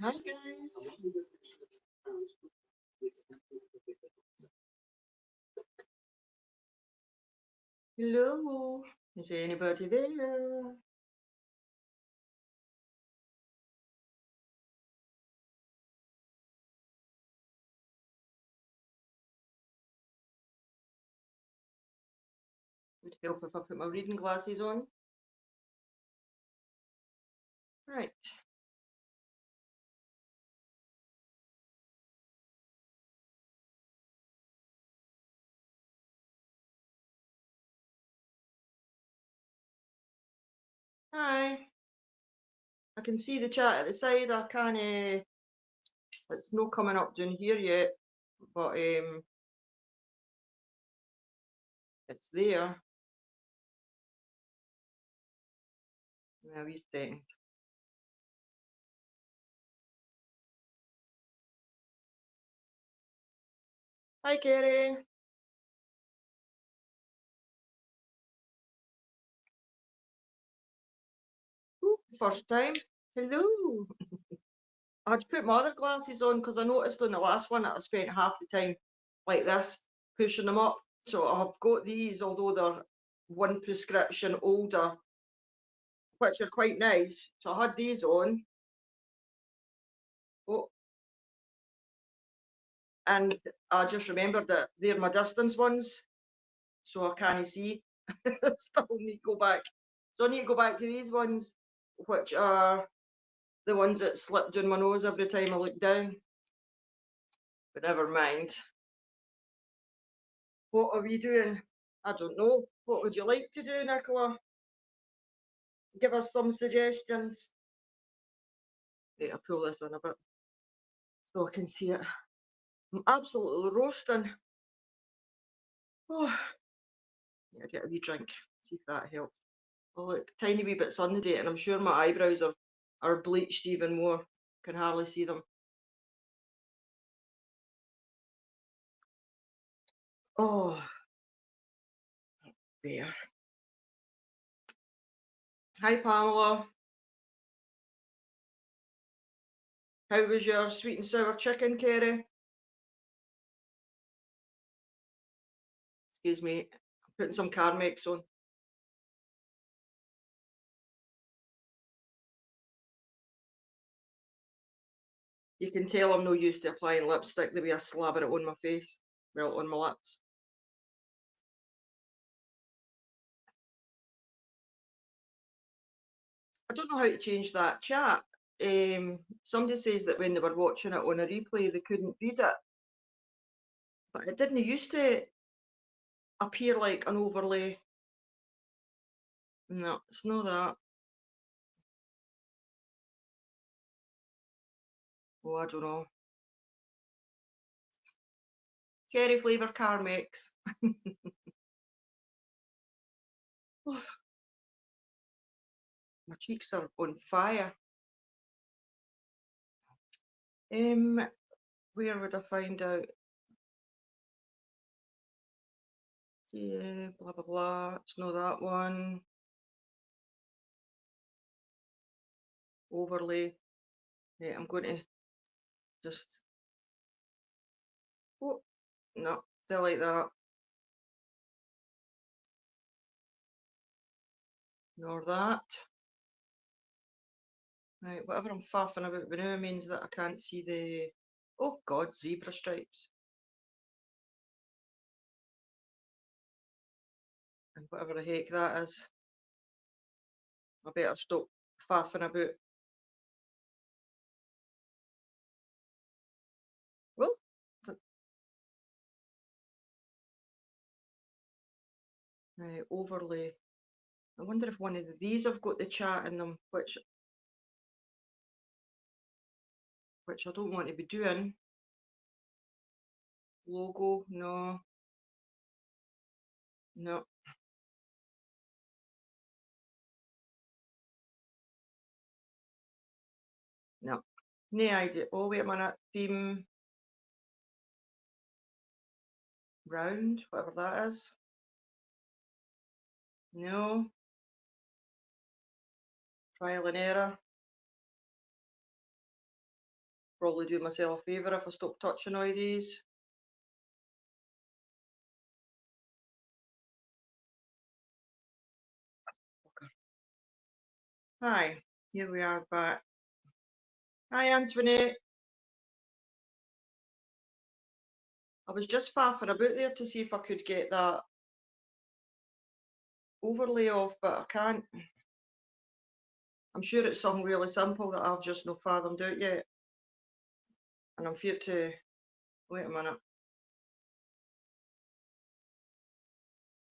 Hi guys. Hello. Is anybody there? Would help if I put my reading glasses on. Right. Hi. I can see the chat at the side. I can't. It's no coming up down here yet, but it's there. Now wee second. Hi, Kerry. Ooh, first time. Hello. I had to put my other glasses on because I noticed on the last one that I spent half the time like this, pushing them up. So I've got these, although they're one prescription older, which are quite nice. So I had these on. Oh, and I just remembered that they're my distance ones, so I can't see. Still need to go back. So I need to go back to these ones, which are the ones that slip down my nose every time I look down. But never mind. What are we doing? I don't know. What would you like to do, Nicola? Give us some suggestions. Wait, I'll pull this in a bit so I can see it. I'm absolutely roasting. Oh, yeah, get a wee drink. See if that helps. Oh, look, tiny wee bit sunny, and I'm sure my eyebrows are bleached even more. Can hardly see them. Oh, there. Hi, Pamela. How was your sweet and sour chicken, Kerry? Excuse me, I'm putting some Carmex on. You can tell I'm no used to applying lipstick the way I slabber it on my face. Well, on my lips. I don't know how to change that chat. Somebody says that when they were watching it on a replay, they couldn't read it, but it didn't used to appear like an overlay. No, it's not that. Oh, I don't know. Cherry flavour Carmex. Oh, my cheeks are on fire. Um, where would I find out? See, blah blah blah. It's not that one. Overlay. Yeah, I'm going to just. Oh, no, still like that. Nor that. Right, whatever I'm faffing about now means that I can't see the. Oh God, zebra stripes. And whatever the heck that is. I better stop faffing about. Well, right, overlay. I wonder if one of these have got the chat in them, which I don't want to be doing. Logo, no, no, no. No idea. Oh, wait a minute. Theme round, whatever that is. No. Trial and error. Probably do myself a favour if I stop touching all these. Hi, here we are back. Hi, Antoinette. I was just faffing about there to see if I could get that overlay off, but I can't. I'm sure it's something really simple that I've just not fathomed out yet. And I'm feared to. Wait a minute.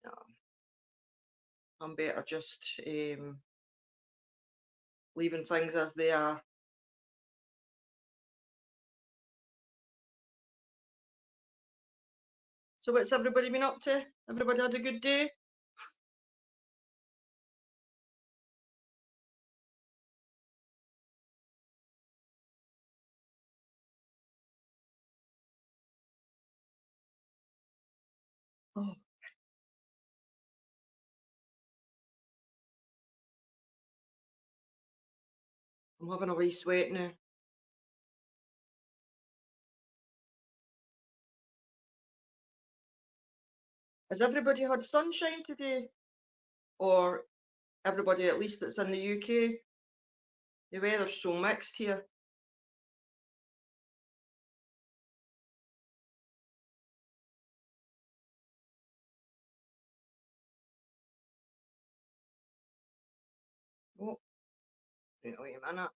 No, I'm better just leaving things as they are. So, what's everybody been up to? Everybody had a good day? Oh, I'm having a wee sweat now. Has everybody had sunshine today? Or everybody, at least that's in the UK? The weather's so mixed here. Oh, wait a minute.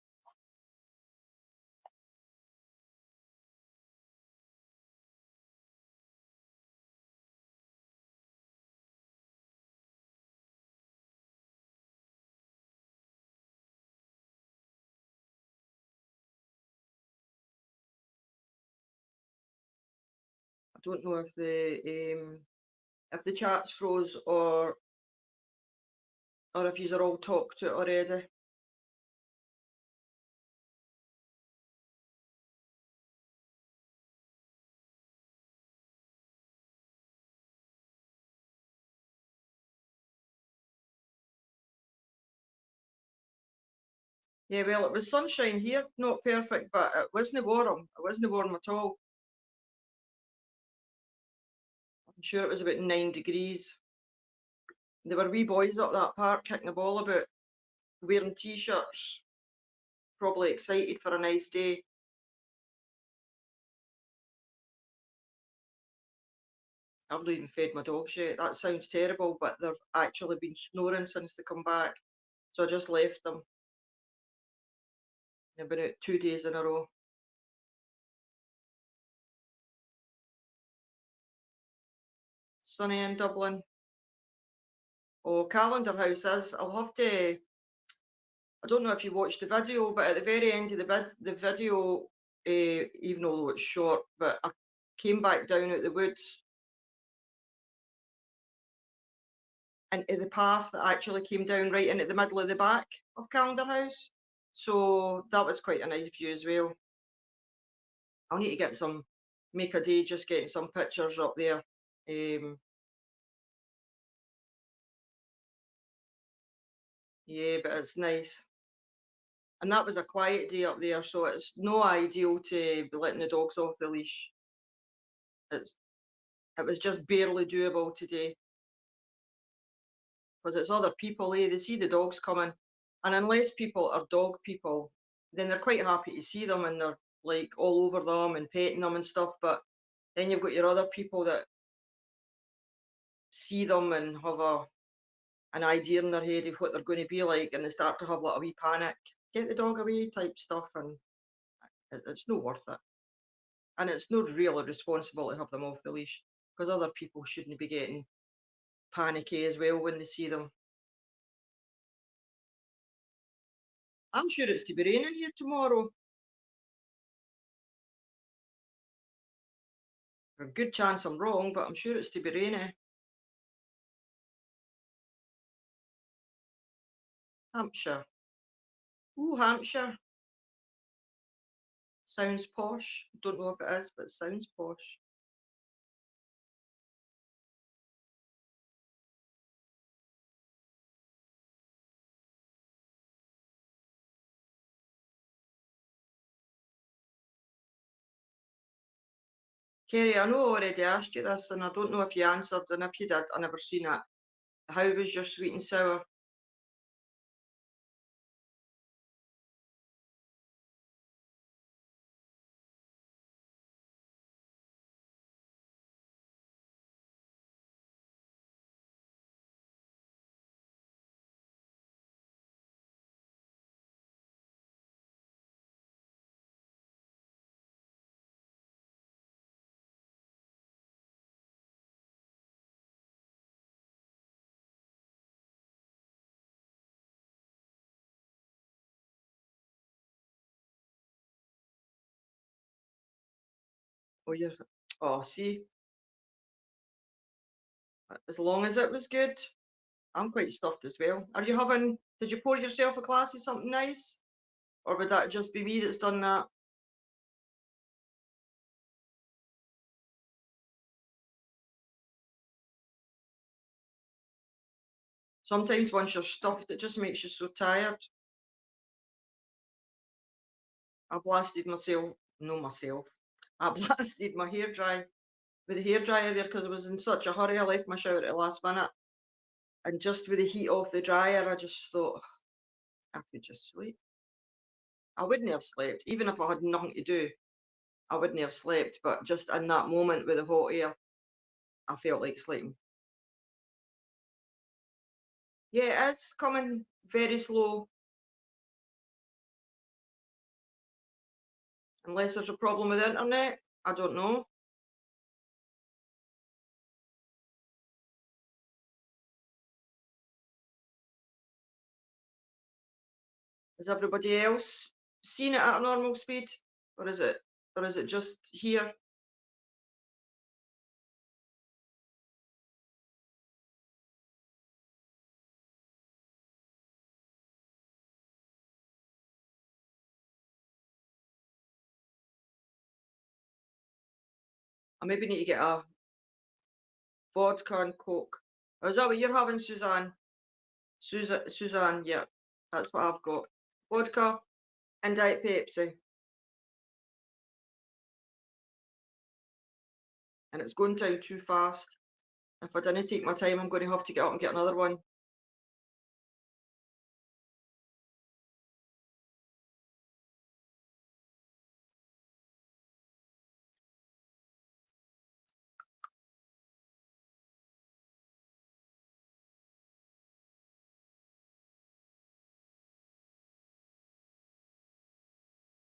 I don't know if the chat's froze or if you're all talked to it already. Yeah, well, it was sunshine here, not perfect, but it wasn't warm. It wasn't warm at all. I'm sure it was about 9 degrees. There were wee boys up that park kicking the ball about, wearing t-shirts, probably excited for a nice day. I've not even fed my dogs yet. That sounds terrible, but they've actually been snoring since they come back. So I just left them. They've been out 2 days in a row. Sunny in Dublin. Oh, Calendar House is. I'll have to. I don't know if you watched the video, but at the very end of the video, even though it's short, but I came back down out the woods into the path that actually came down right into the middle of the back of Calendar House. So that was quite a nice view as well. I'll need to make a day just getting some pictures up there. Yeah, but it's nice. And that was a quiet day up there, so it's no ideal to be letting the dogs off the leash. It's it was just barely doable today because it's other people, eh? They see the dogs coming, and unless people are dog people, then they're quite happy to see them and they're like all over them and petting them and stuff. But then you've got your other people that see them and have an idea in their head of what they're going to be like, and they start to have like a wee panic, get the dog away type stuff, and it's not worth it. And it's not really responsible to have them off the leash because other people shouldn't be getting panicky as well when they see them. I'm sure it's to be raining here tomorrow. A good chance I'm wrong, but I'm sure it's to be rainy. Hampshire. Ooh, Hampshire. Sounds posh. Don't know if it is, but it sounds posh. Kerry, I know I already asked you this, and I don't know if you answered, and if you did, I never seen it. How was your sweet and sour? Oh, you're. Oh, see, as long as it was good, I'm quite stuffed as well. Are you having? Did you pour yourself a glass of something nice, or would that just be me that's done that? Sometimes once you're stuffed, it just makes you so tired. I blasted myself, no myself. I blasted my hair dry with the hairdryer there because I was in such a hurry. I left my shower at the last minute, and just with the heat off the dryer, I just thought I could just sleep. I wouldn't have slept, even if I had nothing to do. I wouldn't have slept, but just in that moment with the hot air, I felt like sleeping. Yeah, it is coming very slow, unless there's a problem with the internet. I don't know. Is everybody else seeing it at a normal speed, or is it, or is it just here? I maybe need to get a vodka and coke. Oh, is that what you're having, Suzanne? Suzanne, yeah, that's what I've got. Vodka and Diet Pepsi, and it's going down too fast. If I didn't take my time, I'm going to have to get up and get another one.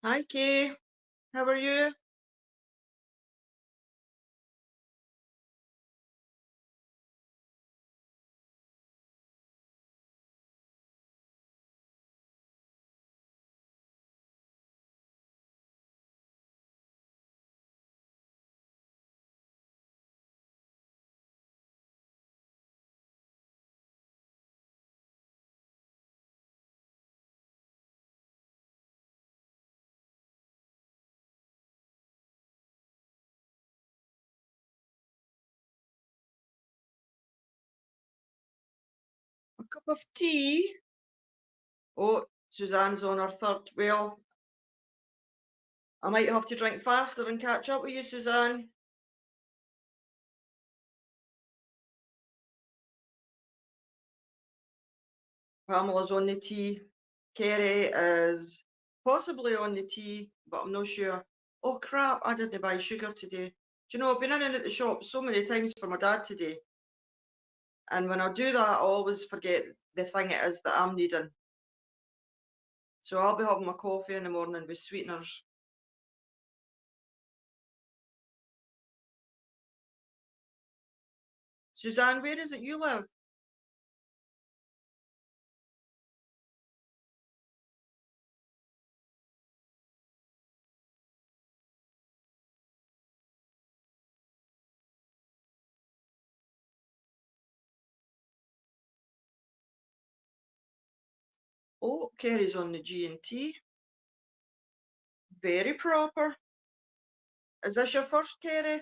Hi, Kay. How are you? A cup of tea? Oh, Suzanne's on her third. Well, I might have to drink faster and catch up with you, Suzanne. Pamela's on the tea. Kerry is possibly on the tea, but I'm not sure. Oh crap, I didn't buy sugar today. Do you know, I've been in and out the shop so many times for my dad today. And when I do that, I always forget the thing it is that I'm needing. So I'll be having my coffee in the morning with sweeteners. Suzanne, where is it you live? Oh, Kerry's on the G&T. Very proper. Is this your first, Kerry?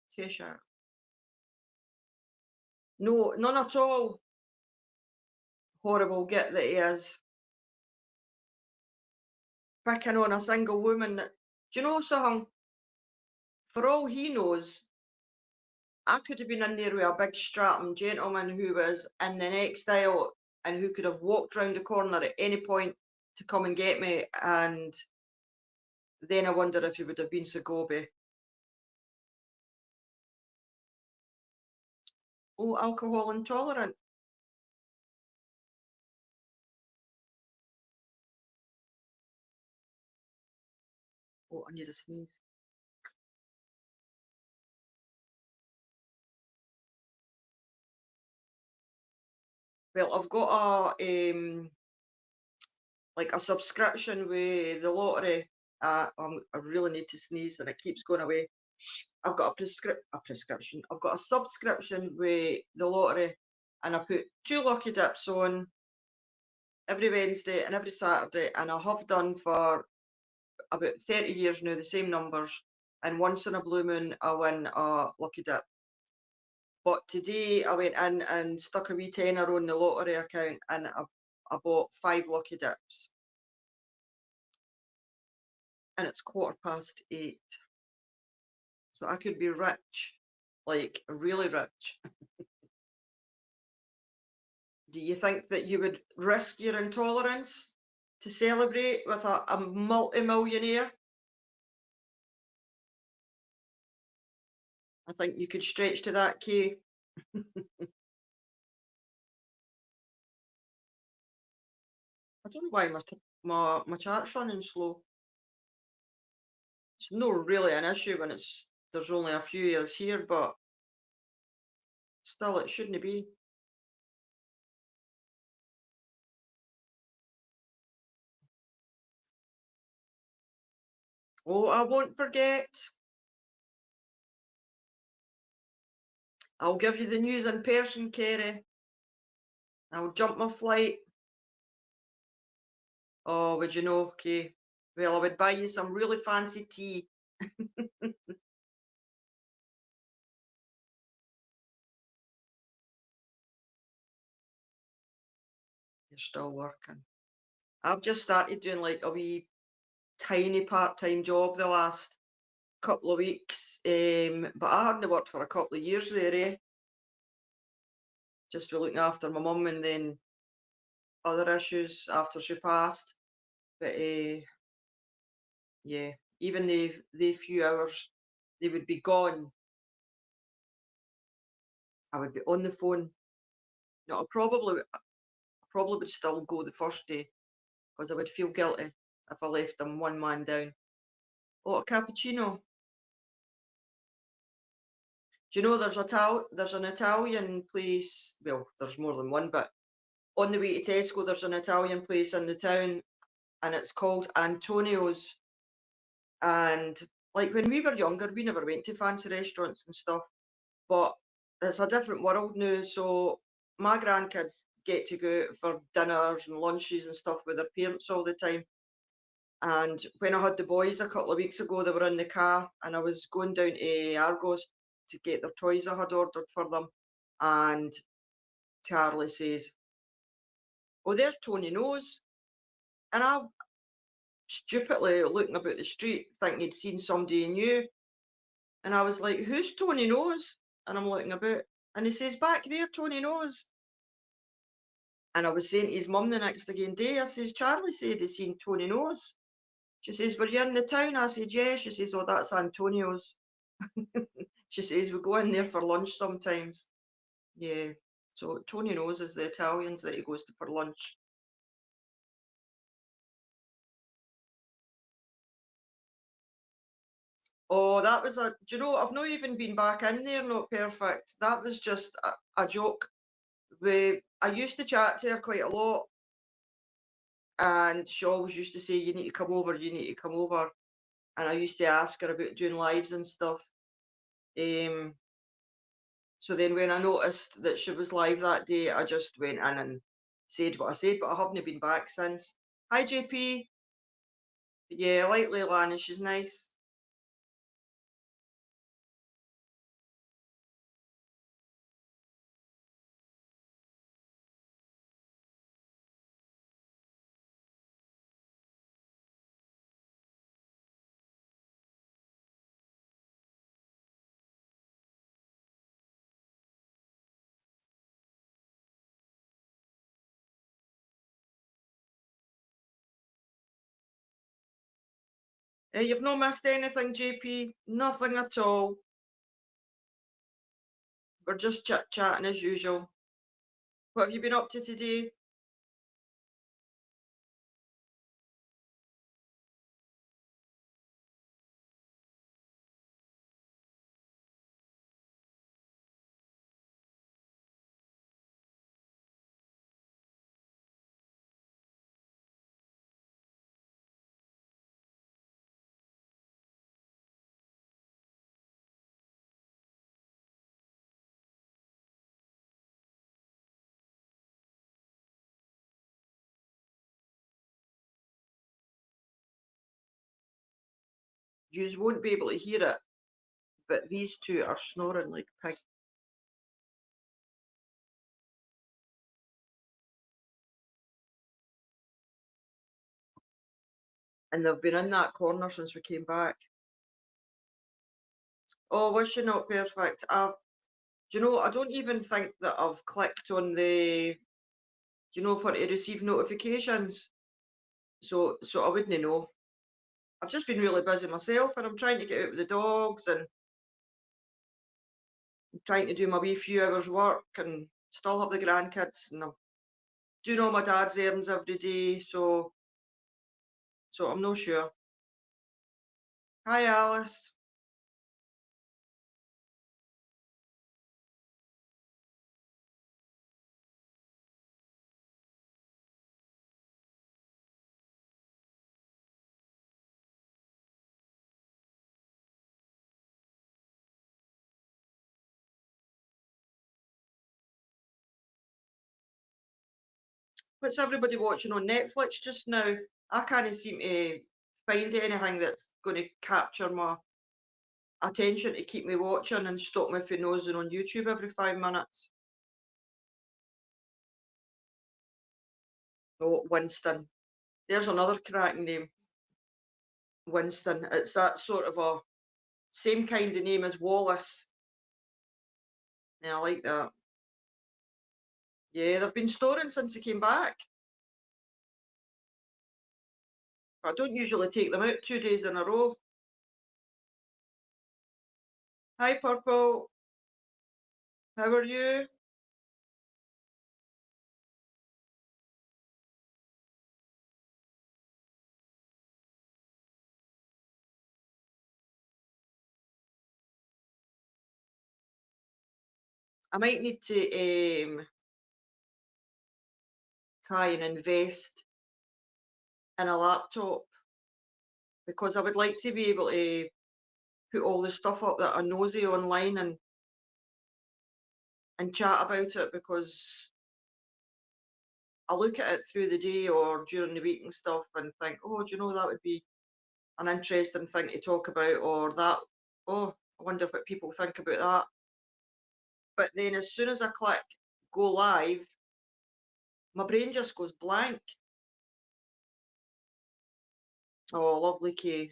Say shark. No, none at all. Horrible git that he is. Picking on a single woman that, do you know something? For all he knows, I could have been in there with a big strapping gentleman who was in the next aisle and who could have walked round the corner at any point to come and get me, and then I wonder if he would have been so goby. Oh, alcohol intolerant. Oh, I need a sneeze. Well, I've got a like a subscription with the lottery. I really need to sneeze and it keeps going away. I've got a prescription. I've got a subscription with the lottery, and I put 2 lucky dips on every Wednesday and every Saturday, and I have done for about 30 years now, the same numbers. And once in a blue moon, I win a lucky dip. But today I went in and stuck a wee tenner on the lottery account, and I bought 5 lucky dips, and it's 8:15. So I could be rich, like really rich. Do you think that you would risk your intolerance to celebrate with a multi-millionaire? I think you could stretch to that, Kay. I don't know why my chart's running slow. It's not really an issue when there's only a few years here, but still, it shouldn't be. Oh, I won't forget. I'll give you the news in person, Kerry. I'll jump my flight. Oh, would you know? Okay. Well, I would buy you some really fancy tea. You're still working. I've just started doing like a wee tiny part-time job the last couple of weeks, but I hadn't worked for a couple of years there, just for looking after my mum and then other issues after she passed. But yeah, even the few hours they would be gone, I would be on the phone. No, I probably would still go the first day because I would feel guilty if I left them one man down. Oh, a cappuccino. Do you know there's an Italian place? Well, there's more than one, but on the way to Tesco, there's an Italian place in the town, and it's called Antonio's. And like when we were younger, we never went to fancy restaurants and stuff, but it's a different world now. So my grandkids get to go out for dinners and lunches and stuff with their parents all the time. And when I had the boys a couple of weeks ago, they were in the car, and I was going down to Argos to get their toys I had ordered for them. And Charlie says, "Oh, there's Tony Nose." And I stupidly looking about the street, thinking he'd seen somebody he knew. And I was like, "Who's Tony Nose?" And I'm looking about. And he says, "Back there, Tony Nose." And I was saying to his mum the next again day, I says, "Charlie said he seen Tony Nose." She says, "Were you in the town?" I said, "Yeah." She says, "Oh, that's Antonio's." She says, "We go in there for lunch sometimes." Yeah. So Tony Nose is the Italians that he goes to for lunch. Oh, that was do you know, I've not even been back in there, not perfect. That was just a joke. I used to chat to her quite a lot, and she always used to say, "You need to come over, you need to come over." And I used to ask her about doing lives and stuff. Um, so then when I noticed that she was live that day, I just went in and said what I said, but I haven't been back since. Hi, JP. Yeah, I like Leilani, she's nice. You've not missed anything, JP. Nothing at all. We're just chit-chatting as usual. What have you been up to today? Yous won't be able to hear it, but these two are snoring like pigs. And they've been in that corner since we came back. Oh, was she not perfect? Do you know, I don't even think that I've clicked on the, do you know, for to receive notifications. So I wouldn't know. I've just been really busy myself and I'm trying to get out with the dogs and trying to do my wee few hours work and still have the grandkids and I'm doing all my dad's errands every day, so I'm not sure. Hi Alice. What's everybody watching on Netflix just now? I can't seem to find anything that's going to capture my attention to keep me watching and stop me from nosing on YouTube every 5 minutes. Oh, Winston. There's another cracking name. Winston. It's that sort of a same kind of name as Wallace. Yeah, I like that. Yeah, they've been storing since they came back. I don't usually take them out 2 days in a row. Hi, Purple. How are you? I might need to try and invest in a laptop because I would like to be able to put all the stuff up that I nosy online and chat about it because I look at it through the day or during the week and stuff and think, oh, do you know that would be an interesting thing to talk about, or that, oh, I wonder what people think about that. But then as soon as I click go live, my brain just goes blank. Oh, lovely Kay.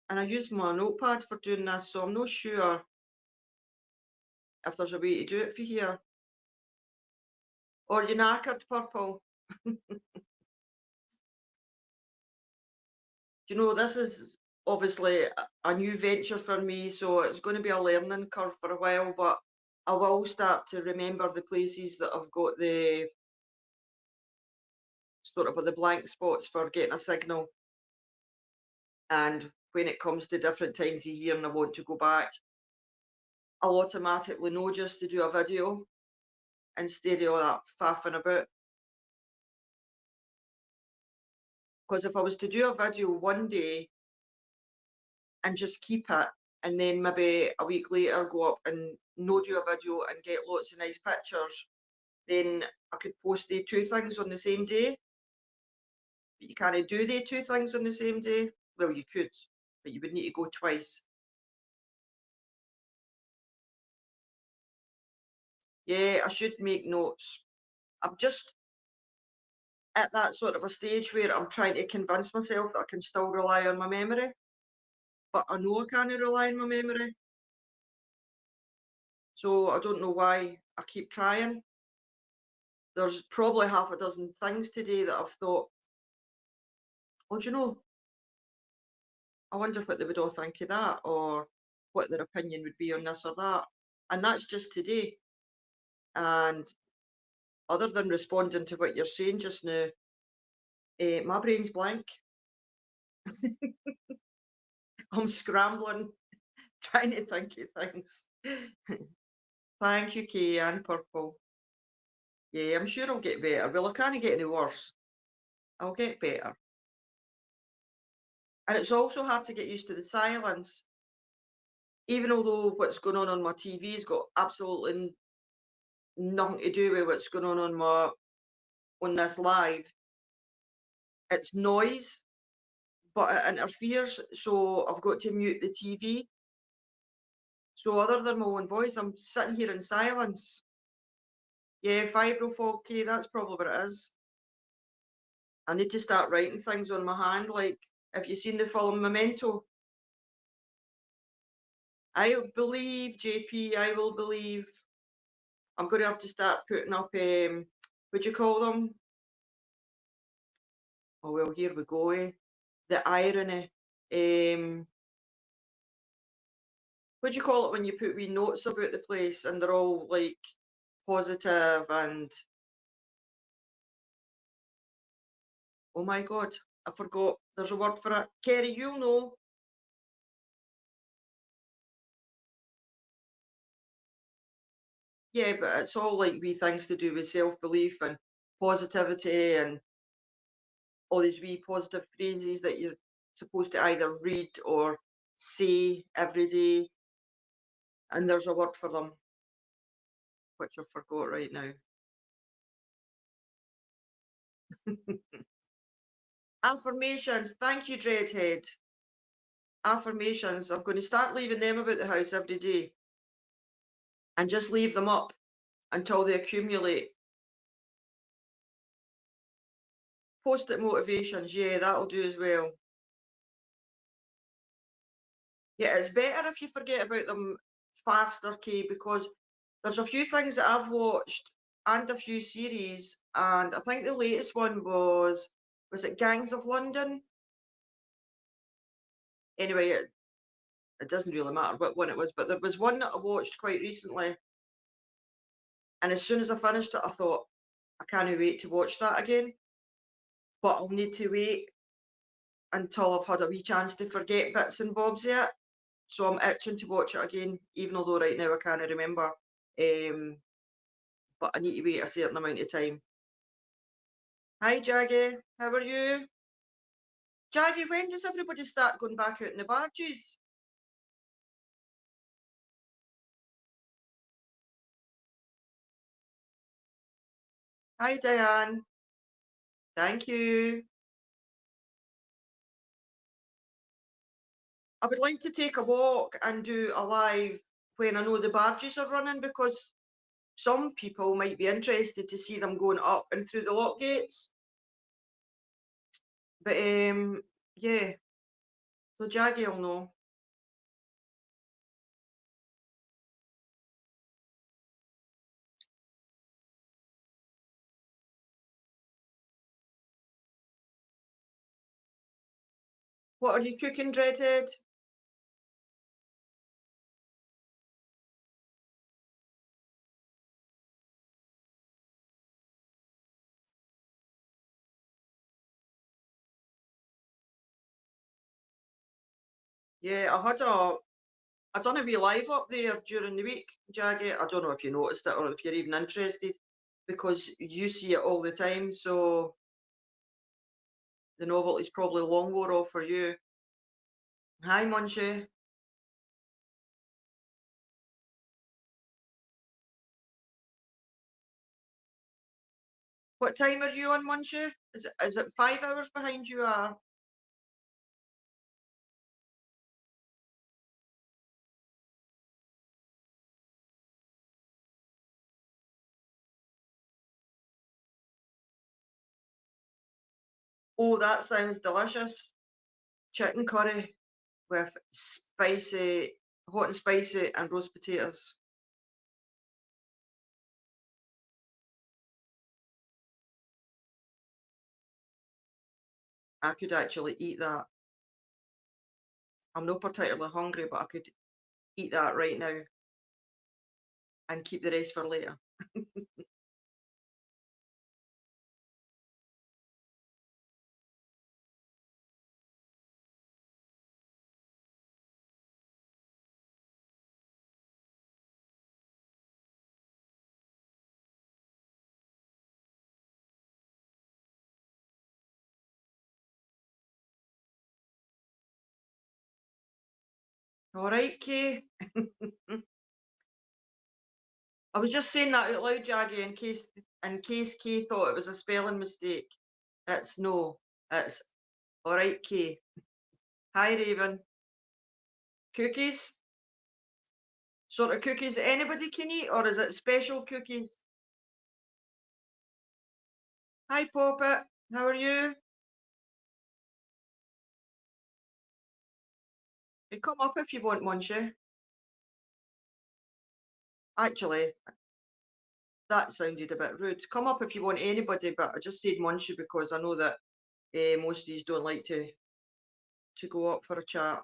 And I use my notepad for doing this, so I'm not sure if there's a way to do it for here. Or you knackered, Purple. Do you know, this is obviously a new venture for me, so it's going to be a learning curve for a while, but I will start to remember the places that I've got the sort of the blank spots for getting a signal. And when it comes to different times of year and I want to go back, I'll automatically know just to do a video instead of all that faffing about. Because if I was to do a video one day and just keep it, and then maybe a week later go up and no do a video and get lots of nice pictures, then I could post the two things on the same day. But you can't do the two things on the same day. Well, you could, but you would need to go twice. Yeah, I should make notes. I'm just at that sort of a stage where I'm trying to convince myself that I can still rely on my memory, but I know I can't rely on my memory. So I don't know why I keep trying. there's probably half a dozen things today that I've thought, "Oh, do you know, I wonder what they would all think of that, or what their opinion would be on this or that." And that's just today. And other than responding to what you're saying just now, my brain's blank. I'm scrambling, trying to think of things. Thank you, Kay and Purple. Yeah, I'm sure I'll get better. Well, I can't get any worse. I'll get better. And it's also hard to get used to the silence. Even although what's going on my TV's got absolutely nothing to do with what's going on on this live. It's noise, but it interferes, so I've got to mute the TV. So other than my own voice, I'm sitting here in silence. Yeah, fibro fog, Kay, that's probably what it is. I need to start writing things on my hand, like, have you seen the film Memento? I believe, JP, I will believe. I'm going to have to start putting up, what do you call them? Oh, well, here we go, eh? The irony. Um, what do you call it when you put wee notes about the place and they're all like positive and, oh my God, I forgot. There's a word for it. Kerry, you'll know. Yeah, but it's all like wee things to do with self-belief and positivity and all these wee positive phrases that you're supposed to either read or say every day. And there's a word for them, which I forgot right now. Affirmations. Thank you, Dreadhead. Affirmations. I'm going to start leaving them about the house every day and just leave them up until they accumulate. Post-it motivations. Yeah, that'll do as well. Yeah, it's better if you forget about them faster, Kay, because there's a few things that I've watched and a few series, and I think the latest one was it Gangs of London? Anyway, it doesn't really matter what one it was, but there was one that I watched quite recently, and as soon as I finished it, I thought, I can't wait to watch that again. But I'll need to wait until I've had a wee chance to forget bits and bobs of it. So I'm itching to watch it again, even although right now I can't remember. Um, but I need to wait a certain amount of time. Hi, Jaggy. How are you? Jaggy, when does everybody start going back out in the barges? Hi, Diane. Thank you. I would like to take a walk and do a live when I know the barges are running because some people might be interested to see them going up and through the lock gates. But yeah, so Jaggy will know. What are you cooking, Dreadhead? Yeah, I done a wee live up there during the week, Jaggy. I don't know if you noticed it or if you're even interested, because you see it all the time. So the novelty's probably long wore off for you. Hi, Munchie. What time are you on, Munchie? Is it 5 hours behind you are? Oh, that sounds delicious. Chicken curry with spicy, hot and spicy, and roast potatoes. I could actually eat that. I'm not particularly hungry, but I could eat that right now and keep the rest for later. All right, Kay. I was just saying that out loud, Jaggy, in case Kay thought it was a spelling mistake. It's no. It's all right, Kay. Hi, Raven. Cookies? Sort of cookies that anybody can eat, or is it special cookies? Hi, Poppet. How are you? You come up if you want, Munchie. Actually, that sounded a bit rude. Come up if you want anybody, but I just said Munchie because I know that most of these don't like to go up for a chat.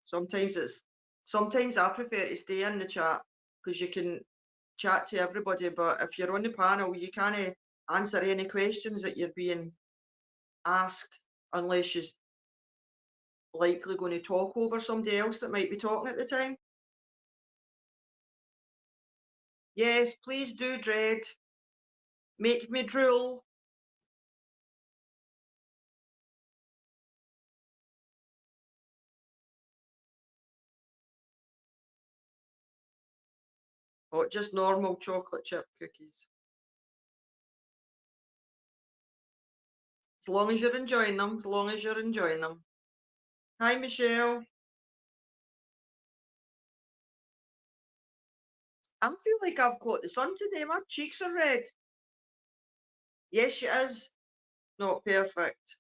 Sometimes it's sometimes I prefer to stay in the chat because you can chat to everybody, but if you're on the panel, you can't answer any questions that you're being asked unless you're likely going to talk over somebody else that might be talking at the time. Yes, please do, Dread. Make me drool. Or just normal chocolate chip cookies. As long as you're enjoying them, as long as you're enjoying them. Hi, Michelle. I feel like I've got the sun today. My cheeks are red. Yes, she is. Not perfect.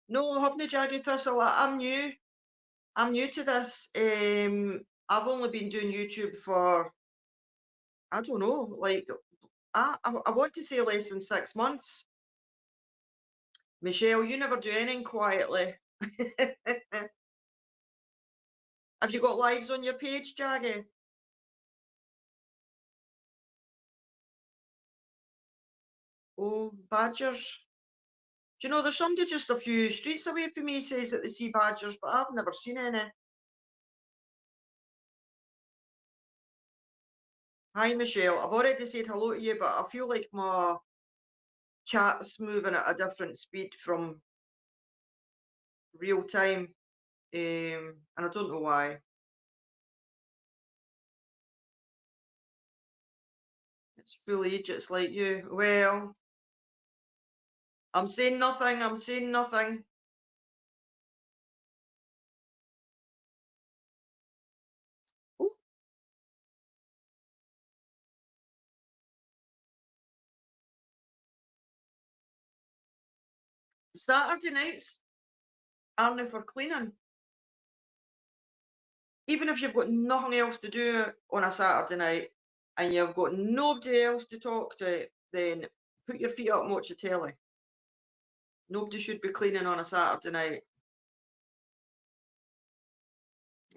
No, I haven't, Jaggy Thistle. I'm new. I'm new to this. I've only been doing YouTube for, I don't know, like, I want to say less than 6 months. Michelle, you never do anything quietly. Have you got lives on your page, Jaggy? Oh, badgers. Do you know, there's somebody just a few streets away from me says that they see badgers, but I've never seen any. Hi, Michelle. I've already said hello to you, but I feel like my chat's moving at a different speed from real time, and I don't know why. It's full age, it's like you. Well, I'm saying nothing, I'm saying nothing. Oh, Saturday nights aren't for cleaning. Even if you've got nothing else to do on a Saturday night and you've got nobody else to talk to, then put your feet up and watch the telly. Nobody should be cleaning on a Saturday night.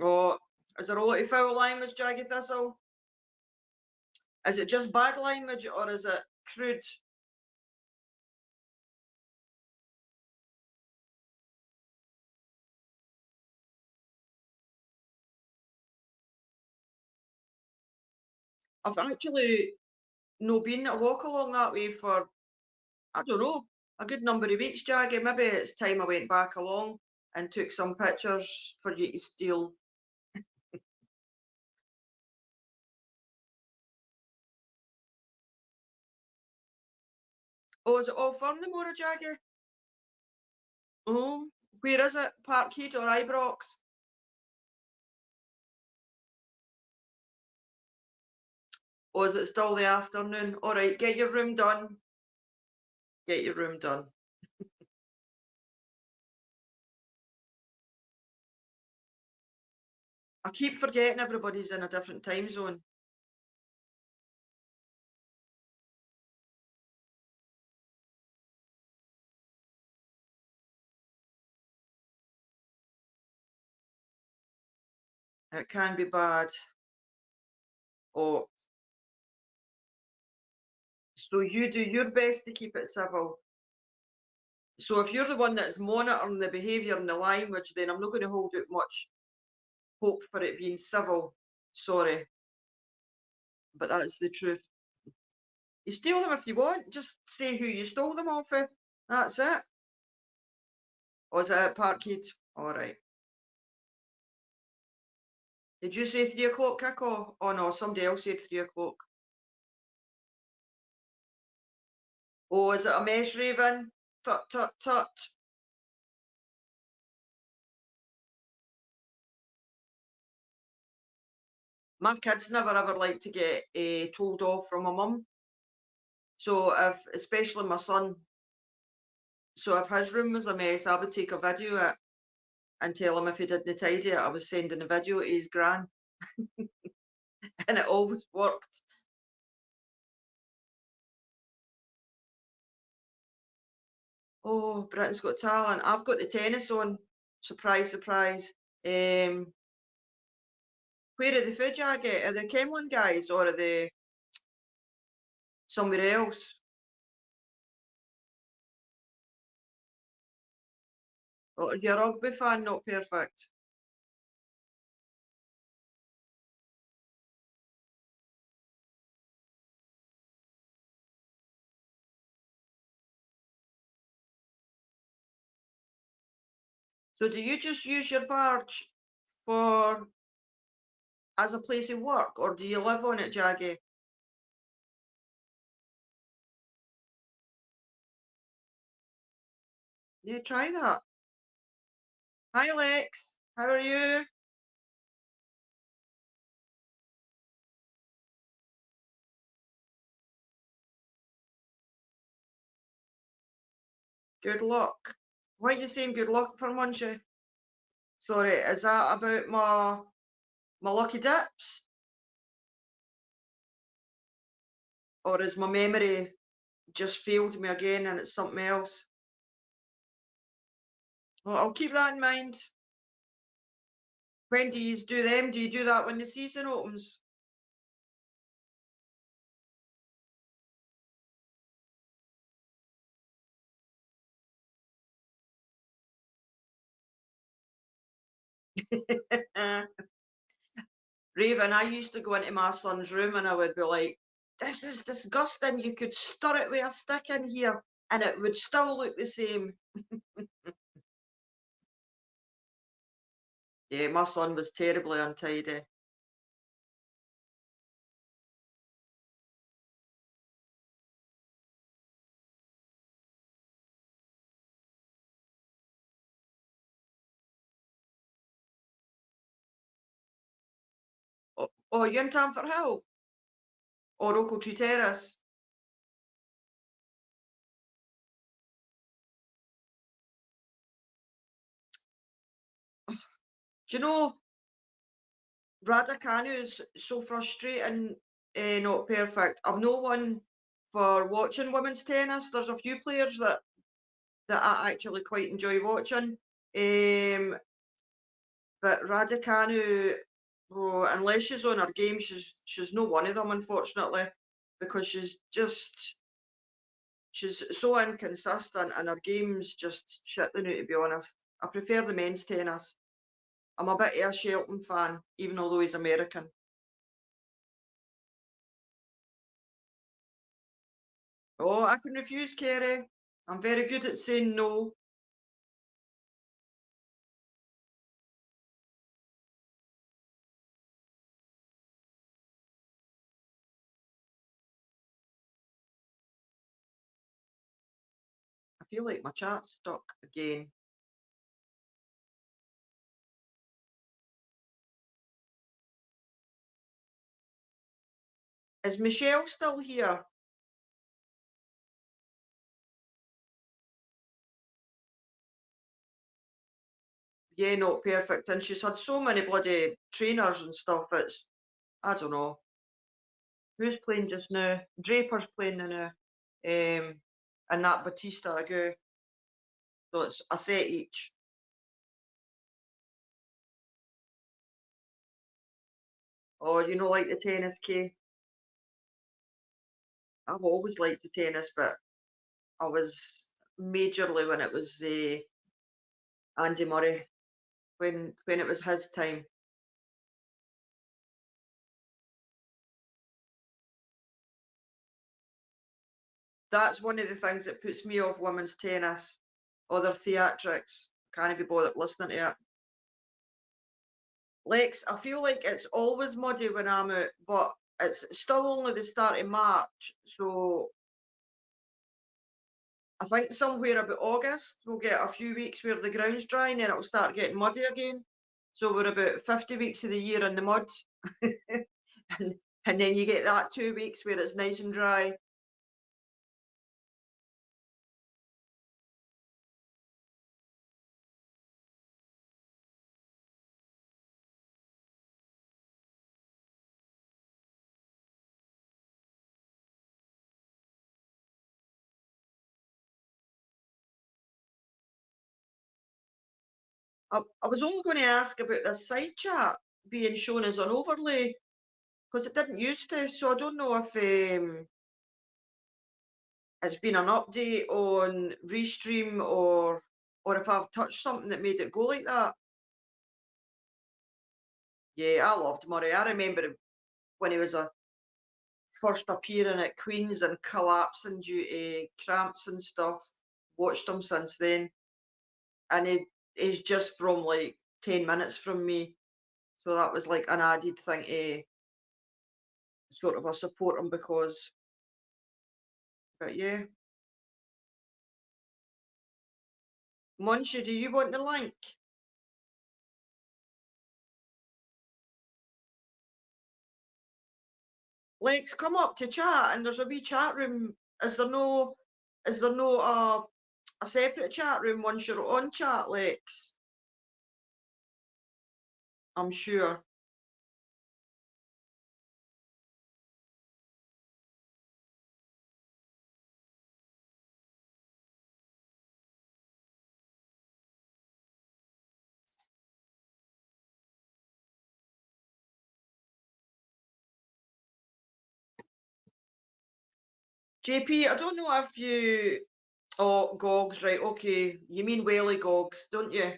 Oh, is there a lot of foul language, Jaggy Thistle? Is it just bad language or is it crude? I've actually no been a walk along that way for, I don't know, a good number of weeks, Jaggy. Maybe it's time I went back along and took some pictures for you to steal. Oh, is it all Furnivalore, Jaggy? Oh, where is it? Parkhead or Ibrox? Or is it still the afternoon? All right, get your room done. Get your room done. I keep forgetting everybody's in a different time zone. It can be bad. Oh, so you do your best to keep it civil. So if you're the one that's monitoring the behaviour and the language, then I'm not going to hold out much hope for it being civil. Sorry, but that's the truth. You steal them if you want. Just say who you stole them off of. That's it. Or is it at Parkhead? All right. Did you say 3 o'clock kick-off? Oh no, somebody else said 3 o'clock. Oh, is it a mess, Raven? Tut tut tut. My kids never ever like to get told off from a mum. So if, especially my son, so if his room was a mess, I would take a video of it and tell him if he didn't tidy it, I was sending a video to his gran, and it always worked. Oh, Britain's Got Talent. I've got the tennis on. Surprise, surprise. Um, where are the Fujag? Are the Kemlin guys or are they somewhere else? Or are you a rugby fan? Not perfect. So do you just use your barge for as a place of work, or do you live on it, Jaggy? Yeah, try that. Hi, Lex. How are you? Good luck. Why are you saying good luck for Munchie? Sorry, is that about my lucky dips, or is my memory just failed me again and it's something else? Well, I'll keep that in mind. When do you do them? Do you do that when the season opens? Raven, I used to go into my son's room and I would be like, this is disgusting. You could stir it with a stick in here and it would still look the same. Yeah, my son was terribly untidy. Oh, you're in Tamford Hill or Ochiltree Terrace? Do you know, Raducanu is so frustrating, not perfect. I'm no one for watching women's tennis. There's a few players that I actually quite enjoy watching. Um, but Raducanu, oh, unless she's on her game, she's no one of them, unfortunately, because she's so inconsistent and her game's just shit the new, to be honest. I prefer the men's tennis. I'm a bit of a Shelton fan, even although he's American. Oh, I can refuse, Kerry. I'm very good at saying no. I feel like my chat's stuck again. Is Michelle still here? Yeah, not perfect. And she's had so many bloody trainers and stuff. I don't know. Who's playing just now? Draper's playing now. And that Batista Agu. So it's a set each. Oh, you know, like the tennis, Kay? I've always liked the tennis, but I was majorly when it was Andy Murray, when it was his time. That's one of the things that puts me off women's tennis, or their theatrics. Can't be bothered listening to it. Lex, I feel like it's always muddy when I'm out, but it's still only the start of March, so I think somewhere about August we'll get a few weeks where the ground's dry and then it'll start getting muddy again. So we're about 50 weeks of the year in the mud. and, and then you get that 2 weeks where it's nice and dry. I was only going to ask about this side chat being shown as an overlay because it didn't used to. So I don't know if it's been an update on Restream or if I've touched something that made it go like that. Yeah, I loved Murray. I remember him when he was first appearing at Queen's and collapsing due to cramps and stuff. Watched him since then, and he's just from like 10 minutes from me, so that was like an added thing to sort of support him because. But yeah, Munchie, do you want the link? Lex, come up to chat, and there's a wee chat room. Is there no? Is there no a separate chat room once you're on chat, Lex? I'm sure. JP, I don't know if you. Oh, gogs, right? Okay, you mean welly gogs, don't you?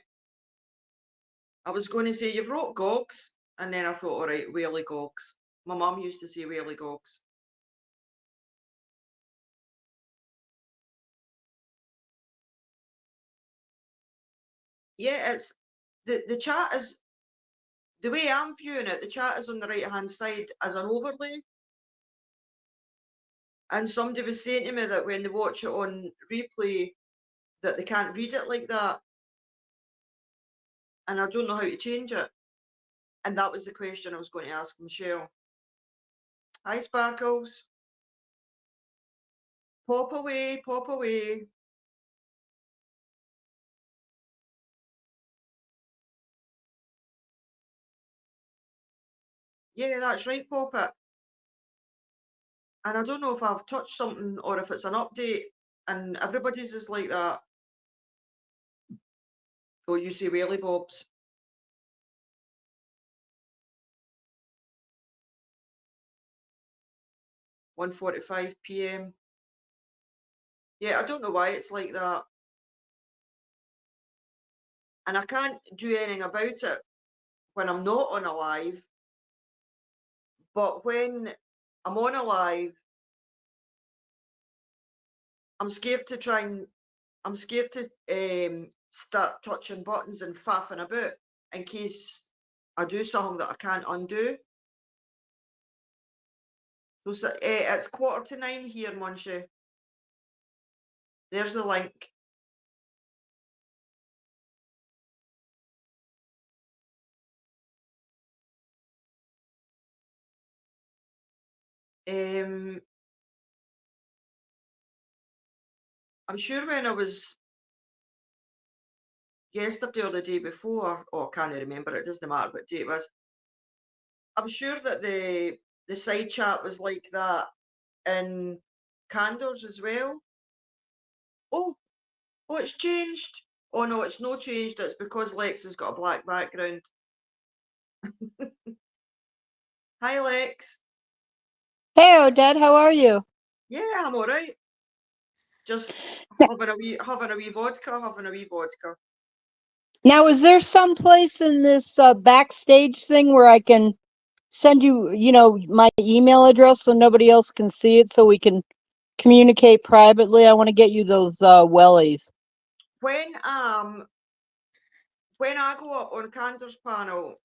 I was going to say you've wrote gogs, and then I thought, all right, welly gogs. My mum used to say welly gogs. Yeah, it's the chat is the way I'm viewing it. The chat is on the right hand side as an overlay, and somebody was saying to me that when they watch it on replay, that they can't read it like that, and I don't know how to change it. And that was the question I was going to ask Michelle. Hi, Sparkles. Pop away, pop away. Yeah, that's right, pop it. And I don't know if I've touched something or if it's an update, and everybody's is like that. Oh, you say whaley bobs. 1:45 p.m. Yeah, I don't know why it's like that, and I can't do anything about it when I'm not on a live. But when I'm on a live, I'm scared to try and I'm scared to start touching buttons and faffing about in case I do something that I can't undo. So, it's 8:45 here, Munchie. There's the link. Um, I'm sure when I was yesterday or the day before, oh, I can't remember, it doesn't matter what day it was. I'm sure that the side chat was like that in Candors as well. Oh, oh, it's changed. Oh no, it's no changed. It's because Lex has got a black background. Hi, Lex. Hey, Odette, how are you? Yeah, I'm all right. Just N- having a wee vodka, having a wee vodka. Now, is there some place in this backstage thing where I can send you, my email address so nobody else can see it so we can communicate privately? I want to get you those wellies. When um when I go up on Cantor's panel,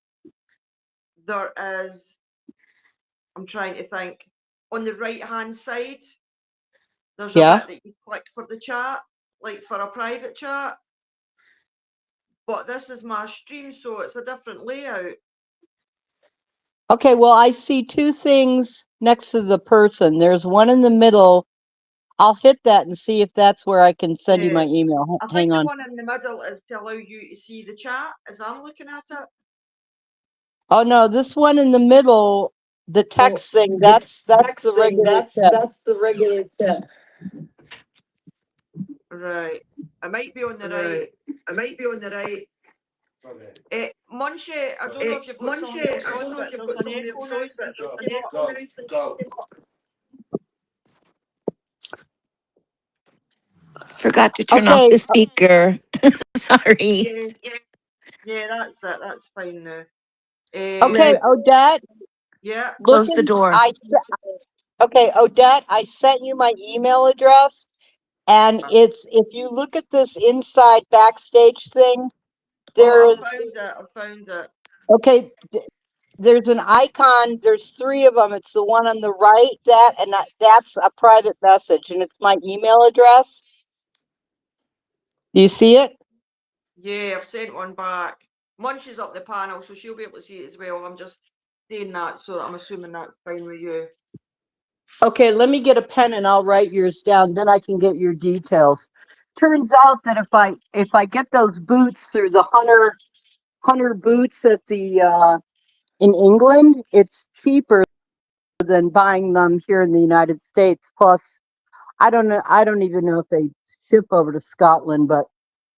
there is, I'm trying to think, on the right hand side, there's a Yeah. bit that you click for the chat, like for a private chat. But this is my stream, so it's a different layout. Okay, well, I see two things next to the person. There's one in the middle. I'll hit that and see if that's where I can send you Yeah. my email. I Hang think the on. one in the middle is to allow you to see the chat as I'm looking at it. Oh no, this one in the middle, the Oh, text thing, the that's the text thing, regular chat. that's the regular chat. Right. It might be on the right. Right. It might be on the right. Munchie, I don't know if you've got Munchie, somebody else I on, don't know but if you've there's got an somebody echo else now on, but since you've there's an came up. echo. Go. Forgot to turn off Okay, the speaker. Sorry. Yeah, yeah, that's it. That's fine now. okay, Um, Odette, yeah. Close the looking, door. okay, Odette, I sent you my email address, and it's if you look at this inside backstage thing, Oh, there I is found it. I found it. okay. There's an icon. There's three of them. It's the one on the right, that's a private message, and it's my email address. Do you see it? Yeah, I've sent one back. Munchie's up the panel, so she'll be able to see it as well. I'm just saying that, so I'm assuming that's fine with you. Okay, let me get a pen and I'll write yours down. Then I can get your details. Turns out that if I get those boots through the Hunter boots at the in England, it's cheaper than buying them here in the United States. Plus, I don't know. I don't even know if they ship over to Scotland, but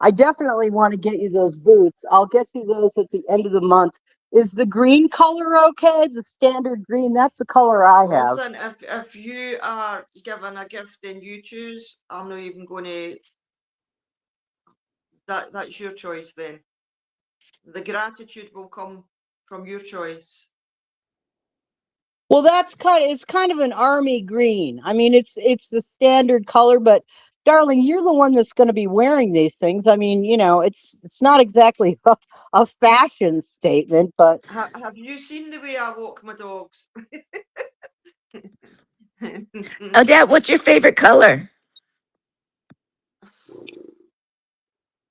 I definitely want to get you those boots. I'll get you those at the end of the month. Is the green color okay? The standard green? That's the color I Well, have. listen, if you are given a gift, then you choose. I'm not even going to. That's your choice. Then the gratitude will come from your choice. Well, it's kind of an army green. I mean, it's the standard color, but darling, you're the one that's going to be wearing these things. I mean, it's not exactly a fashion statement, but Have you seen the way I walk my dogs? Odette, what's your favorite color?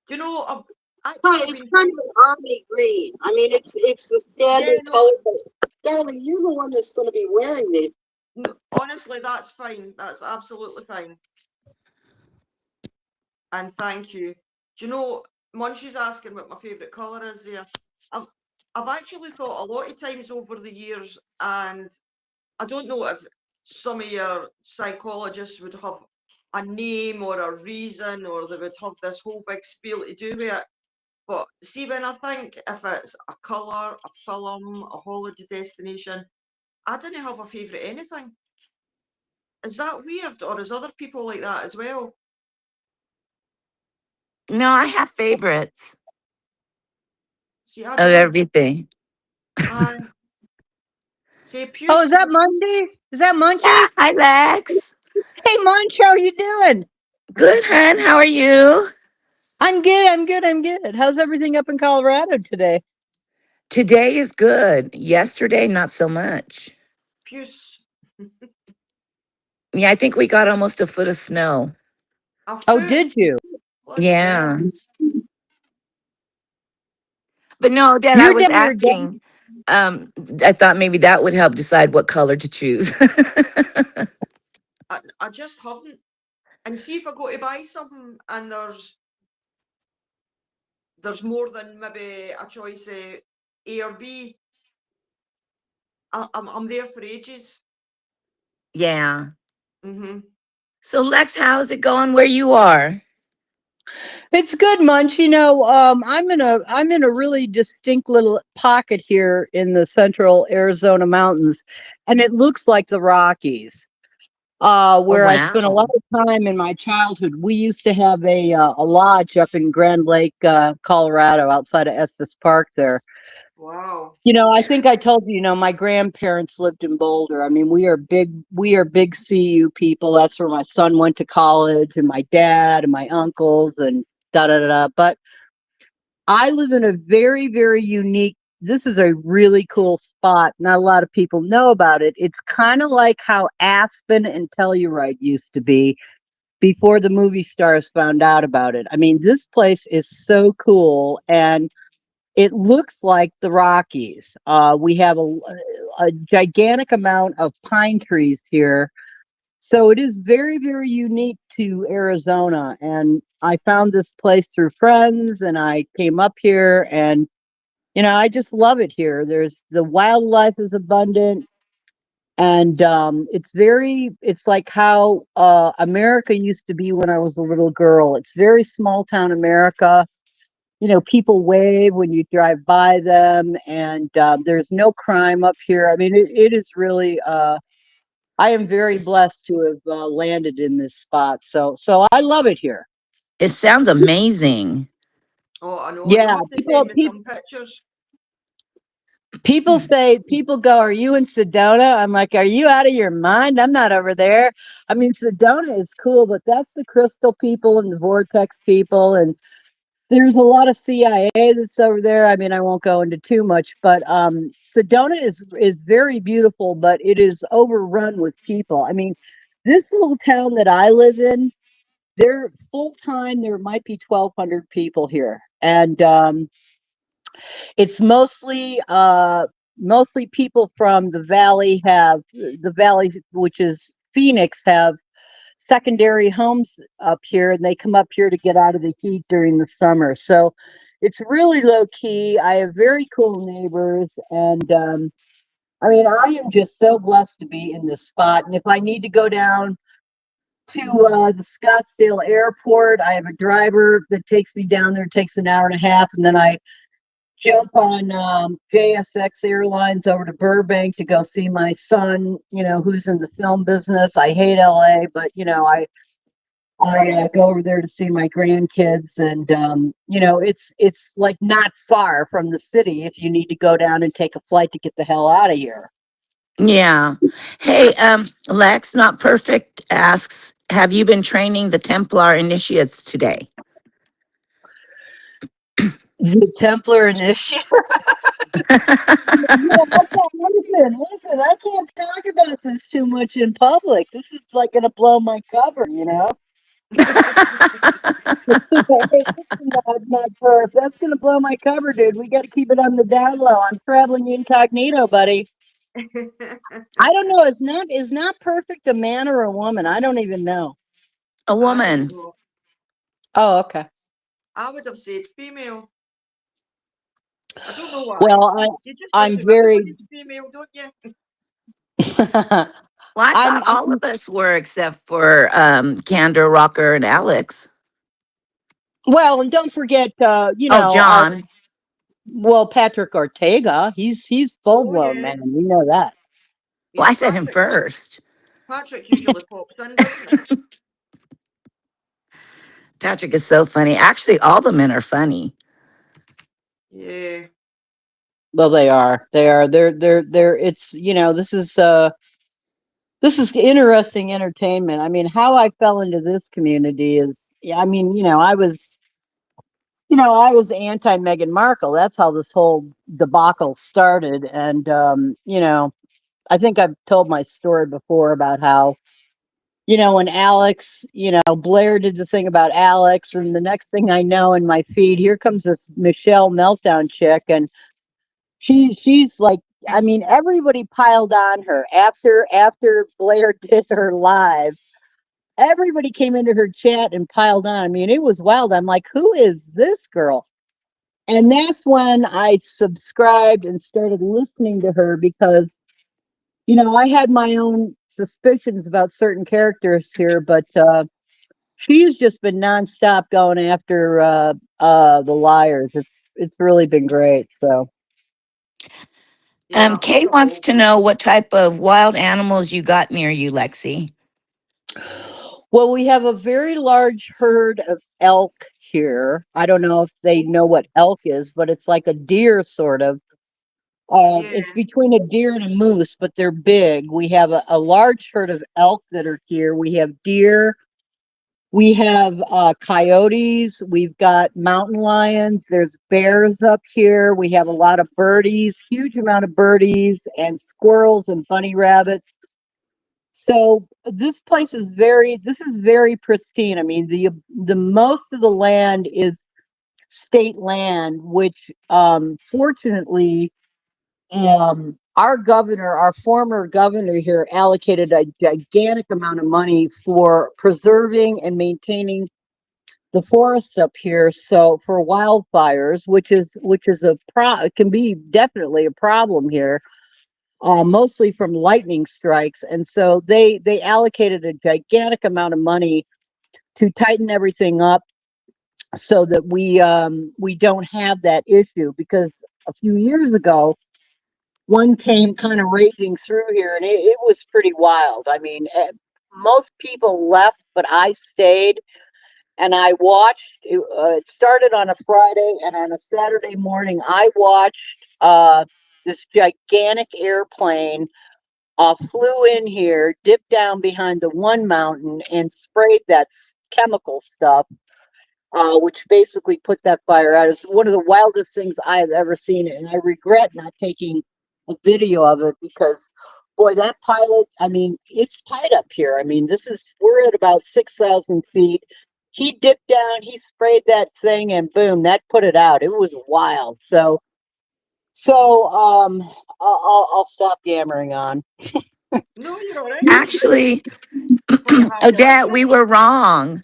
Do you know? Actually, I've it's been kind thinking. of an army green. I mean, it's the Yeah, standard no, color, but darling, you're the one that's going to be wearing these. no, honestly, that's fine. That's absolutely fine. And thank you. Do you know, Munchie's asking what my favourite colour is there. I've, I've actually thought a lot of times over the years, and I don't know if some of your psychologists would have a name or a reason, or they would have this whole big spiel to do with it. But see, when I think if it's a colour, a film, a holiday destination, I didn't have a favourite anything. Is that weird, or is other people like that as well? No, I have favorites See, I of don't. everything. I say Oh, is Puce. that Munchie? Is that Yeah. Munchie? Hi, Lex. Hey, Munch, how are you doing? Good, hun. How are you? I'm good. I'm good. I'm good. How's everything up in Colorado today? Today is good. Yesterday, not so much. Puce. Yeah, I think we got almost a foot of snow. A Oh, foot. did you? Bloody hell. Yeah. But no, Dad, I You're was down here. asking. Um, I thought maybe that would help decide what color to choose. I just haven't. And see if I go to buy something and there's more than maybe a choice of A or B. I'm there for ages. Yeah. Hmm. So, Lex, how's it going where you are? It's good, Munch. I'm in a really distinct little pocket here in the central Arizona mountains, and it looks like the Rockies. Oh, Where I spent a lot wow. of time in my childhood. We used to have a lodge up in Grand Lake, Colorado, outside of Estes Park there. Wow. I think I told you, my grandparents lived in Boulder. I mean, we are big CU people. That's where my son went to college, and my dad and my uncles and da da da da. But I live in a very, very unique, this is a really cool spot. Not a lot of people know about it. It's kind of like how Aspen and Telluride used to be before the movie stars found out about it. I mean, this place is so cool, and it looks like the Rockies. We have a gigantic amount of pine trees here. So it is very, very unique to Arizona. And I found this place through friends, and I came up here, and I just love it here. The wildlife is abundant, and it's like how America used to be when I was a little girl. It's very small town America. People wave when you drive by them, and there's no crime up here. I mean, it is really. I am very It's- blessed to have landed in this spot. So I love it here. It sounds amazing. Oh, I know. Yeah, You'll have to send me some pictures. people go, "Are you in Sedona?" I'm like, "Are you out of your mind? I'm not over there." I mean, Sedona is cool, but that's the crystal people and the vortex people, and there's a lot of CIA that's over there. I mean, I won't go into too much, but Sedona is very beautiful, but it is overrun with people. I mean, this little town that I live in, there full time there might be 1,200 people here, and it's mostly people from the valley, which is Phoenix, have secondary homes up here, and they come up here to get out of the heat during the summer. So it's really low key. I have very cool neighbors, and I mean, I am just so blessed to be in this spot. And if I need to go down to the Scottsdale airport, I have a driver that takes me down there. It takes an hour and a half, and then I jump on JSX Airlines over to Burbank to go see my son, who's in the film business. I hate LA, but I go over there to see my grandkids, and it's like not far from the city if you need to go down and take a flight to get the hell out of here. Yeah. Hey, Lex, not perfect asks, have you been training the Templar initiates today? The Templar Initiative. Listen. I can't talk about this too much in public. This is like gonna blow my cover. Not for that's gonna blow my cover, dude. We got to keep it on the down low. I'm traveling incognito, buddy. I don't know. Is not perfect a man or a woman? I don't even know. A I don't woman. know. Oh, okay. I would have said female. I don't know why. Well, You just I'm assume very. everybody's female, don't you? I'm, Well, I thought all I'm. of us were except for Candor, Rocker, and Alex. Well, and don't forget, Oh, John. Patrick Ortega. He's full Oh blown yeah. man. We know that. Well, Yeah, I said him first. Patrick usually pops in, doesn't he? Patrick is so funny. Actually, all the men are funny. Yeah. Well, they are. They are. They're. It's this is interesting entertainment. I mean, how I fell into this community is, yeah, I mean, I was anti Meghan Markle. That's how this whole debacle started. And, I think I've told my story before about how, when Alex, Blair did the thing about Alex. And the next thing I know in my feed, here comes this Michelle Meltdown chick. And she's like, I mean, everybody piled on her after Blair did her live. Everybody came into her chat and piled on. I mean, it was wild. I'm like, who is this girl? And that's when I subscribed and started listening to her because, I had my own suspicions about certain characters here, but she's just been nonstop going after the liars. It's really been great. So Yeah, Kay I've wants to always. know what type of wild animals you got near you, Lexi. well, we have a very large herd of elk here. I don't know if they know what elk is, but it's like a deer sort of. Yeah, It's between a deer and a moose, but they're big. We have a large herd of elk that are here. We have deer. We have coyotes. We've got mountain lions. There's bears up here. We have a lot of birdies, huge amount of birdies, and squirrels and bunny rabbits. So this is very pristine. I mean, the most of the land is state land, which fortunately our former governor here allocated a gigantic amount of money for preserving and maintaining the forests up here. So for wildfires, which is it can be definitely a problem here, mostly from lightning strikes. And so they allocated a gigantic amount of money to tighten everything up so that we don't have that issue. Because a few years ago, one came kind of raging through here, and it was pretty wild. I mean, most people left, but I stayed and I watched. It started on a Friday, and on a Saturday morning, I watched this gigantic airplane flew in here, dipped down behind the one mountain, and sprayed that chemical stuff, which basically put that fire out. It's one of the wildest things I have ever seen, and I regret not taking a video of it because, boy, that pilot, I mean, it's tight up here. I mean, we're at about 6,000 feet. He dipped down, he sprayed that thing, and boom, that put it out. It was wild. So, I'll stop yammering on. no, you're all right. Actually, What you have to Odette, we listen. were wrong.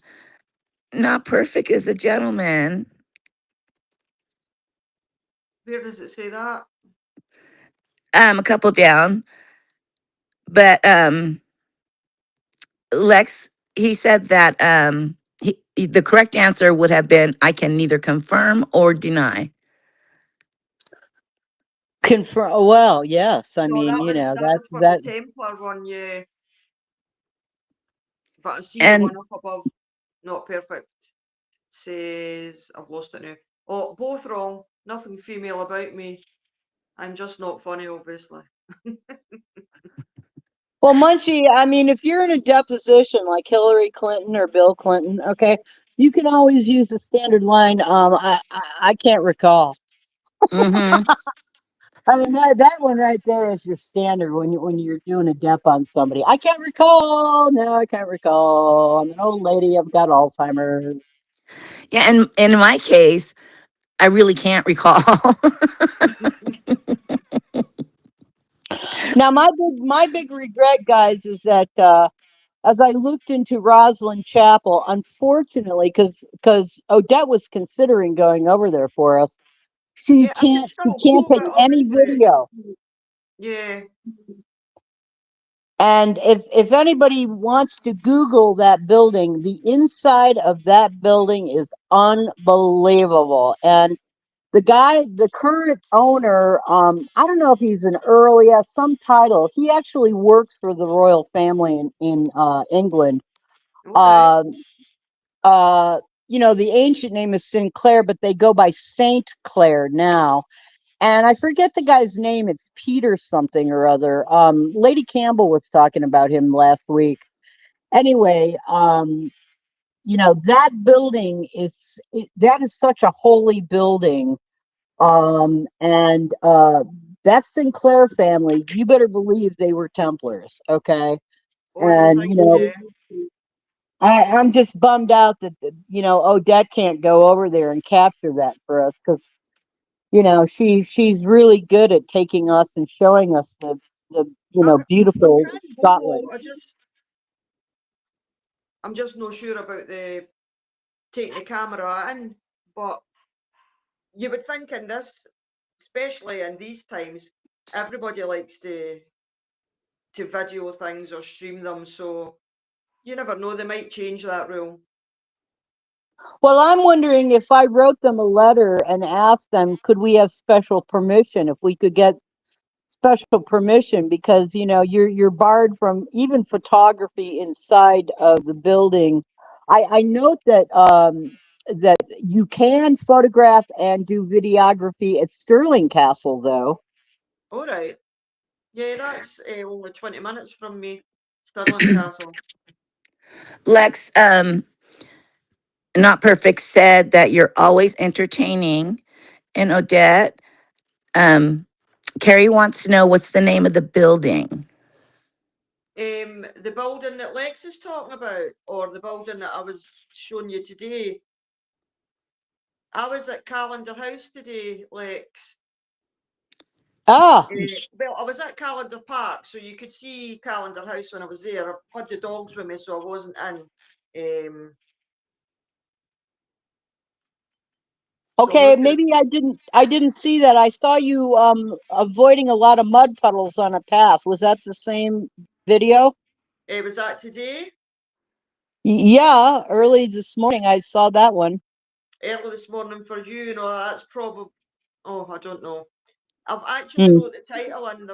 Not perfect is a gentleman. Where does it say that? A couple down, but Lex, he said that the correct answer would have been I can neither confirm or deny. Confirm. Well, yes. I No, mean, that was for the that. Templar one, yeah. But I see the And one up above, not perfect. Says I've lost it now. Oh, both wrong. Nothing female about me. I'm just not funny, obviously. Well, Munchie, I mean, if you're in a deposition like Hillary Clinton or Bill Clinton, okay, you can always use the standard line. I can't recall. mm-hmm. I mean, that one right there is your standard when you're doing a dep on somebody. I can't recall. No, I can't recall. I'm an old lady. I've got Alzheimer's. Yeah, and in my case, I really can't recall. Now, my big regret, guys, is that as I looked into Roslyn Chapel, unfortunately, because Odette was considering going over there for us, she Yeah, I could can't she still can't go, take but any obviously, video. yeah. And if anybody wants to Google that building, the inside of that building is unbelievable. And the current owner, I don't know if he's an earl, he has some title. He actually works for the royal family in England. All right. Um, the ancient name is Sinclair, but they go by Saint Clair now. And I forget the guy's name. It's Peter something or other. Lady Campbell was talking about him last week. Anyway, that building that is such a holy building. And that Sinclair family, you better believe they were Templars, okay? Oh, you And think, yeah. I'm just bummed out that Odette can't go over there and capture that for us because she's really good at taking us and showing us the I beautiful can Scotland. go. I'm just not sure about the taking the camera in. But you would think in this, especially in these times, everybody likes to video things or stream them. So you never know, they might change that rule. Well, I'm wondering if I wrote them a letter and asked them, could we have special permission? If we could get special permission, because you're barred from even photography inside of the building. I note that you can photograph and do videography at Stirling Castle, though. All right. Yeah, that's only 20 minutes from me, Stirling Castle. Lex, Not Perfect said that you're always entertaining. And Odette, um, Carrie wants to know what's the name of the building. The building that Lex is talking about, or the building that I was showing you today. I was at Calendar House today, Lex. Ah, Well, I was at Calendar Park, so you could see Calendar House when I was there. I had the dogs with me, so I wasn't in. So I'm okay. looking at Maybe I didn't see that. I saw you avoiding a lot of mud puddles on a path. Was that the same video? was that today? Yeah, early this morning I saw that one. Early this morning for you, that's probably, oh, I don't know. I've actually Hmm. wrote the title and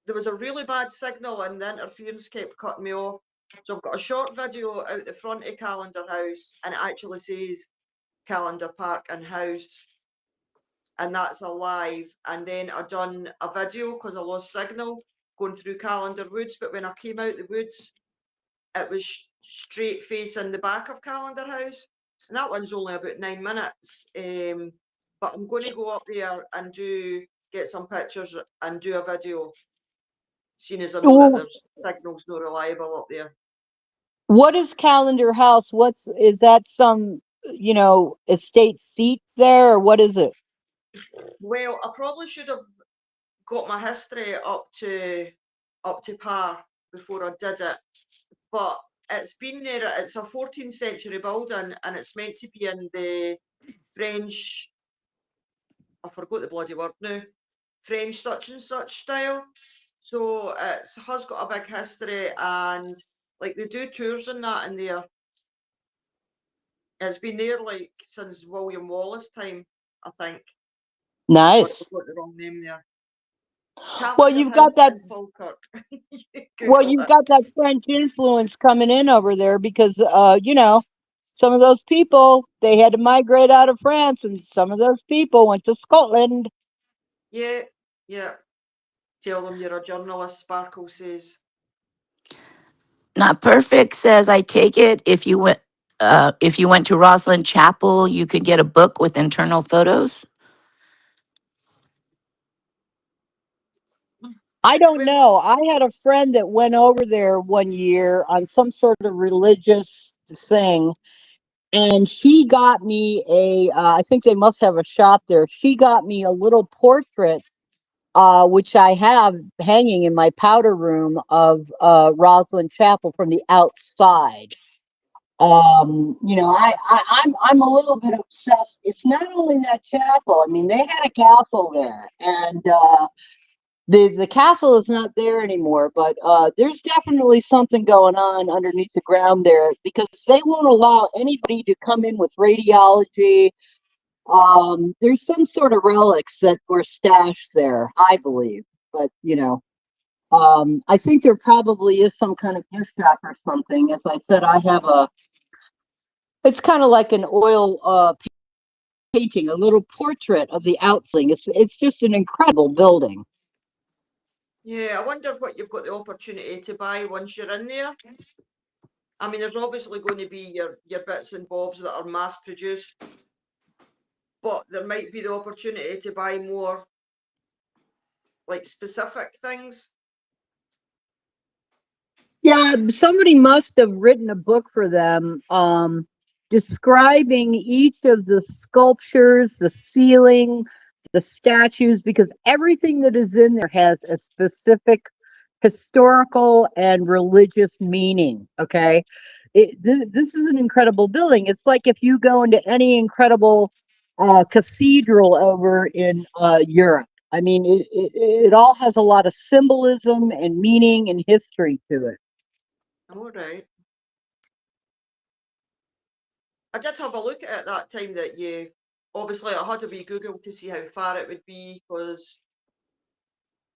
there was a really bad signal and the interference kept cutting me off. So I've got a short video out the front of Calendar House and it actually says Calendar Park and House, and that's a live. And then I done a video because I lost signal going through Calendar Woods, but when I came out the woods, it was straight facing the back of Calendar House, and that one's only about 9 minutes. But I'm going to go up there and get some pictures and do a video, seeing as I know that Well, their signal's not reliable up there. what is Calendar House? Is that some, estate seat there, or what is it? Well, I probably should have got my history up to par before I did it, but it's been there. It's a 14th century building, and it's meant to be in the French. I forgot the bloody word now. French such and such style. So it has got a big history, and like they do tours and that in there. It's been there like since William Wallace time, I think. Or Nice. I've got the wrong name there. Well, Calendar you've got House that. in Falkirk. Well, Google you've it. got that French influence coming in over there because, some of those people they had to migrate out of France, and some of those people went to Scotland. Yeah, yeah. Tell them you're a journalist, Sparkle says. Not Perfect says, I take it if you went to Rosslyn Chapel, you could get a book with internal photos. I don't Well, know. I had a friend that went over there one year on some sort of religious thing, and she got me I think they must have a shop there. She got me a little portrait, which I have hanging in my powder room of Rosslyn Chapel from the outside. I'm a little bit obsessed. It's not only that chapel. I mean, they had a castle there, and the castle is not there anymore, but there's definitely something going on underneath the ground there because they won't allow anybody to come in with radiology. There's some sort of relics that were stashed there, I believe, but I think there probably is some kind of gift shop or something. As I said, I have it's kind of like an oil painting, a little portrait of the outsling. It's just an incredible building. yeah, I wonder what you've got the opportunity to buy once you're in there. I mean, there's obviously going to be your bits and bobs that are mass produced, but there might be the opportunity to buy more like specific things. Yeah, somebody must have written a book for them, describing each of the sculptures, the ceiling, the statues, because everything that is in there has a specific historical and religious meaning. Okay. This is an incredible building. It's like if you go into any incredible cathedral over in Europe. I mean, it all has a lot of symbolism and meaning and history to it. All right. I did have a look at it that time that you. Obviously, I had a wee Google to see how far it would be because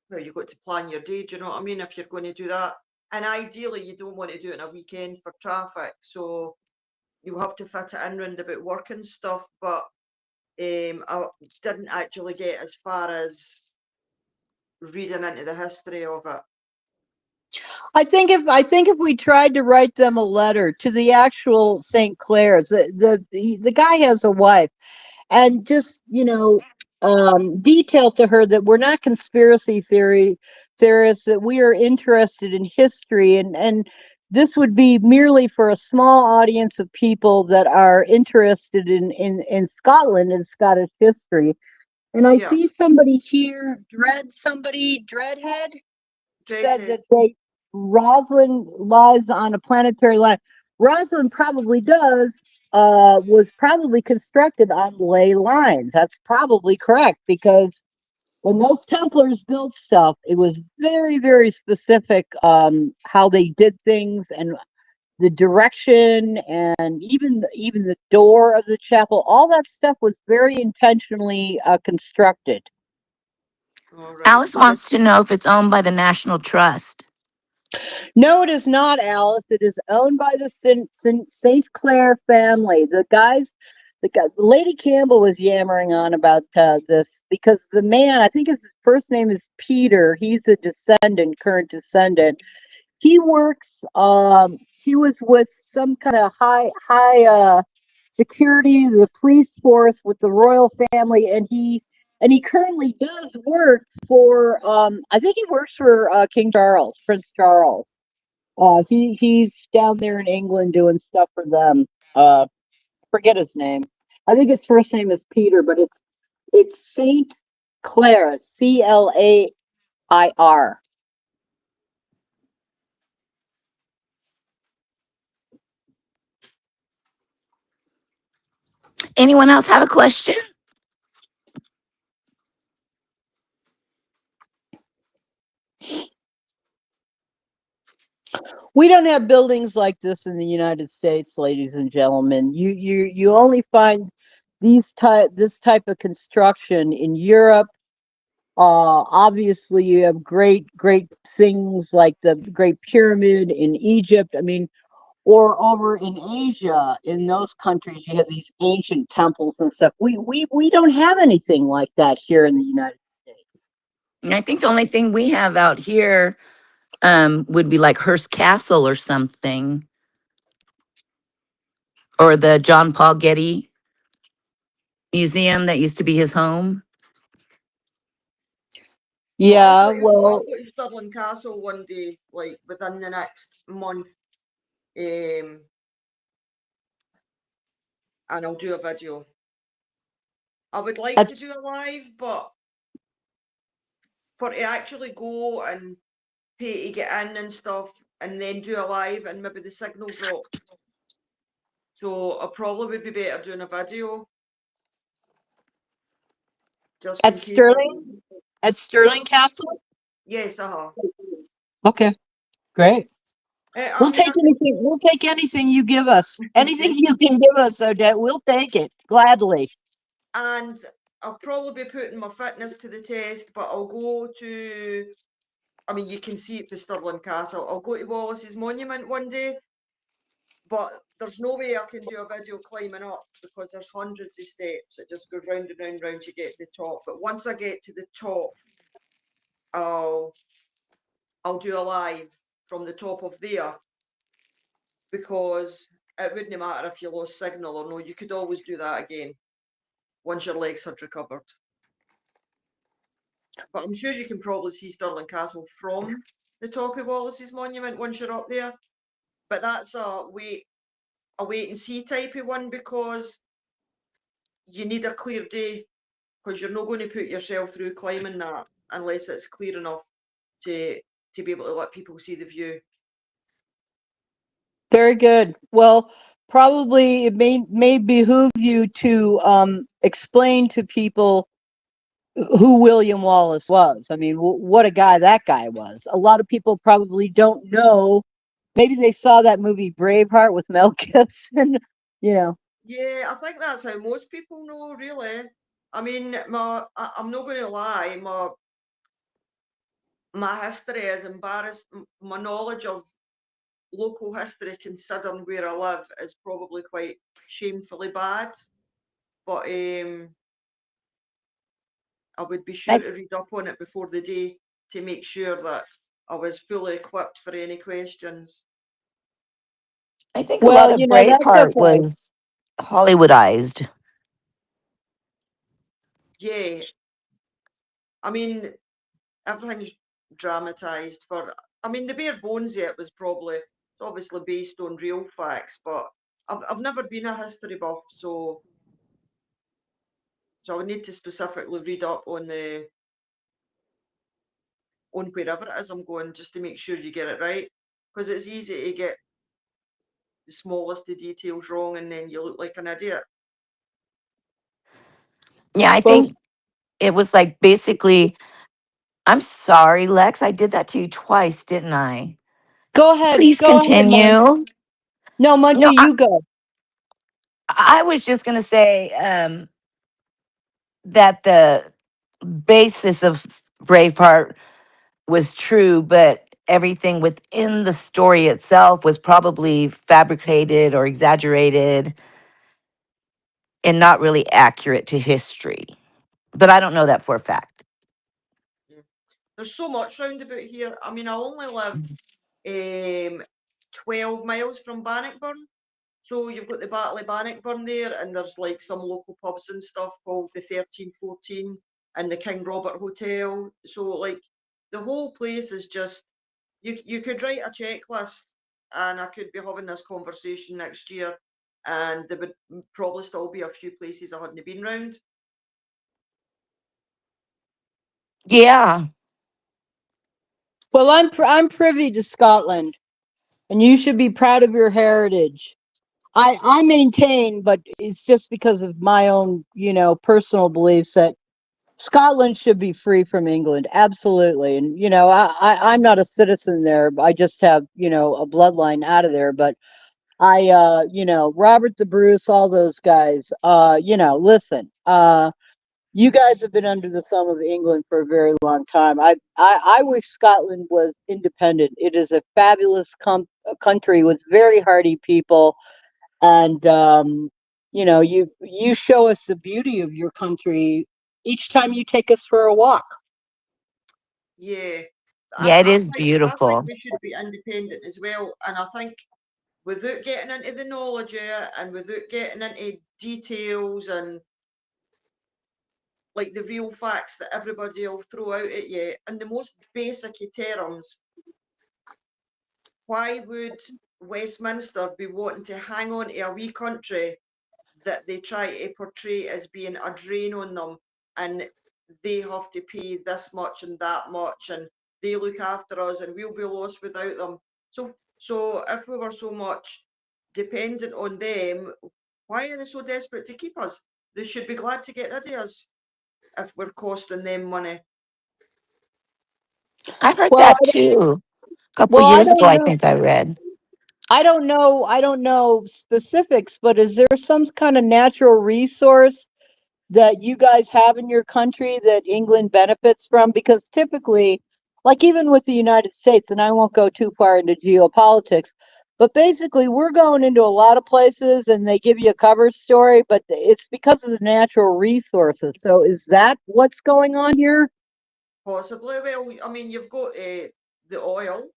well, you've got to plan your day. Do you know what I mean? If you're going to do that, and ideally, you don't want to do it on a weekend for traffic, so you have to fit it in round about work and stuff. But I didn't actually get as far as reading into the history of it. I think if we tried to write them a letter to the actual St. Clair's, the guy has a wife, and just detail to her that we're not conspiracy theorists, that we are interested in history, and this would be merely for a small audience of people that are interested in Scotland and Scottish history. And I Yeah, see somebody here, Dreadhead, said Dreadhead. that Rosalind lies on a planetary line. Rosalind probably does. Was probably constructed on ley lines. That's probably correct, because when those Templars built stuff, it was very, very specific how they did things, and the direction, and even the door of the chapel. All that stuff was very intentionally constructed. All right. Alice wants to know if it's owned by the National Trust. No, it is not, Alice. It is owned by the St. Clair family. Lady Campbell was yammering on about this because the man, I think his first name is Peter. He's a current descendant. He works. He was with some kind of high security, the police force with the royal family, and he currently does work for. I think he works for King Charles, Prince Charles. He's down there in England doing stuff for them. Forget his name. I think his first name is Peter, but it's Saint Clair, Clair. Anyone else have a question? We don't have buildings like this in the United States, ladies and gentlemen. You only find this type of construction in Europe. Obviously, you have great things like the Great Pyramid in Egypt. I mean, or over in Asia, in those countries, you have these ancient temples and stuff. We don't have anything like that here in the United States. And I think the only thing we have out here would be like Hearst Castle or something, or the John Paul Getty Museum that used to be his home. Well, Yeah, I'll well, go to Stirling Castle one day, like within the next month, um, and I'll do a video. I would like to that's do a live, but for to actually go and pay to get in and stuff, and then do a live, and maybe the signal drops. So I probably would be better doing a video, just at in case. Sterling Castle. Yes, Okay, great. I We'll mean, take anything. We'll take anything you give us. Anything you can give us, Odette. We'll take it gladly. and I'll probably be putting my fitness to the test, but I'll go to. I mean, you can see it for Stirling Castle. I'll go to Wallace's Monument one day, but there's no way I can do a video climbing up because there's hundreds of steps. It just goes round and round and round to get to the top. But once I get to the top, I'll I'll do a live from the top of there because it wouldn't matter if you lost signal or no. You could always do that again once your legs had recovered. But I'm sure you can probably see Stirling Castle from the top of Wallace's Monument once you're up there. But that's a wait and see type of one because you need a clear day because you're not going to put yourself through climbing that unless it's clear enough to be able to let people see the view. Very good. Well, probably it may behoove you to explain to people who William Wallace was. I mean, what a guy that guy was. A lot of people probably don't know. Maybe they saw that movie Braveheart with Mel Gibson. You know. Yeah, I think that's how most people know, really. I mean, I'm not going to lie, my history is embarrassed. My knowledge of local history, considering where I live, is probably quite shamefully bad. But I would be sure I, to read up on it before the day to make sure that I was fully equipped for any questions. I think a lot Well, of that's Braveheart okay. was Hollywoodized. Yeah, I mean, everything's dramatized for. I mean, the bare bones of it was probably it's obviously based on real facts, but I've never been a history buff, so I would need to specifically read up on wherever it is I'm going just to make sure you get it right, because it's easy to get the smallest of details wrong and then you look like an idiot. Yeah, I Well, think it was like basically, I'm sorry, Lex, I did that to you twice, didn't I? go ahead. Please Go ahead, Munch. continue. No, No, Munchie, you go. I was just going to say that the basis of Braveheart was true, but everything within the story itself was probably fabricated or exaggerated and not really accurate to history. But I don't know that for a fact. Yeah. There's so much round about here. I mean, I only live 12 miles from Bannockburn. So you've got the Battle of Bannockburn there, and there's like some local pubs and stuff called the 1314 and the King Robert Hotel. So like the whole place is just you could write a checklist, and I could be having this conversation next year, and there would probably still be a few places I hadn't been round. Yeah. Well, I'm privy to Scotland, and you should be proud of your heritage. I maintain, but it's just because of my own, personal beliefs that Scotland should be free from England. Absolutely. And, I'm not a citizen there. I just have, a bloodline out of there. But Robert the Bruce, all those guys, listen, you guys have been under the thumb of England for a very long time. I wish Scotland was independent. It is a fabulous country with very hardy people, and you show us the beauty of your country each time you take us for a walk. Yeah, Yeah, it is I think beautiful. we should be independent as well, and I think without getting into the knowledge of it and without getting into details and like the real facts that everybody will throw out at you in the most basic of terms, why would Westminster be wanting to hang on to a wee country that they try to portray as being a drain on them, and they have to pay this much and that much, and they look after us and we'll be lost without them. So if we were so much dependent on them, why are they so desperate to keep us? They should be glad to get rid of us if we're costing them money. I heard Well, that too. A couple well, I years ago, don't I know. think I read. I don't know specifics, but is there some kind of natural resource that you guys have in your country that England benefits from? Because typically, like even with the United States, and I won't go too far into geopolitics, but basically we're going into a lot of places and they give you a cover story, but it's because of the natural resources. So is that what's going on here? Possibly. Well, I mean, you've got the oil.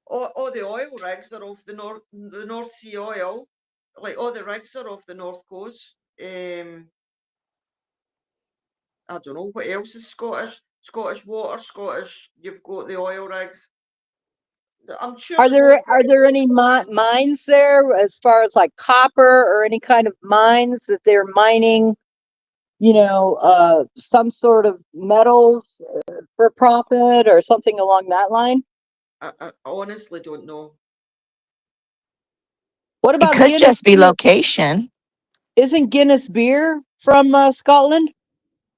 All the oil rigs are off the North Sea oil. Like all the rigs are off the north coast. I don't know what else is Scottish. Scottish water, Scottish. You've got the oil rigs. I'm sure Are there's all there sorts. any mines there as far as like copper or any kind of mines that they're mining? Some sort of metals for profit or something along that line? I honestly don't know. What It about could Guinness just be beer? location. Isn't Guinness beer from Scotland?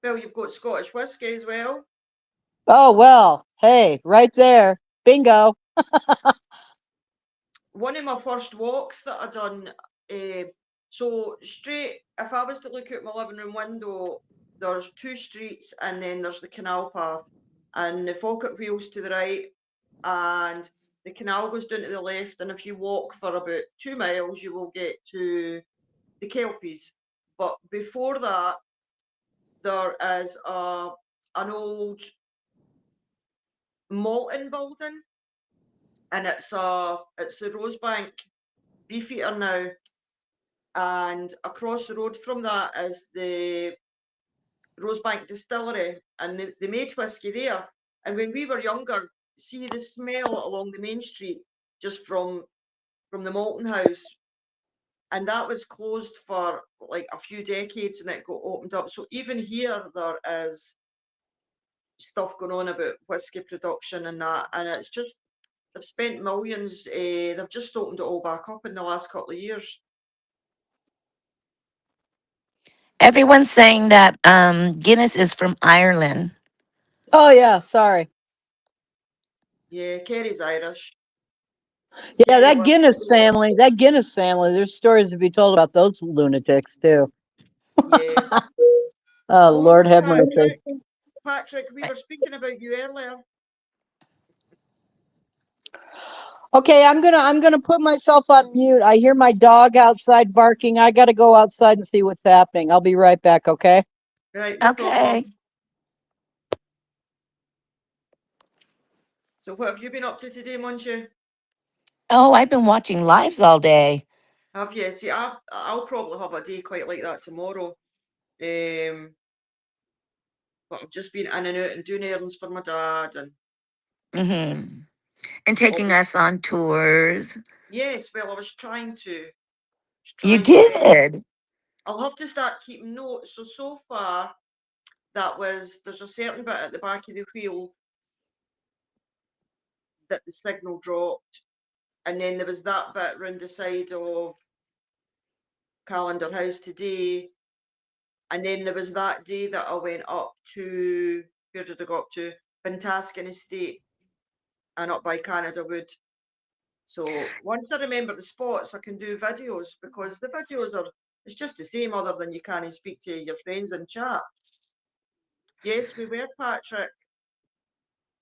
Well, you've got Scottish whisky as well. Oh, well, hey, right there. Bingo. one of my first walks that I done, so straight, if I was to look out my living room window, there's two streets and then there's the canal path and the Falkirk Wheels to the right and the canal goes down to the left, and if you walk for about 2 miles, you will get to the Kelpies. But before that, there is an old malting building, and it's the Rosebank Beefeater now, and across the road from that is the Rosebank Distillery, and they made whiskey there. And when we were younger, see the smell along the main street just from the malting house, and that was closed for like a few decades, and it got opened up. So even here, there is stuff going on about whiskey production and that, and it's just they've spent millions. They've just opened it all back up in the last couple of years. Everyone's saying that Guinness is from Ireland. Oh yeah, sorry. Yeah, Kerry's Irish. Yeah, Kerry that lives Guinness there. family, that Guinness family, there's stories to be told about those lunatics too. Yeah. Oh Oh, Lord have mercy. Patrick, we were speaking about you earlier. Okay, I'm gonna put myself on mute. I hear my dog outside barking. I gotta go outside and see what's happening. I'll be right back, okay? Right, no Okay. problem. So what have you been up to today, Munchie? Oh, I've been watching lives all day. Have you? See, I'll probably have a day quite like that tomorrow. But I've just been in and out and doing errands for my dad and Hmm. And taking obviously, us on tours. yes, well, I was trying to. Was You trying to. did. I'll have to start keeping notes. So far, there's a certain bit at the back of the wheel that the signal dropped, and then there was that bit round the side of Calendar House today, and then there was that day that I went up to, where did I go up to? Bintaskin Estate and up by Canada Wood. So once I remember the spots, I can do videos, because the videos are, it's just the same other than you can't speak to your friends and chat. Yes, we were, Patrick.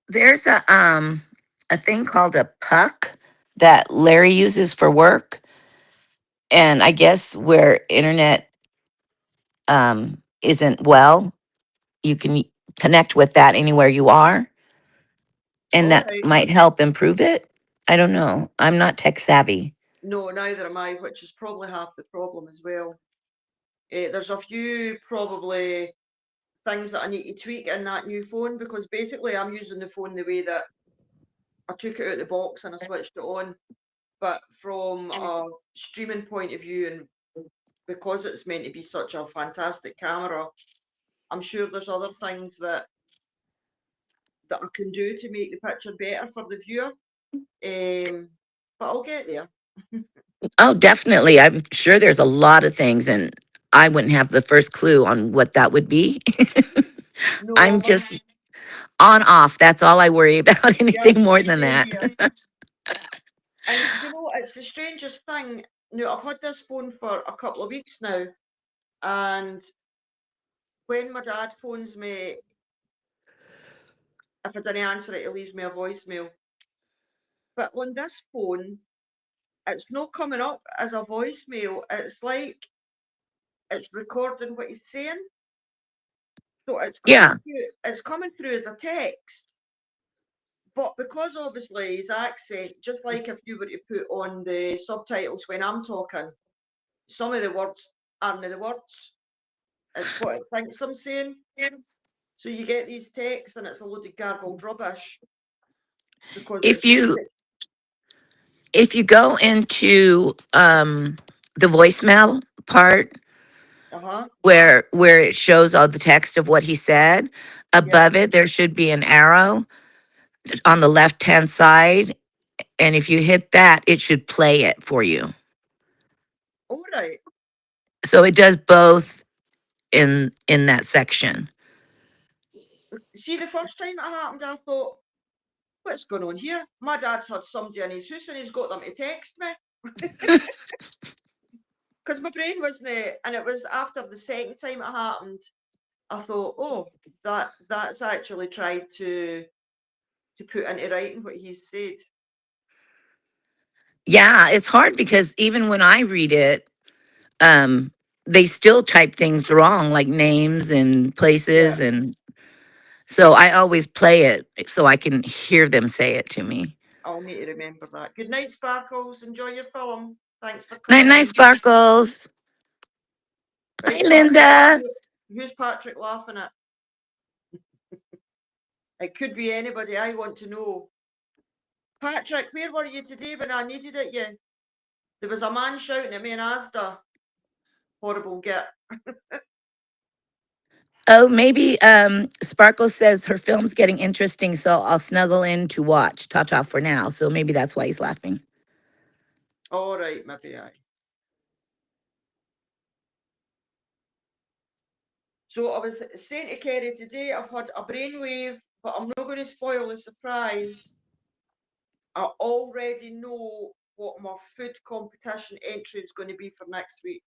There's a thing called a puck that Larry uses for work. And I guess where internet isn't well, you can connect with that anywhere you are. And All that right. might help improve it. I don't know. I'm not tech savvy. No, neither am I, which is probably half the problem as well. There's a few probably things that I need to tweak in that new phone, because basically I'm using the phone the way that I took it out of the box and I switched it on. But from a streaming point of view, and because it's meant to be such a fantastic camera, I'm sure there's other things that I can do to make the picture better for the viewer. But I'll get there. Oh, definitely. I'm sure there's a lot of things, and I wouldn't have the first clue on what that would be. No, I'm just on off. That's all I worry about. yeah, Anything more than same that. here. And you know, it's the strangest thing. I've had this phone for a couple of weeks now, and when my dad phones me, if I didn't answer it, he leaves me a voicemail. But on this phone, it's not coming up as a voicemail. It's like it's recording what he's saying. So it's coming Yeah. through. It's coming through as a text. But because obviously his accent, just like if you were to put on the subtitles when I'm talking, some of the words aren't the words. It's what it thinks I'm saying. So you get these texts and it's a load of garbled rubbish because If it's you if you go into the voicemail part uh-huh. where it shows all the text of what he said, Yep. above it there should be an arrow on the left hand side, and if you hit that, it should play it for you. All right. So it does both in that section. See, the first time it happened, I thought what's going on here? My dad's had somebody in his house and he's got them to text me. Because my brain wasn't, and it was after the second time it happened, I thought, oh, that's actually tried to put into writing what he said. Yeah, it's hard because even when I read it, um, they still type things wrong, like names and Yeah, places, and so I always play it so I can hear them say it to me. I'll need to remember that. Good night, Sparkles. Enjoy your film. Thanks for Night, coming night, in. sparkles. Hi, Right, Patrick. Linda. Who's Patrick laughing at? It could be anybody. I want to know. Patrick, where were you today when I needed it? You. There was a man shouting at me in Asda. Horrible git. Oh, maybe Sparkle says her film's getting interesting, so I'll snuggle in to watch. Ta ta for now. So maybe that's why he's laughing. All right, maybe I. So I was saying to Kerry today, I've had a brainwave, but I'm not going to spoil the surprise. I already know what my food competition entry is going to be for next week.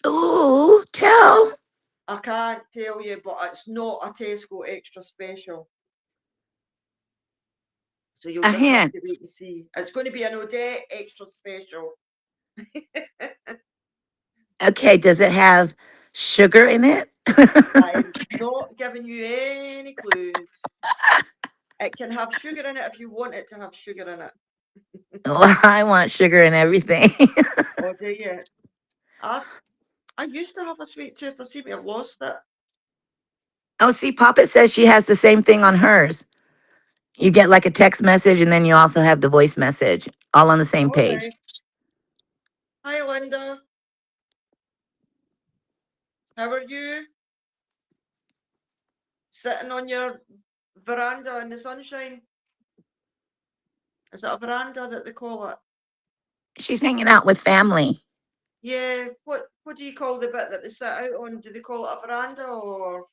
Ooh, tell. I can't tell you, but it's not a Tesco extra special. So you'll A just have hint. to wait and see. It's going to be an Odette extra special. Okay, does it have sugar in it? I'm not giving you any clues. It can have sugar in it if you want it to have sugar in it. Well, I want sugar in everything. Or do you? I used to have a sweet tooth. I seem to have lost it. Oh, see, Papa says she has the same thing on hers. You get like a text message and then you also have the voice message all on the same All page. right. Hi, Linda. How are you? Sitting on your veranda in the sunshine? Is it a veranda that they call it? She's hanging out with family. Yeah. What do you call the bit that they sit out on? Do they call it a veranda or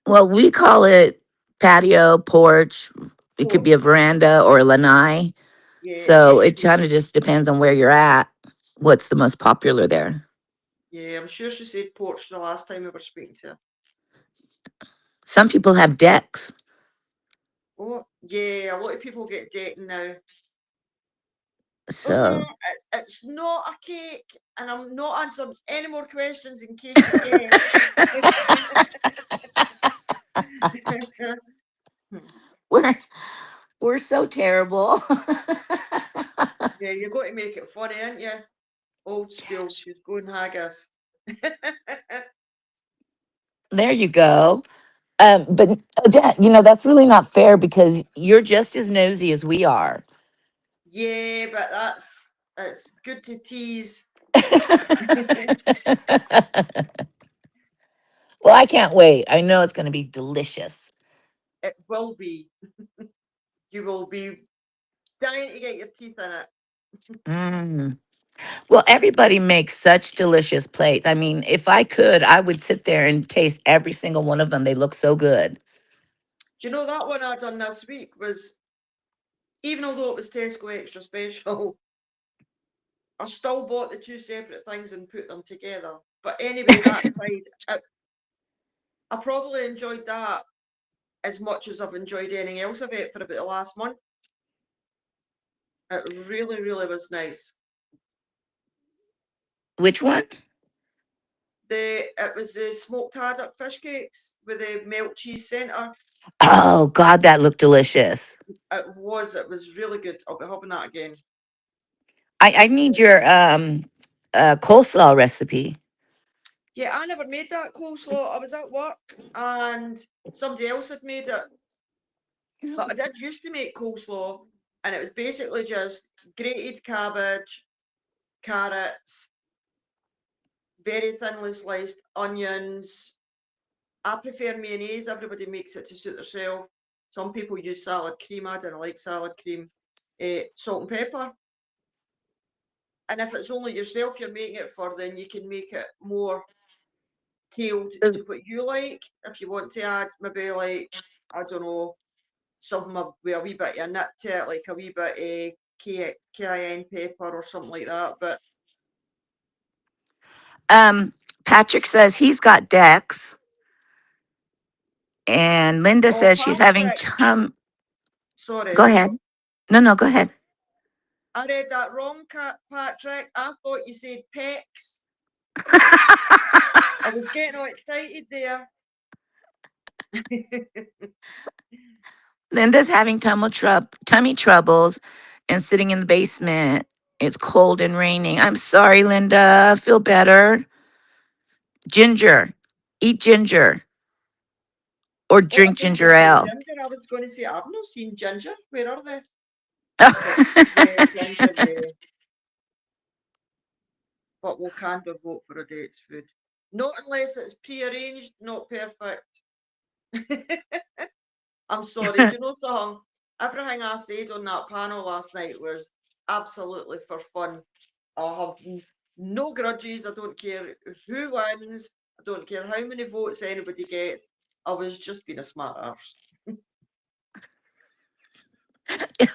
Well, we call it patio, porch. It could be a porch? veranda or a lanai. Yeah. So it kind of just depends on where you're at. What's the most popular there? Yeah, I'm sure she said porch the last time we were speaking to her. Some people have decks. Oh, yeah, a lot of people get dating now. So It's not a cake, and I'm not answering any more questions in case you guess. we're we're so terrible. Yeah, you've got to make it funny, ain't you? Old school, she's going haggis. There you go. But Odette, that's really not fair because you're just as nosy as we are. Yeah, but it's good to tease. Well, I can't wait. I know it's going to be delicious. It will be. You will be dying to get your teeth in it. Mm. Well, everybody makes such delicious plates. I mean, if I could, I would sit there and taste every single one of them. They look so good. Do you know that one I done this week was, even although it was Tesco extra special, I still bought the two separate things and put them together. But anyway, that aside, I probably enjoyed that as much as I've enjoyed anything else I've ate for about the last month. It really, really was nice. Which one? It was the smoked haddock fish cakes with the melt cheese centre. Oh, God, that looked delicious. It was really good. I'll be having that again. I need your coleslaw recipe. Yeah, I never made that coleslaw. I was at work and somebody else had made it. But I did used to make coleslaw, and it was basically just grated cabbage, carrots, very thinly sliced onions. I prefer mayonnaise. Everybody makes it to suit themselves. Some people use salad cream. I don't like salad cream. Salt and pepper. And if it's only yourself you're making it for, then you can make it more tailored to what you like. If you want to add maybe like, I don't know, something with a wee bit of nip to it, like a wee bit of cayenne pepper or something like that. But Patrick says he's got Dex, and Linda oh, says she's having Patrick, Go sorry, ahead. No, go ahead. I read that wrong, Patrick. I thought you said pecs. I was getting all excited there. Linda's having tummy troubles and sitting in the basement. It's cold and raining. I'm sorry, Linda. Feel better. Ginger. Eat ginger or Oh, I drink thought you were ginger saying ale. ginger. I was going to say, I've not seen ginger. Where are they? But yeah, ginger, yeah. But we'll kind of vote for a date's food. Not unless it's prearranged, not perfect. I'm sorry, do you know something? Everything I said on that panel last night was absolutely for fun. I have no grudges. I don't care who wins. I don't care how many votes anybody gets. I was just being a smart arse.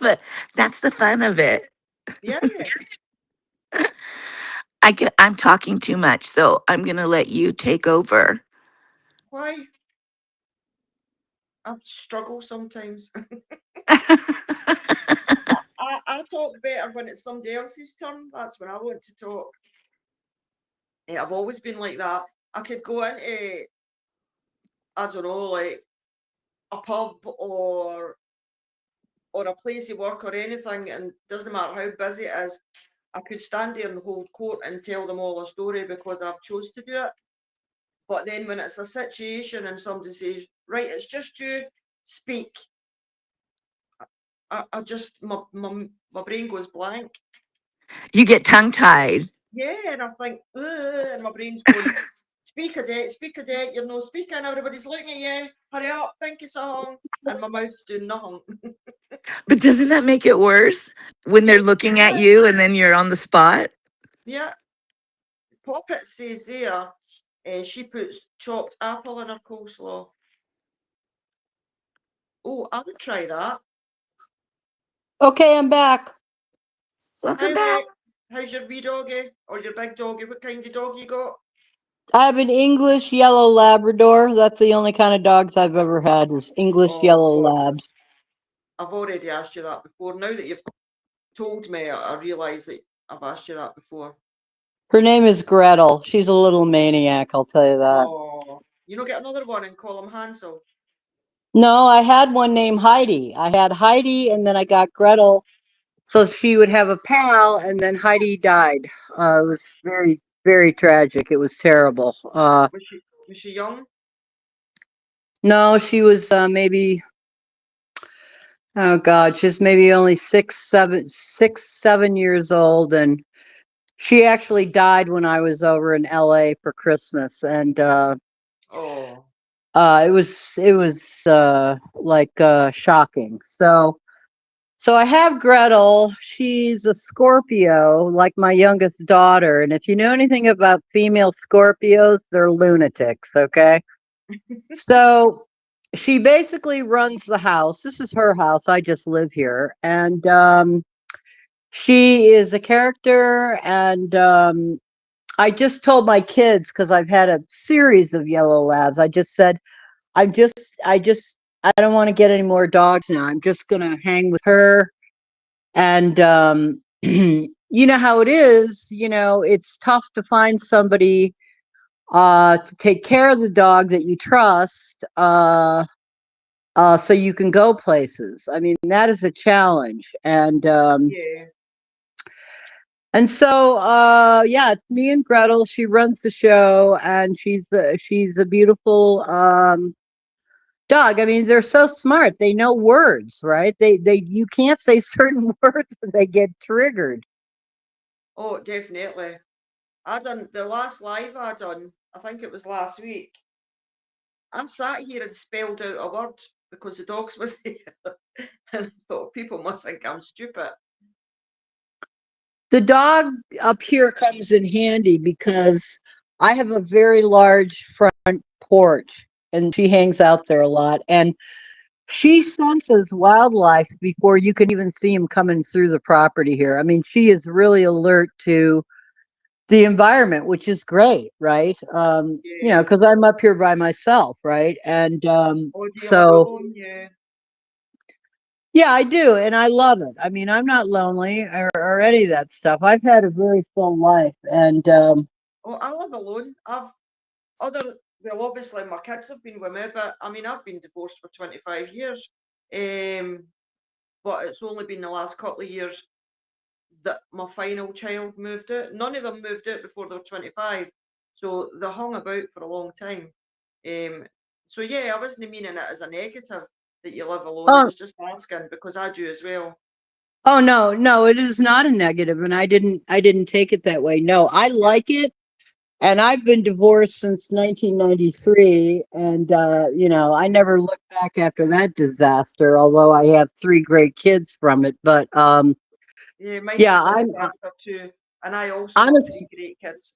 But that's the fun of it. Yeah, I'm talking too much, so I'm gonna let you take over. why? I struggle sometimes. I talk better when it's somebody else's turn. That's when I want to talk. I've always been like that. I could go into, I don't know, like a pub or a place of work or anything, and doesn't matter how busy it is, I could stand there and hold court and tell them all a story because I've chose to do it. But then when it's a situation and somebody says, right, it's just you, speak, I just, my brain goes blank. You get tongue tied. Yeah, and I think, ugh, and my brain's going, speak a date, you're no speaking, everybody's looking at you, hurry up, think of something, and my mouth's doing nothing. But doesn't that make it worse when they're Yeah, looking at yeah, you and then you're on the spot? yeah. Poppet says there, she puts chopped apple in her coleslaw. Oh, I would try that. Okay, I'm back. Welcome Hi, back. Rick. How's your wee doggy or your big doggy? What kind of dog you got? I have an English yellow Labrador. That's the only kind of dogs I've ever had is English Oh yellow God, labs. I've already asked you that before. Now that you've told me, I realise that I've asked you that before. Her name is Gretel. She's a little maniac, I'll tell you that. Oh, you know, get another one and call him Hansel. No, I had one named Heidi. I had Heidi and then I got Gretel so she would have a pal, and then Heidi died. It was very, very tragic. It was terrible. Was she young? No, she was maybe, oh God, she's maybe only 7 years old, and she actually died when I was over in LA for Christmas, and Oh, it was like shocking. So I have Gretel. She's a Scorpio, like my youngest daughter. And if you know anything about female Scorpios, they're lunatics, okay? So she basically runs the house. This is her house. I just live here. And she is a character. And I just told my kids, because I've had a series of yellow labs, I just said, I don't want to get any more dogs now. I'm just going to hang with her. And you know how it is, it's tough to find somebody to take care of the dog that you trust, so you can go places. I mean, that is a challenge. yeah. And so yeah, it's me and Gretel. She runs the show, and she's a beautiful dog. I mean, they're so smart. They know words, right? They you can't say certain words because they get triggered. Oh, definitely. I done the last live I done. I think it was last week. I sat here and spelled out a word because the dogs was there, and I thought people must think I'm stupid. The dog up here comes in handy because I have a very large front porch, and she hangs out there a lot. And she senses wildlife before you can even see them coming through the property here. I mean, she is really alert to the environment, which is great, right? Yeah. Because I'm up here by myself, right? And Oh, do you live so, alone? Yeah. yeah, I do, and I love it. I mean, I'm not lonely or any of that stuff. I've had a very full life, and Oh, I live alone. Other, well, obviously my kids have been with me, but I mean, I've been divorced for 25 years. Um, but it's only been the last couple of years that my final child moved out. None of them moved out before they were 25, so they hung about for a long time. Um, so yeah, I wasn't meaning it as a negative that you live alone. I oh, was just asking because I do as well. oh no, no, it is not a negative, and I didn't take it that way. No, I Yeah, like it. And I've been divorced since 1993, and I never looked back after that disaster. Although I have three great kids from it, but yeah, mine's a yeah, disaster too, and I also I'm have a three great kids.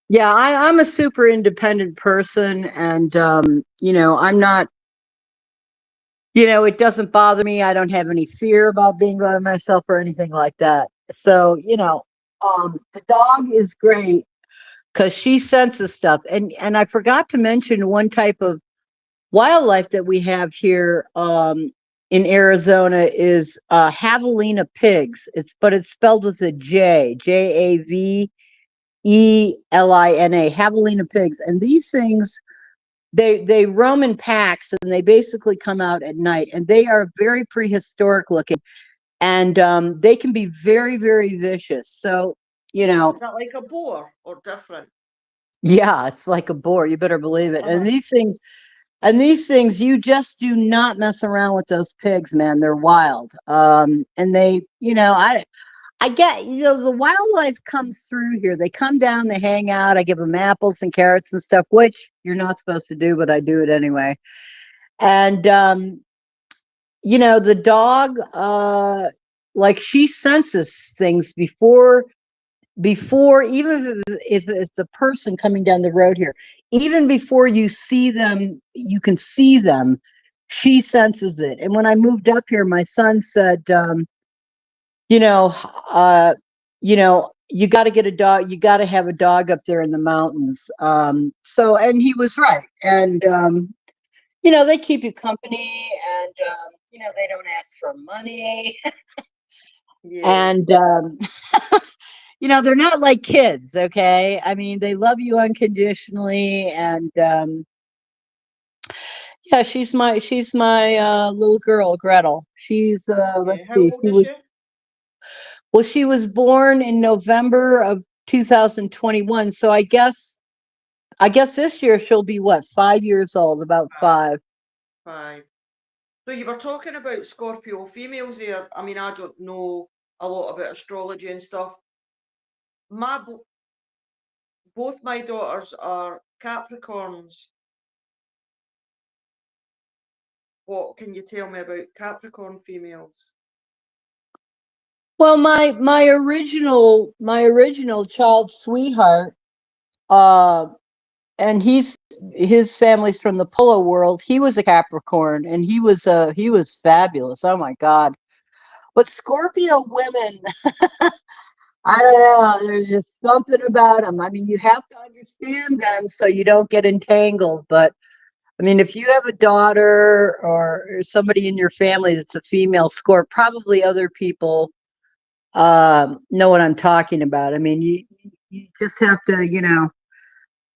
yeah, I'm a super independent person, and I'm not. It doesn't bother me. I don't have any fear about being by myself or anything like that. So the dog is great because she senses stuff, and I forgot to mention one type of wildlife that we have here in Arizona is javelina pigs. It's spelled with a Javelina, javelina pigs, and these things they roam in packs and they basically come out at night, and they are very prehistoric looking, and they can be very very vicious. So you know, Is that like a boar or different? yeah, it's like a boar. You better believe it. Uh-huh. And these things, you just do not mess around with those pigs, man. They're wild. And I get, the wildlife comes through here. They come down, they hang out. I give them apples and carrots and stuff, which you're not supposed to do, but I do it anyway. And, the dog, like she senses things before even if it's a person coming down the road here, even before you see them, you can see them, she senses it. And when I moved up here, my son said, you know uh you got to get a dog, you got to have a dog up there in the mountains. And he was right. And they keep you company, and they don't ask for money. Yeah, And they're not like kids, okay? I mean, they love you unconditionally, and yeah, she's my little girl, Gretel. She's yeah. let's How see, old is she? she was born in November of 2021, so I guess this year she'll be what, 5 years old, about Five. 5. Five. So you were talking about Scorpio females there. I mean, I don't know a lot about astrology and stuff. My both my daughters are Capricorns. What can you tell me about Capricorn females? Well, my original child sweetheart, uh and his family's from the polo world. He was a Capricorn, and he was fabulous. Oh my God. But Scorpio women, I don't know, there's just something about them. I mean, you have to understand them so you don't get entangled. But I mean, if you have a daughter or somebody in your family that's a female Scorp, probably other people know what I'm talking about. I mean, you just have to,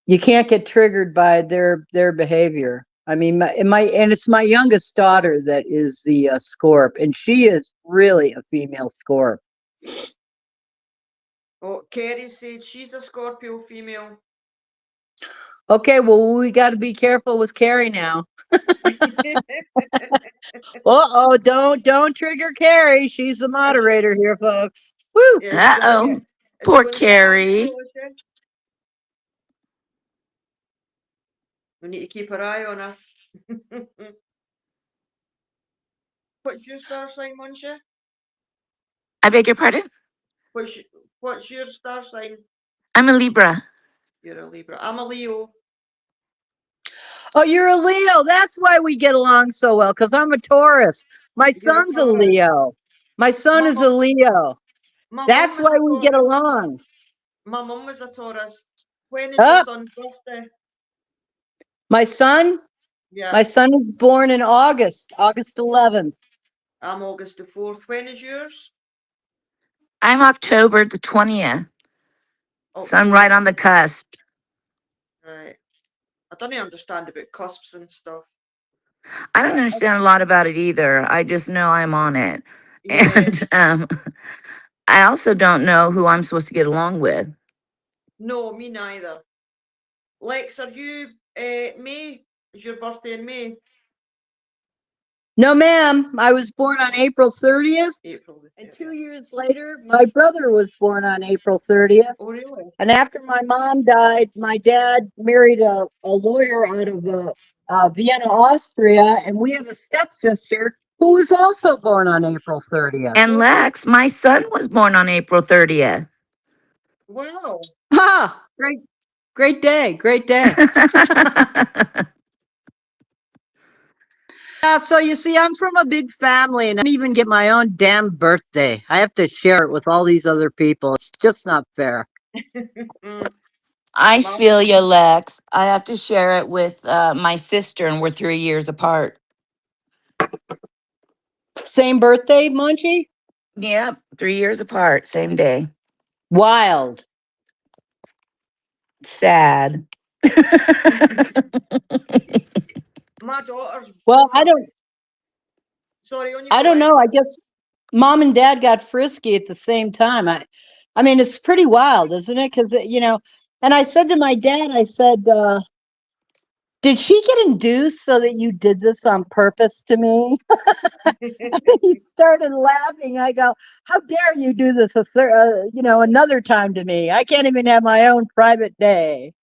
you can't get triggered by their behavior. I mean, and it's my youngest daughter that is the Scorp, and she is really a female Scorp. Oh, Kerry said she's a Scorpio female. Okay, well, we got to be careful with Carrie now. Uh-oh, don't trigger Carrie. She's the moderator here, folks. Woo! Yeah, is she gonna get Uh-oh. is she Poor gonna get her in Carrie. trouble, is she? We need to keep our eye on her. What's your star sign, Munchie? I beg your pardon? What's what's your star sign? I'm a Libra. You're a Libra. I'm a Leo. Oh, you're a Leo. That's why we get along so well, because I'm a Taurus. My You're a son's a Taurus. Leo. My son My is a mum, Leo. my mum That's was why a we get Taurus. along. My mum was a Taurus. When is your Up, son's birthday? my son. Yeah, My son is born in August, August 11th. I'm August the 4th. When is yours? I'm October the 20th. So I'm October. right on the cusp. Right. I don't understand about cusps and stuff. I don't understand a lot about it either. I just know I'm on it. Yeah. And I also don't know who I'm supposed to get along with. No, me neither. Lex, are you May? Is your birthday in May? No, ma'am. I was born on April 30th. April the And 30th. 2 years later, my brother was born on April 30th. Oh, really? And after my mom died, my dad married a lawyer out of Vienna, Austria. And we have a stepsister who was also born on April 30th. And Oh, really? Lex, my son was born on April 30th. Wow. Ha! Great, great day. Great day. Yeah, so you see, I'm from a big family and I don't even get my own damn birthday. I have to share it with all these other people. It's just not fair. Mm, I my, feel you, Lex. I have to share it with my sister, and we're 3 years apart. Same birthday, Munchie? Yep, 3 years apart, same day. Wild. Sad. my daughter's Well, born. Sorry, on you I go, don't Lex. know. I guess mom and dad got frisky at the same time. I mean, it's pretty wild, isn't it? Because and I said to my dad, I said, "Did she get induced so that you did this on purpose to me?" He started laughing. I go, "How dare you do this another time to me? I can't even have my own private day."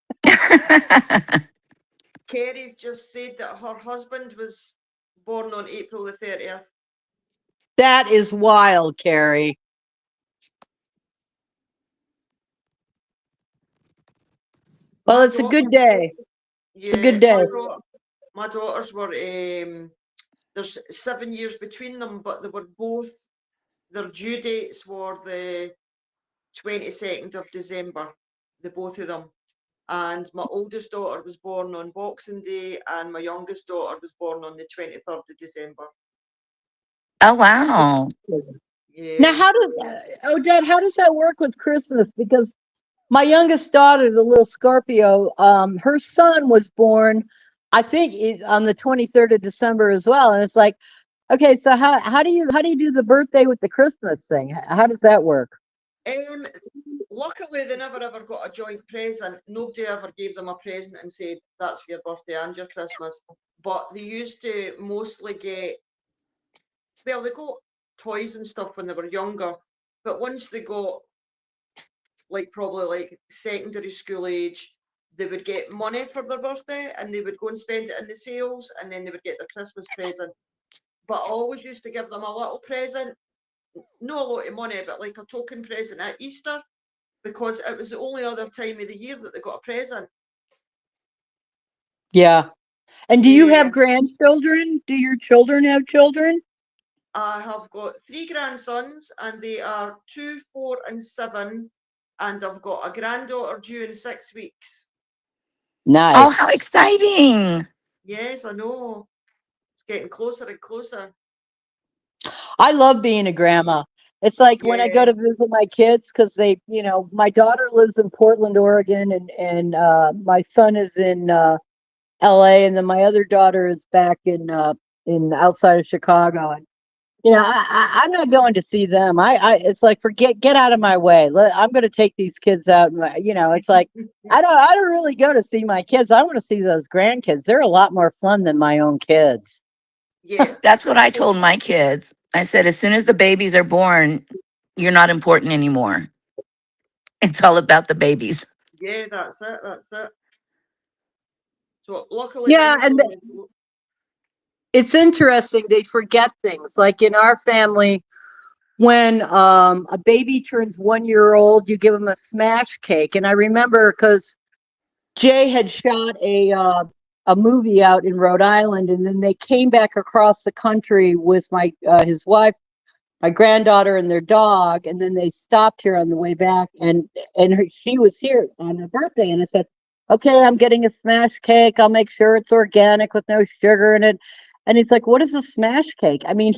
Kerry's just said that her husband was born on April the 30th. That is wild, Carrie. Well, My it's a daughter, good day. It's a yeah, good day. my daughters were there's 7 years between them, but they were both their due dates were the 22nd of December, the both of them. And my oldest daughter was born on Boxing Day, and my youngest daughter was born on the 23rd of December. Oh, wow. Now, Yeah. Odette, how does that work with Christmas? Because my youngest daughter, the little Scorpio, her son was born, I think, on the 23rd of December as well. And it's like, okay, so how do you do the birthday with the Christmas thing? How does that work? Um, Luckily, they never ever got a joint present. Nobody ever gave them a present and said, that's for your birthday and your Christmas. But they used to mostly get, well, they got toys and stuff when they were younger. But once they got, like, probably like secondary school age, they would get money for their birthday and they would go and spend it in the sales, and then they would get their Christmas present. But I always used to give them a little present, not a lot of money, but like a token present at Easter, because it was the only other time of the year that they got a present. Yeah. And do you Yeah, have grandchildren? Do your children have children? I have got three grandsons, and they are 2, 4, and 7, and I've got a granddaughter due in 6 weeks. Oh, how Nice. exciting. Yes, I know. It's getting closer and closer. I love being a grandma. It's like when I go Yeah, to visit my kids because my daughter lives in Portland, Oregon, and my son is in LA, and then my other daughter is back in outside of Chicago. And I'm not going to see them. It's like get out of my way. I'm going to take these kids out, and it's like I don't really go to see my kids. I want to see those grandkids. They're a lot more fun than my own kids. yeah. That's what I told my kids. I said, as soon as the babies are born, you're not important anymore. It's all about the babies. Yeah, that's it. That's it. So luckily, Yeah, mine's and only. it's interesting. They forget things. Like in our family, when a baby turns 1 year old, you give them a smash cake. And I remember because Jay had shot a movie out in Rhode Island, and then they came back across the country with my his wife, my granddaughter, and their dog, and then they stopped here on the way back, and she was here on her birthday, and I said, okay, I'm getting a smash cake. I'll make sure it's organic with no sugar in it. And he's like, what is a smash cake? I mean,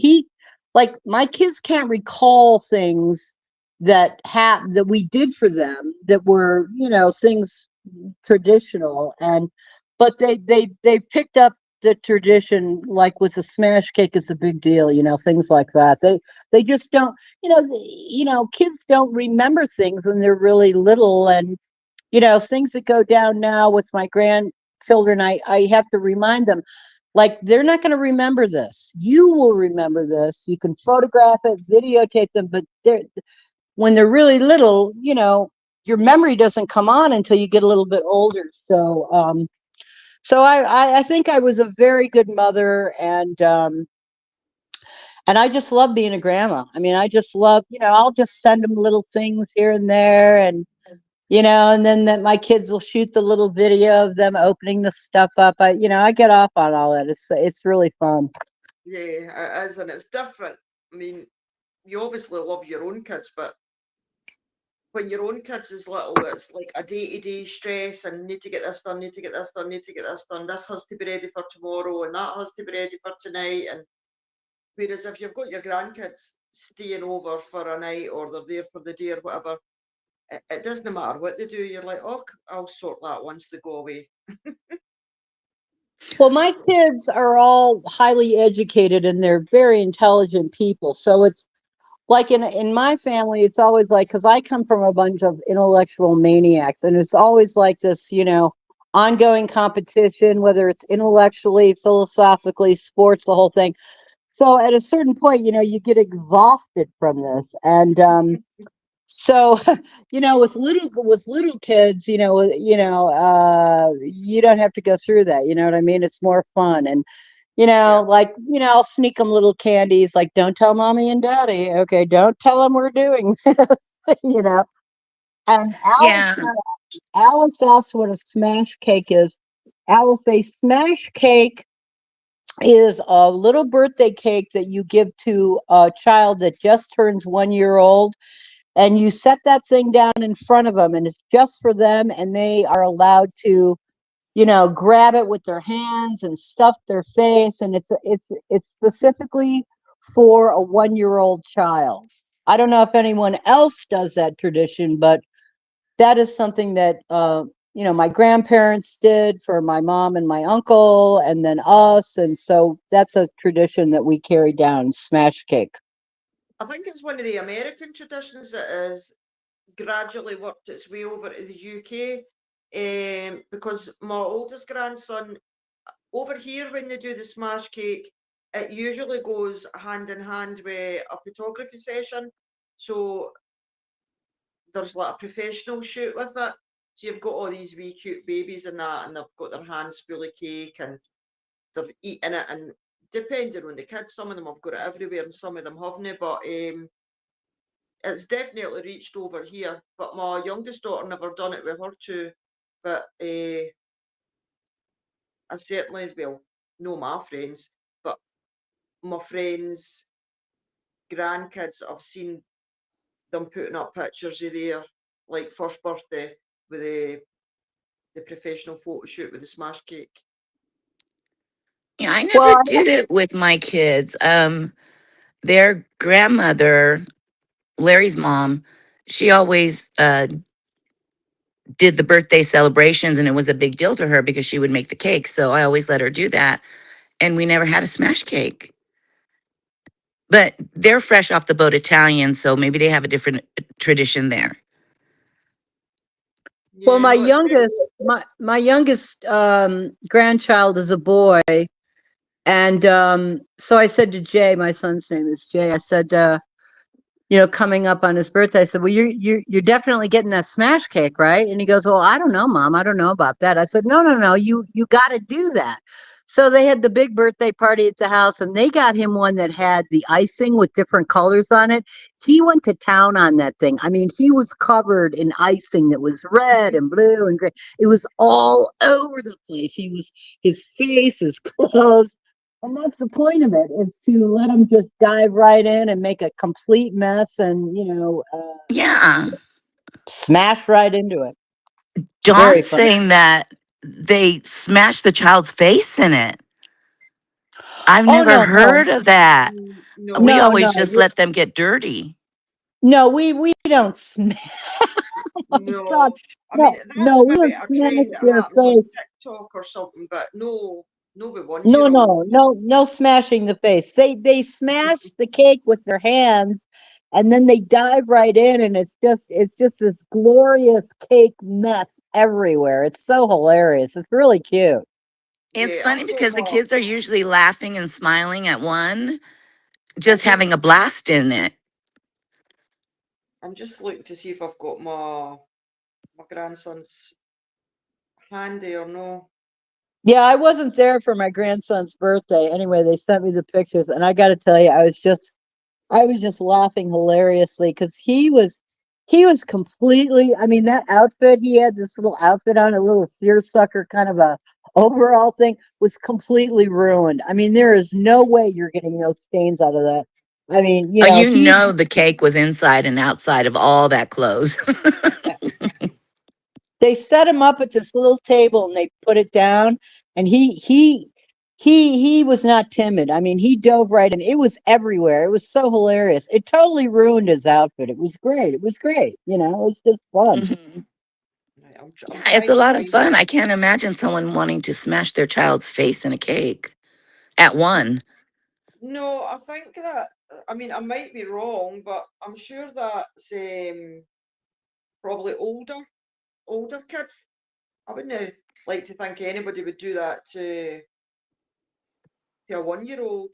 like my kids can't recall things that we did for them that were, things traditional, and but they picked up the tradition, like with a smash cake is a big deal, things like that. They just don't, kids don't remember things when they're really little, and things that go down now with my grandchildren, I have to remind them, like, they're not going to remember this. You will remember this. You can photograph it, videotape them, but when they're really little, your memory doesn't come on until you get a little bit older. So I think I was a very good mother, and I just love being a grandma. I mean, I just love, I'll just send them little things here and there, and then that my kids will shoot the little video of them opening the stuff up. I get off on all that. It's really fun. Yeah, it is, and it's different. I mean, you obviously love your own kids, but when your own kids is little, it's like a day-to-day stress and need to get this done, need to get this done, need to get this done. This has to be ready for tomorrow, and that has to be ready for tonight. And whereas if you've got your grandkids staying over for a night, or they're there for the day or whatever, it doesn't matter what they do. You're like, oh, I'll sort that once they go away. Well, my kids are all highly educated and they're very intelligent people. So it's like in my family, it's always like, because I come from a bunch of intellectual maniacs, and it's always like this, ongoing competition, whether it's intellectually, philosophically, sports, the whole thing. So at a certain point, you get exhausted from this, and so with little kids, you don't have to go through that. You know what I mean? It's more fun, and Yeah. like, I'll sneak them little candies, like, don't tell mommy and daddy. Okay, don't tell them we're doing this, you know. And Yeah. Alice asked what a smash cake is. Alice, a smash cake is a little birthday cake that you give to a child that just turns 1 year old, and you set that thing down in front of them, and it's just for them, and they are allowed to, grab it with their hands and stuff their face, and it's specifically for a 1 year old child. I don't know if anyone else does that tradition, but that is something that my grandparents did for my mom and my uncle, and then us, and so that's a tradition that we carry down, smash cake. I think it's one of the American traditions that has gradually worked its way over to the UK. Because my oldest grandson, over here, when they do the smash cake, it usually goes hand in hand with a photography session. So there's like a professional shoot with it. So you've got all these wee cute babies and that, and they've got their hands full of cake, and they've eaten it. And depending on the kids, some of them have got it everywhere and some of them haven't. But it's definitely reached over here. But my youngest daughter never done it with her too. But I certainly, well, know my friends, but my friends' grandkids, I've seen them putting up pictures of their like first birthday with the professional photo shoot with the smash cake. Yeah, I Well, never did it with my kids. Their grandmother, Larry's mom, she always did the birthday celebrations, and it was a big deal to her because she would make the cake. So I always let her do that. And we never had a smash cake. But they're fresh off the boat Italian, so maybe they have a different tradition there. well, Yeah, no, it's very. my youngest grandchild is a boy, and so I said to Jay, my son's name is Jay. I said, coming up on his birthday, I said, well, you're definitely getting that smash cake, right? And he goes, well, I don't know, Mom. I don't know about that. I said, no, you got to do that. So they had the big birthday party at the house, and they got him one that had the icing with different colors on it. He went to town on that thing. I mean, he was covered in icing that was red and blue and gray. It was all over the place. His face, his clothes. And that's the point of it, is to let him just dive right in and make a complete mess and, Yeah. smash right into it. Very Dawn's fun. saying that they smashed the child's face in it. I've Oh, never no, no, heard of that. We No, no, always just no, let them get dirty. no, we don't smash. Oh my God. no. I No, mean, no, that's we maybe don't a smash trend that their happens on face. TikTok or something, but no, no with one No, year old. no, no, no smashing the face. They smash the cake with their hands and then they dive right in and it's just this glorious cake mess everywhere. It's so hilarious. It's really cute. It's Yeah, funny I've got because the my. kids are usually laughing and smiling at one, I'll just just. having a blast in it. I'm just looking to see if I've got my grandson's handy or no. Yeah, I wasn't there for my grandson's birthday. Anyway, they sent me the pictures and I got to tell you, I was just laughing hilariously because he was completely, I mean, that outfit, he had this little outfit on, a little seersucker kind of a overall thing, was completely ruined. I mean, there is no way you're getting those stains out of that. I mean, Oh, he the cake was inside and outside of all that clothes. they set him up at this little table and they put it down and he was not timid. I mean, he dove right in. It was everywhere. It was so hilarious. It totally ruined his outfit. It was great. It was great. It was just fun. Mhm. Right, I'm Yeah, it's a trying to lot of find fun. it. I can't imagine someone wanting to smash their child's face in a cake at one. No, I think that I mean I might be wrong, but I'm sure that's probably older kids. I wouldn't like to think anybody would do that to a 1 year old.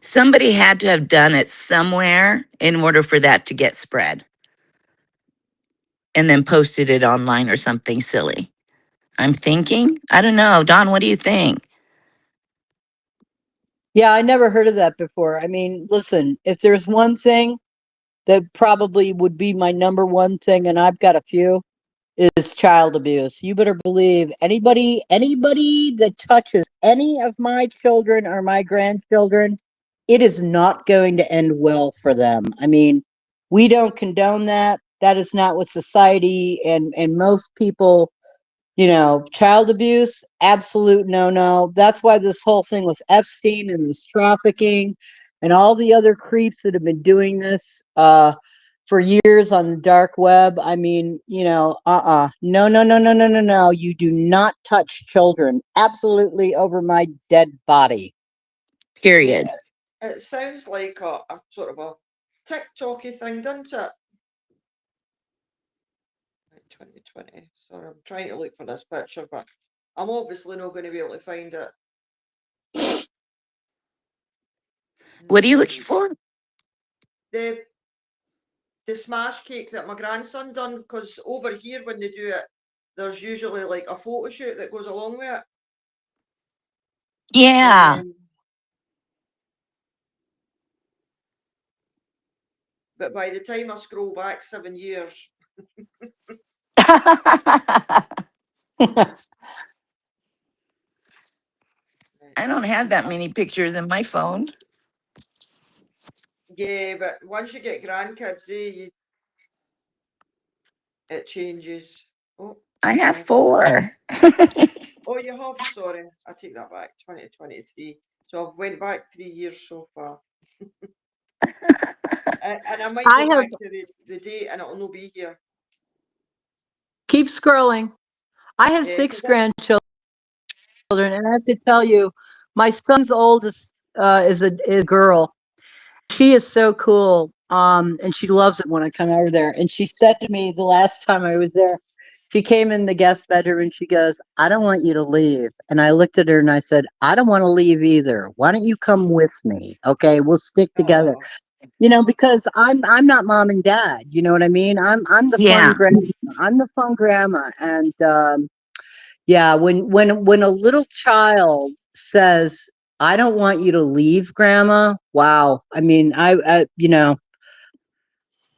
Somebody had to have done it somewhere in order for that to get spread and then posted it online or something silly. I'm thinking. I don't know. Don, what do you think? Yeah, I never heard of that before. I mean, listen, if there's one thing that probably would be my number one thing, and I've got a few, is child abuse. You better believe anybody that touches any of my children or my grandchildren, it is not going to end well for them. I mean, we don't condone that. That is not what society and most people, child abuse, absolute no no. That's why this whole thing with Epstein and this trafficking and all the other creeps that have been doing this for years on the dark web. I mean, no, no, no, no, no, no, no. You do not touch children. Absolutely over my dead body. Yeah, Period. it sounds like a sort of a TikToky thing, doesn't it? Right, 2020. Sorry, I'm trying to look for this picture, but I'm obviously not going to be able to find it. What are you Mm, looking for? The the smash cake that my grandson done, because over here when they do it, there's usually like a photo shoot that goes along with it. Yeah. But by the time I scroll back 7 years, right, I don't have that many pictures in my phone. yeah, but once you get grandkids, it changes. Oh, I have no. 4. Oh, you have. Sorry, I take that back. 2023. So I've went back 3 years so far, and I might I go have back to the date, and it'll not be here. keep scrolling. I have Yeah, six grandchildren, and I have to tell you, my son's oldest is a girl. She is so cool. And she loves it when I come over there. And she said to me the last time I was there, she came in the guest bedroom and she goes, I don't want you to leave. And I looked at her and I said, I don't want to leave either. Why don't you come with me? Okay, we'll stick together. oh, Because I'm not mom and dad. You know what I mean? I'm the fun Yeah. grandma. I'm the fun grandma. And Yeah, when a little child says, "I don't want you to leave, Grandma." Wow. I mean,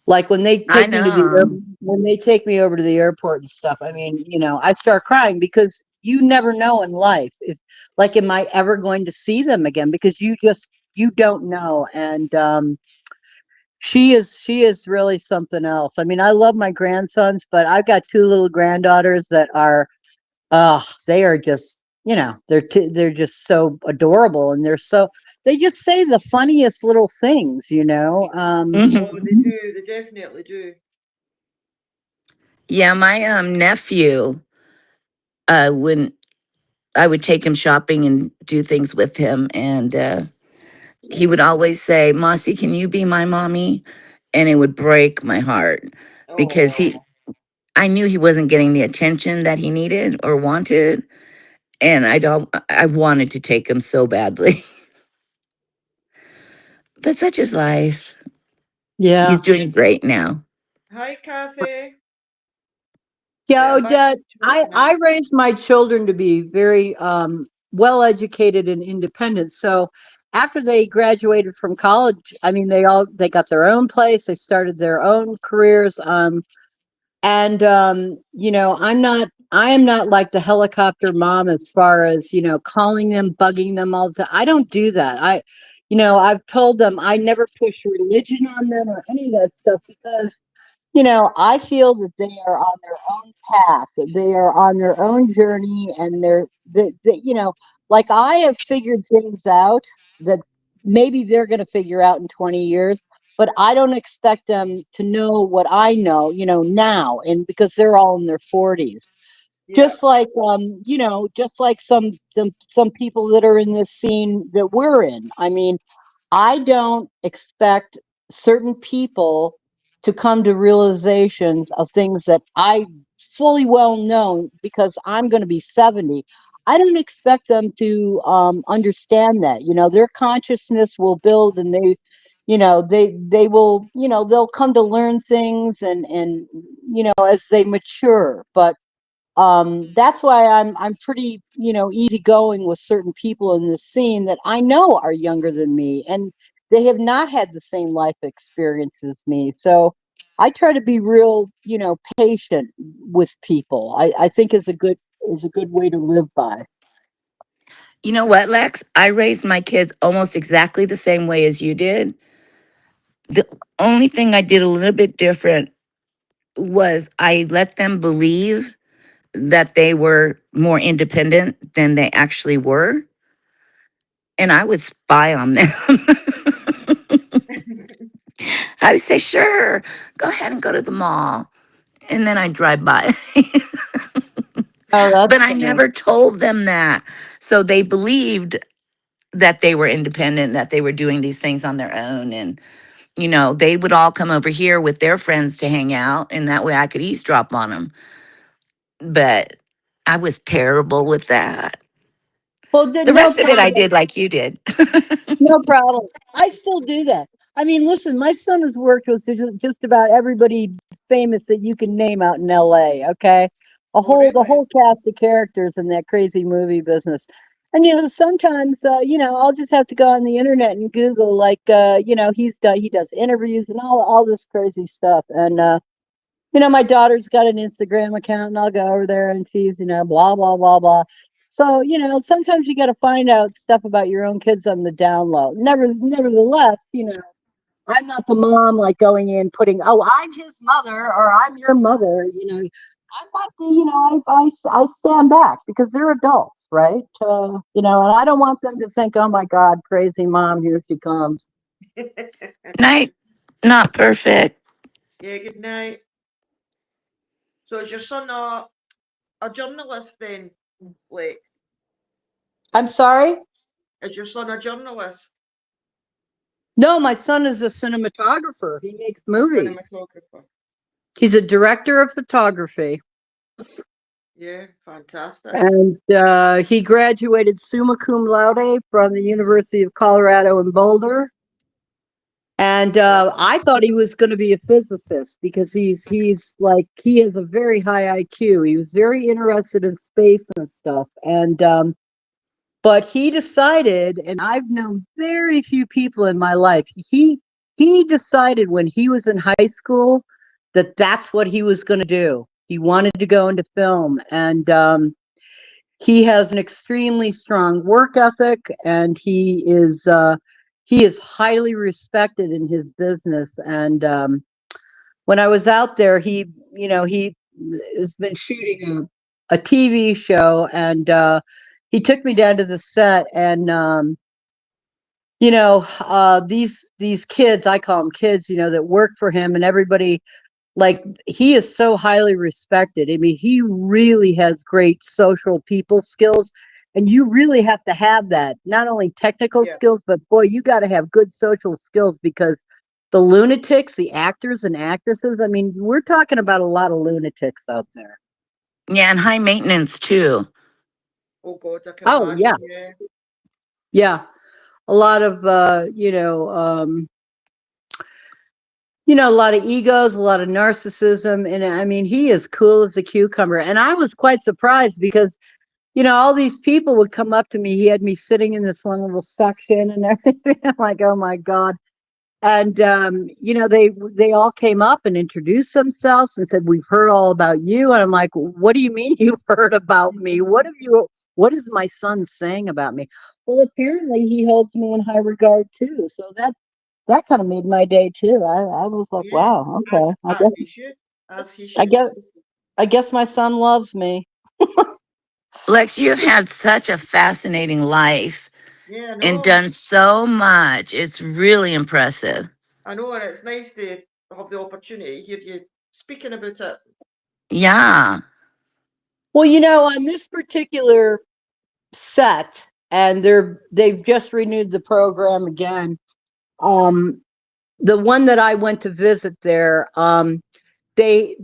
like when they I take me to know. when they take me over to the airport and stuff. I mean, I start crying because you never know in life if, like, am I ever going to see them again? Because you don't know. And she is really something else. I mean, I love my grandsons, but I've got two little granddaughters that are, they are just, they're just so adorable, and they just say the funniest little things. Oh, Mhm. they do. They definitely do. Yeah, my nephew, when I would take him shopping and do things with him, and he would always say, "Mossy, can you be my mommy?" And it would break my heart because Oh, I knew he wasn't getting the attention that he needed or wanted, and I wanted to take him so badly. But such is life. He's Yeah. doing great now. hi, Kathy. Right, Yeah, I'm back Odette, to I, talking now. I raised my children to be very well educated and independent. So after they graduated from college, I mean, they got their own place, they started their own careers. And I am not like the helicopter mom as far as, calling them, bugging them all the time. I don't do that. I've told them I never push religion on them or any of that stuff because I feel that they are on their own path. They are on their own journey, and like I have figured things out that maybe they're going to figure out in 20 years, but I don't expect them to know what I know, now, and because they're all in their 40s. Yeah, Just like some people that are in this scene that we're in. I mean, I don't expect certain people to come to realizations of things that I fully well know because I'm going to be 70. I don't expect them to understand that. Their consciousness will build, and they will, they'll come to learn things, and as they mature. But that's why I'm pretty, easygoing with certain people in this scene that I know are younger than me, and they have not had the same life experience as me. So I try to be real, patient with people. I think is a good way to live by. You know what, Lex? I raised my kids almost exactly the same way as you did. The only thing I did a little bit different was I let them believe that they were more independent than they actually were. And I would spy on them. I would say, sure, go ahead and go to the mall. And then I'd drive by. Oh, But that's I funny. never told them that. So they believed that they were independent, that they were doing these things on their own. And, they would all come over here with their friends to hang out. And that way I could eavesdrop on them. But I was terrible with that. Well, The no rest of it I problem. did like you did. No problem. I still do that. I mean, listen, my son has worked with just about everybody famous that you can name out in LA, okay? oh, The really? whole cast of characters in that crazy movie business. And sometimes I'll just have to go on the internet and Google, like, he does interviews and all this crazy stuff. And my daughter's got an Instagram account, and I'll go over there, and she's, blah, blah, blah, blah. So, sometimes you got to find out stuff about your own kids on the down low. Nevertheless, I'm not the mom like going in putting, "Oh, I'm his mother," or "I'm your mother." I'm not the, I stand back because they're adults, right? And I don't want them to think, "Oh my God, crazy mom, here she comes." Night, not perfect. Yeah, good night. So is your son a journalist then, Blake? I'm sorry. Is your son a journalist? No, my son is a cinematographer. He makes movies. Cinematographer? He's a director of photography, Yeah, fantastic. and he graduated summa cum laude from the University of Colorado in Boulder. And I thought he was going to be a physicist because he's like he has a very high IQ. He was very interested in space and stuff. And but he decided, and I've known very few people in my life. He decided when he was in high school that that's what he was going to do. He wanted to go into film, and he has an extremely strong work ethic, and he is highly respected in his business. And when I was out there, he has been shooting a TV show, and he took me down to the set, and these kids, I call them kids, that work for him, and everybody, like, he is so highly respected. I mean, he really has great social people skills, and you really have to have that, not only technical Yeah. skills, but boy, you got to have good social skills, because the lunatics, the actors and actresses, I mean, we're talking about a lot of lunatics out there. Yeah, and high maintenance too. Oh God, I can Oh yeah, imagine. Yeah. yeah, a lot of a lot of egos, a lot of narcissism, and I mean, he is cool as a cucumber. And I was quite surprised because all these people would come up to me. He had me sitting in this one little section and everything. I'm like, oh my God. And they all came up and introduced themselves and said, "We've heard all about you." And I'm like, "What do you mean you've heard about me? What is my son saying about me?" Well, apparently he holds me in high regard too. So that kind of made my day too. I was like, Yes. wow, As okay. as he should. As he I should. guess I guess my son loves me. Lex, you've had such a fascinating life Yeah, I and know. done so much. It's really impressive. I know, and it's nice to have the opportunity to hear you speaking about it. Yeah. Well, on this particular set, and they've just renewed the program again. Um, the one that I went to visit there, they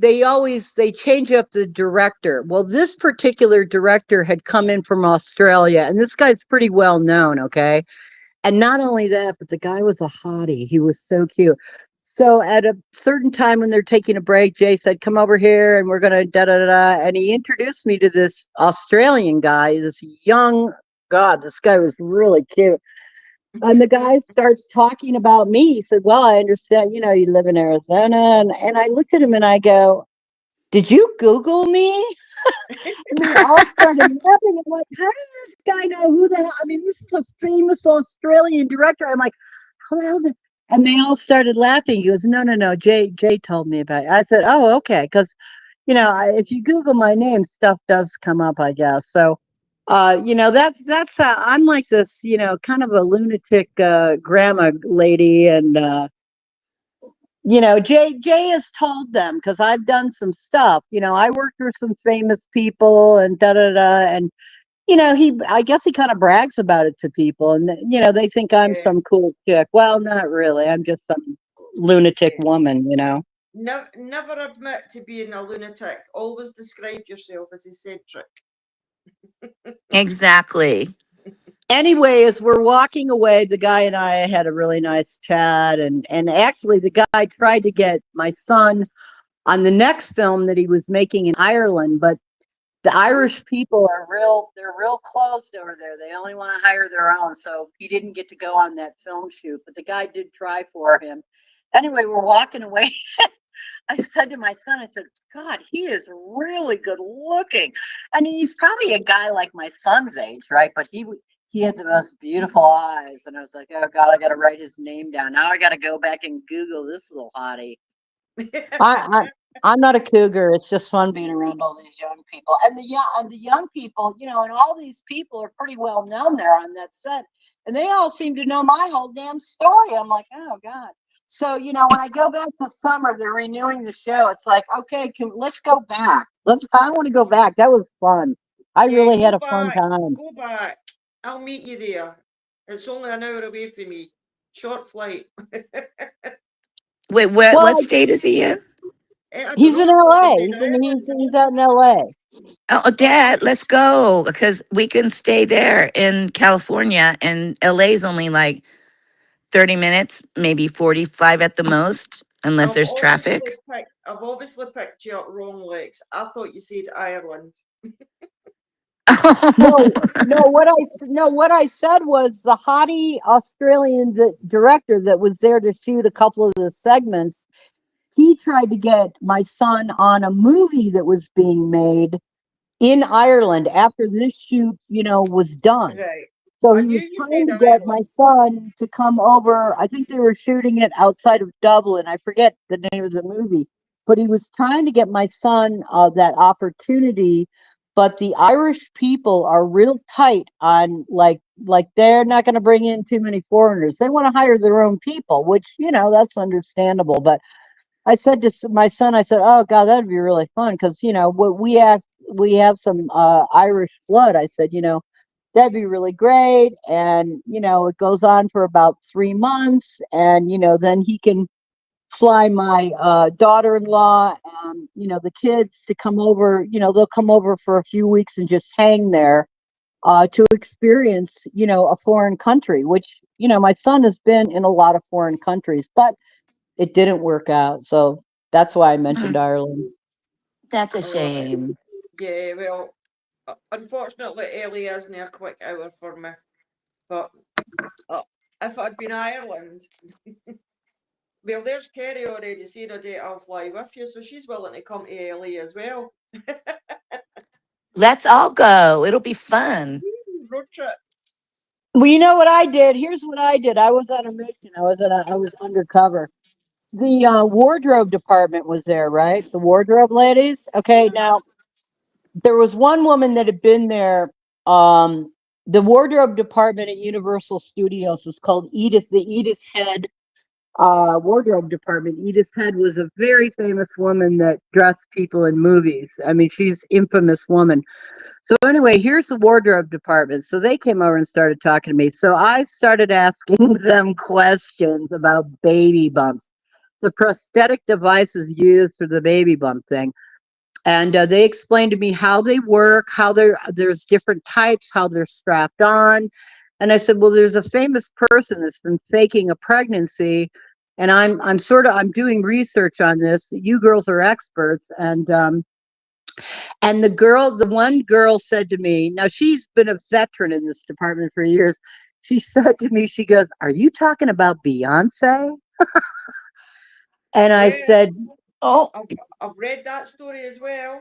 change up the director. Well, this particular director had come in from Australia, and this guy's pretty well known, okay? And not only that, but the guy was a hottie. He was so cute. So at a certain time when they're taking a break, Jay said, "Come over here and we're gonna da da da da." And he introduced me to this Australian guy, this young God, this guy was really cute. And the guy starts talking about me. He said, "Well, I understand, you live in Arizona." And I looked at him and I go, "Did you Google me?" And they all started laughing. I'm like, how does this guy know who the hell? I mean, this is a famous Australian director. I'm like, how the hell did? And they all started laughing. He goes, "No, no, no. Jay told me about it." I said, "Oh, okay." Because if you Google my name, stuff does come up, I guess. So, that's how I'm like this. Kind of a lunatic grandma lady, and Jay has told them, because I've done some stuff. I worked for some famous people and da da da, and I guess he kind of brags about it to people, and they think I'm Yeah, some cool chick. Well, not really. I'm just some lunatic yeah. woman. Never admit to being a lunatic. Always describe yourself as eccentric. Exactly. Anyway, as we're walking away, the guy and I had a really nice chat, and actually, the guy tried to get my son on the next film that he was making in Ireland, but the Irish people they're real closed over there. They only want to hire their own. So he didn't get to go on that film shoot, but the guy did try for him. Anyway, we're walking away. I said to my son, I said, "God, he is really good looking." And he's probably a guy like my son's age, right? But he had the most beautiful eyes. And I was like, "Oh God, I got to write his name down. Now I got to go back and Google this little hottie." I, I'm not a cougar. It's just fun being around all these young people, and the young people, and all these people are pretty well known there on that set, and they all seem to know my whole damn story. I'm like, oh God. So when I go back to summer, they're renewing the show. It's like, okay, let's go back. I want to go back. That was fun. I Yeah, really had go a fun back. time. Go back. I'll meet you there. It's only an hour away from me. Short flight. Wait, what Well, state is he in? I don't he's in know. I've never LA. been to He's Ireland. out in LA. Oh, Dad, let's go because we can stay there in California, and LA's only like 30 minutes, maybe 45 at the most, unless there's traffic. I've obviously picked you up wrong, Lex. I thought you said Ireland. What I said was the haughty Australian director that was there to shoot a couple of the segments. He tried to get my son on a movie that was being made in Ireland after this shoot, was done. Right. So I he knew was you trying said to get my Ireland. son to come over. I think they were shooting it outside of Dublin. I forget the name of the movie, but he was trying to get my son that opportunity. But the Irish people are real tight on like they're not going to bring in too many foreigners. They want to hire their own people, which that's understandable. But I said to my son, I said, "Oh God, that'd be really fun because what we have some Irish blood." I said, that'd be really great, and it goes on for about 3 months, and then he can fly my daughter-in-law and the kids to come over. They'll come over for a few weeks and just hang there to experience a foreign country, which my son has been in a lot of foreign countries, but it didn't work out. So that's why I mentioned Ireland. That's a Oh, shame. yeah, well, unfortunately, Ellie isn't a quick hour for me. But uh, if it had been Ireland, well, there's Kerry already saying a date I'll fly with you, so she's willing to come to LA as well. Let's all go. It'll be fun. Road trip. Well, you know what I did? Here's what I did. I was on a mission. I was undercover. The wardrobe department was there, right? The wardrobe ladies. Okay, now there was one woman that had been there. The wardrobe department at Universal Studios is called Edith, the Edith Head wardrobe department. Edith Head was a very famous woman that dressed people in movies. I mean, she's an infamous woman. So anyway, here's the wardrobe department. So they came over and started talking to me. So I started asking them questions about baby bumps, the prosthetic devices used for the baby bump thing. And they explained to me how they work, there's different types, how they're strapped on. And I said, well, there's a famous person that's been faking a pregnancy, and I'm doing research on this. You girls are experts, and the one girl said to me, now she's been a veteran in this department for years. She said to me, she goes, "Are you talking about Beyonce?" And I Yeah, said, Oh, I've read that story as well.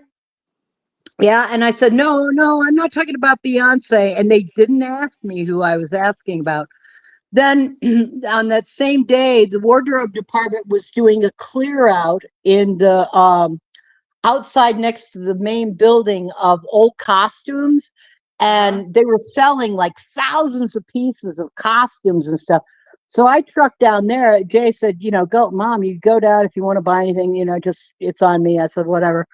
yeah. And I said, no, no, I'm not talking about Beyonce. And they didn't ask me who I was asking about. Then on that same day, the wardrobe department was doing a clear out in the outside next to the main building of old costumes. Uh-huh. And they were selling like thousands of pieces of costumes and stuff. So I trucked down there. Jay said, go, Mom, you go down if you want to buy anything, just it's on me. I said, whatever.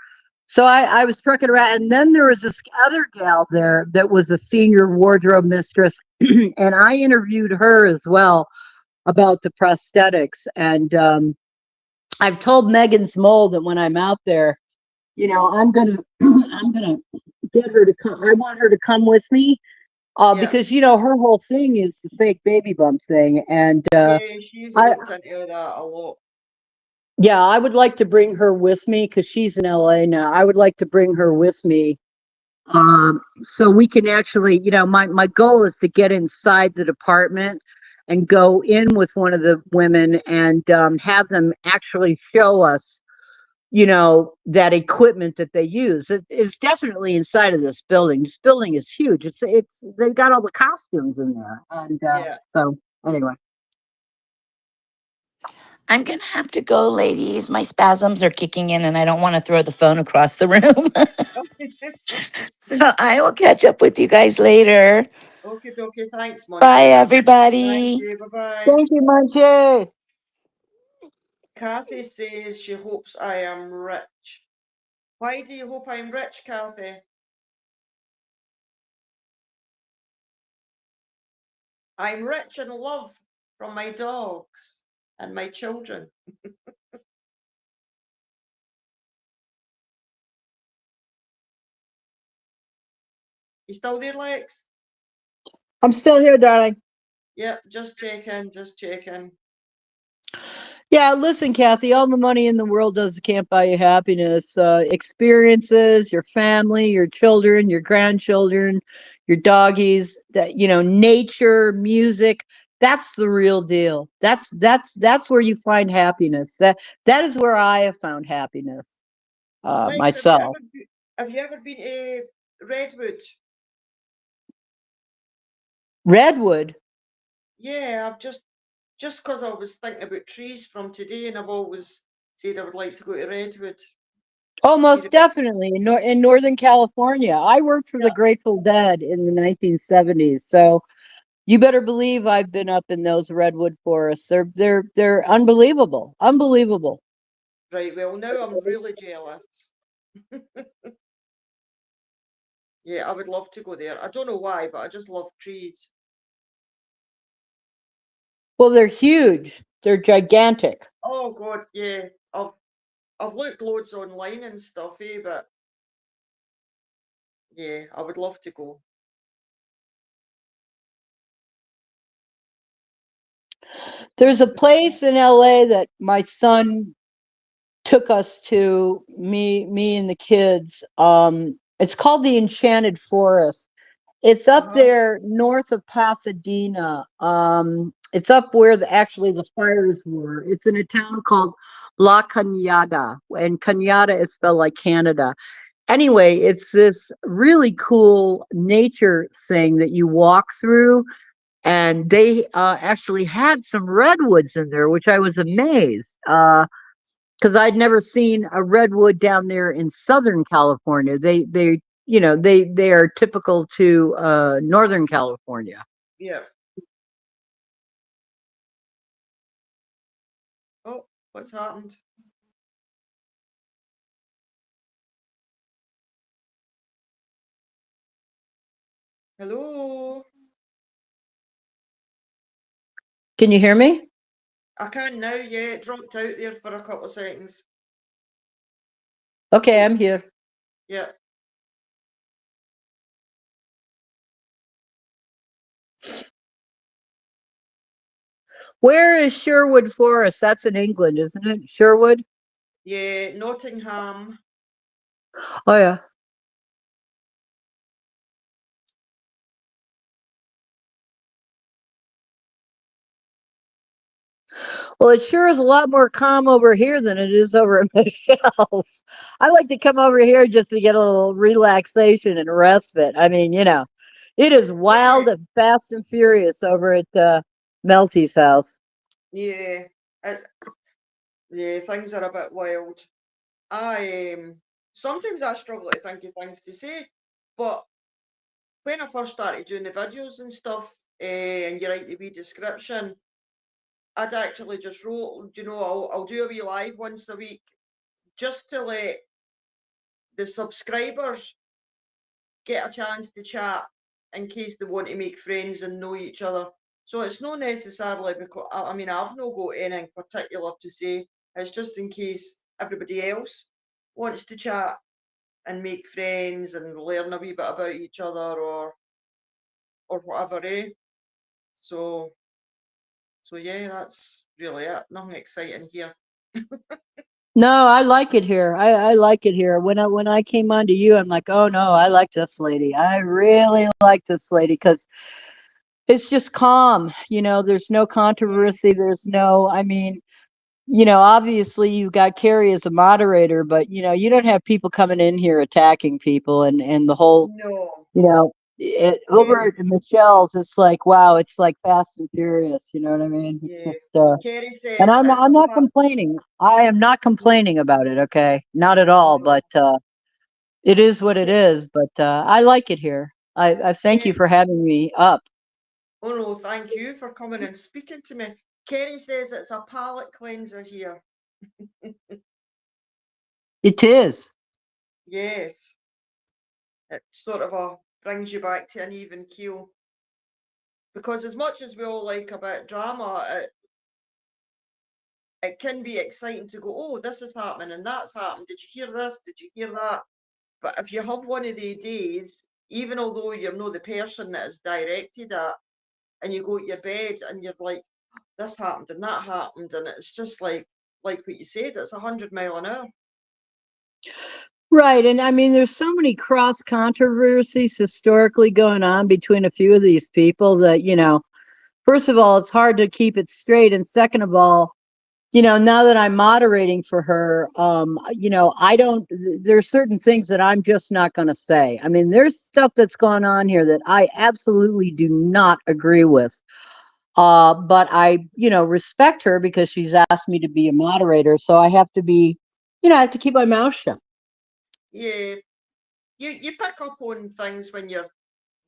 So I was trucking around, and then there was this other gal there that was a senior wardrobe mistress, and I interviewed her as well about the prosthetics. And I've told Megan's Mole that when I'm out there, I'm gonna I'm gonna get her to come. I want her to come with me Yeah. because her whole thing is the fake baby bump thing, and Yeah, she's I looked into that a lot. yeah, I would like to bring her with me because she's in LA now. I would like to bring her with me. So we can actually, my goal is to get inside the department and go in with one of the women and have them actually show us, that equipment that they use. It's definitely inside of this building. This building is huge. They've got all the costumes in there. And Yeah. so anyway. I'm going to have to go, ladies. My spasms are kicking in and I don't want to throw the phone across the room. So I will catch up with you guys later. Okay, okay. Thanks, Bye, Munchie. Thank everybody. you. Bye bye. Thank you, Munchie. Kathy says she hopes I am rich. Why do you hope I'm rich, Kathy? I'm rich in love from my dogs and my children. You still there, Lex? I'm still here, darling. Yep, just checking, just checking. Yeah, listen, Kathy, all the money in the world can't buy you happiness. Experiences, your family, your children, your grandchildren, your doggies, that nature, music, that's the real deal. That's where you find happiness. That is where I have found happiness, Nice. myself. Have you ever been to Redwood? Redwood. Yeah, I've just because I was thinking about trees from today, and I've always said I would like to go to Redwood. Oh, See the most big. definitely in Northern California. I worked for the Yeah, Grateful Dead in the 1970s, so you better believe I've been up in those redwood forests. They're unbelievable, unbelievable. right. Well, now I'm really jealous. Yeah, I would love to go there. I don't know why, but I just love trees. Well, they're huge. They're gigantic. Oh God, yeah. I've looked loads online and stuff, but yeah, I would love to go. There's a place in LA that my son took us to, me and the kids. It's called the Enchanted Forest. It's up Uh-huh. there north of Pasadena. It's up where actually the fires were. It's in a town called La Cañada, and Cañada is spelled like Canada. Anyway, it's this really cool nature thing that you walk through, and they actually had some redwoods in there, which I was amazed because I'd never seen a redwood down there in Southern California. They are typical to Northern California. Yeah. Oh, what's happened? Hello. Can you hear me? I can now. Yeah, it dropped out there for a couple of seconds. Okay, Oh, I'm here. yeah. Where is Sherwood Forest? That's in England, isn't it? Sherwood? Yeah, Nottingham. Oh, yeah. Well, it sure is a lot more calm over here than it is over at Michelle's. I like to come over here just to get a little relaxation and respite. I mean, it is Yeah, wild and fast and furious over at Melty's house. yeah. It's, yeah, things are a bit wild. I sometimes I struggle to think of things to say, but when I first started doing the videos and stuff, and you write the wee description, I'd actually just wrote, I'll do a wee live once a week just to let the subscribers get a chance to chat in case they want to make friends and know each other. So it's not necessarily because I mean I've not got anything particular to say. It's just in case everybody else wants to chat and make friends and learn a wee bit about each other or whatever, eh? So so yeah, that's really it. Nothing exciting here. No, I like it here. I like it here. When I came on to you, I'm like, oh no, I like this lady. I really like this lady because it's just calm. There's no Mm, controversy. There's no, I mean, obviously you've got Carrie as a moderator, but you don't have people coming in here attacking people and the whole, no. over Yeah, at Michelle's, it's like, wow, it's like Fast and Furious. You know what I mean? It's yeah. just, Kerry and says I'm it's I'm a not pa- complaining. I am not complaining about it. Okay, not at all. no. But it is what it Ke- is. But I like it here. I thank you Ke- for having me up. Oh no, thank you for coming and speaking to me. Kerry says it's a palate cleanser here. It is. Yes, it sort of brings you back to an even keel. Because as much as we all like a bit of drama, it can be exciting to go, oh, this is happening and that's happened. Did you hear this? Did you hear that? But if you have one of the days, even although you're not the person that is directed at, and you go to your bed and you're like, this happened and that happened, and it's just like what you said, it's 100 mile an hour. Right. And I mean, there's so many cross controversies historically going on between a few of these people that, first of all, it's hard to keep it straight. And second of all, now that I'm moderating for her, I don't, there's certain things that I'm just not going to say. I mean, there's stuff that's going on here that I absolutely do not agree with. But I, respect her because she's asked me to be a moderator. So I have to be, I have to keep my mouth shut. Yeah, you pick up on things when you're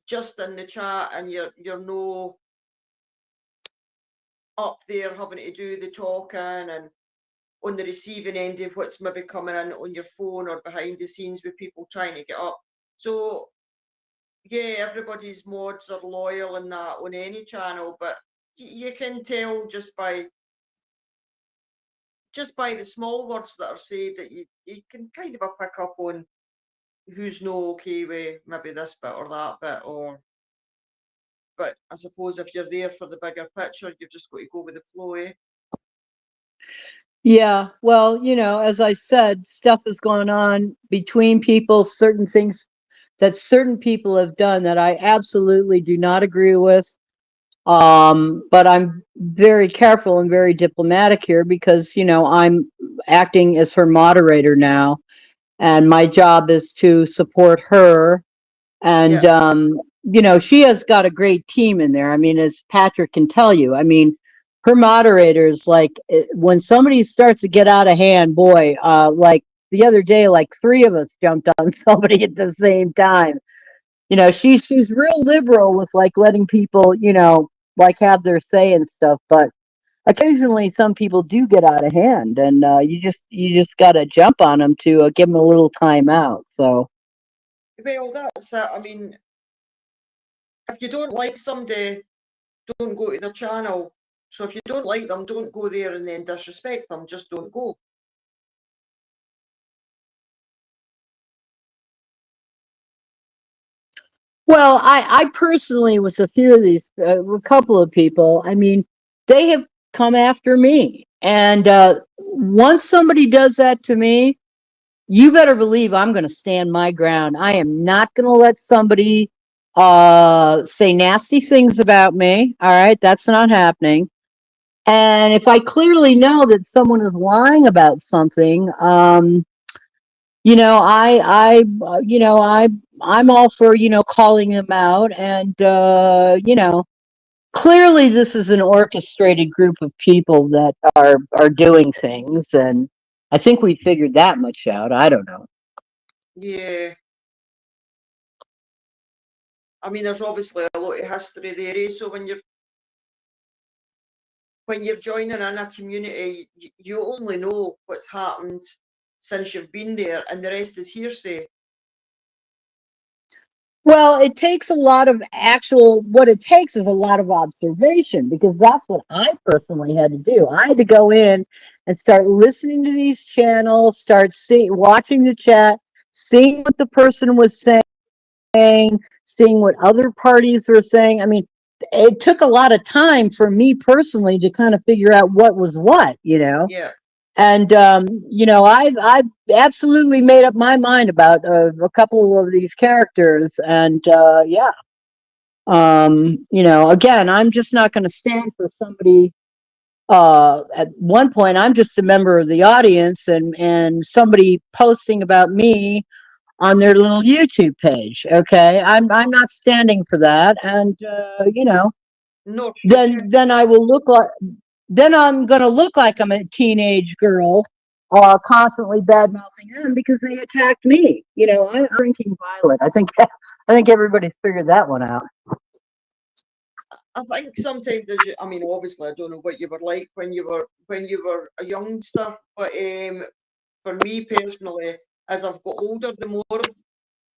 just in the chat and you're no up there having to do the talking and on the receiving end of what's maybe coming in on your phone or behind the scenes with people trying to get up. So yeah, everybody's mods are loyal and that on any channel, but you can tell just by the small words that are said that you can kind of pick up on who's no okay with maybe this bit or that bit, or but I suppose if you're there for the bigger picture, you've just got to go with the flow, eh? Yeah, well, as I said, stuff is going on between people, certain things that certain people have done that I absolutely do not agree with. But I'm very careful and very diplomatic here because, I'm acting as her moderator now, and my job is to support her. And, Yeah, she has got a great team in there. I mean, as Patrick can tell you, I mean, her moderators, like when somebody starts to get out of hand, boy, like the other day, like three of us jumped on somebody at the same time. She's real liberal with like letting people, like have their say and stuff. But occasionally, some people do get out of hand, and you just got to jump on them to give them a little time out. So. well, that's it. I mean, if you don't like somebody, don't go to their channel. So if you don't like them, don't go there and then disrespect them. Just don't go. Well, I personally, with a few of these, a couple of people, I mean, they have come after me. And once somebody does that to me, you better believe I'm going to stand my ground. I am not going to let somebody say nasty things about me. All right, that's not happening. And if I clearly know that someone is lying about something, I'm all for, calling them out. And, clearly this is an orchestrated group of people that are doing things. And I think we figured that much out. I don't know. Yeah. I mean, there's obviously a lot of history there, eh? So when you're joining in a community, you only know what's happened since you've been there, and the rest is hearsay. Well, it takes a lot of what it takes is a lot of observation because that's what I personally had to do. I had to go in and start listening to these channels, start watching the chat, seeing what the person was saying, seeing what other parties were saying. I mean, it took a lot of time for me personally to kind of figure out what was what. Yeah. And I've absolutely made up my mind about a couple of these characters, and yeah, again, I'm just not going to stand for somebody. At one point, I'm just a member of the audience, and somebody posting about me on their little YouTube page. Okay, I'm not standing for that, and No, should you? then I will look like then I'm going to look like I'm a teenage girl, constantly bad mouthing them because they attacked me. I'm drinking violet. I think everybody's figured that one out. I think sometimes I mean, obviously, I don't know what you were like when you were a youngster, but for me personally, as I've got older, the more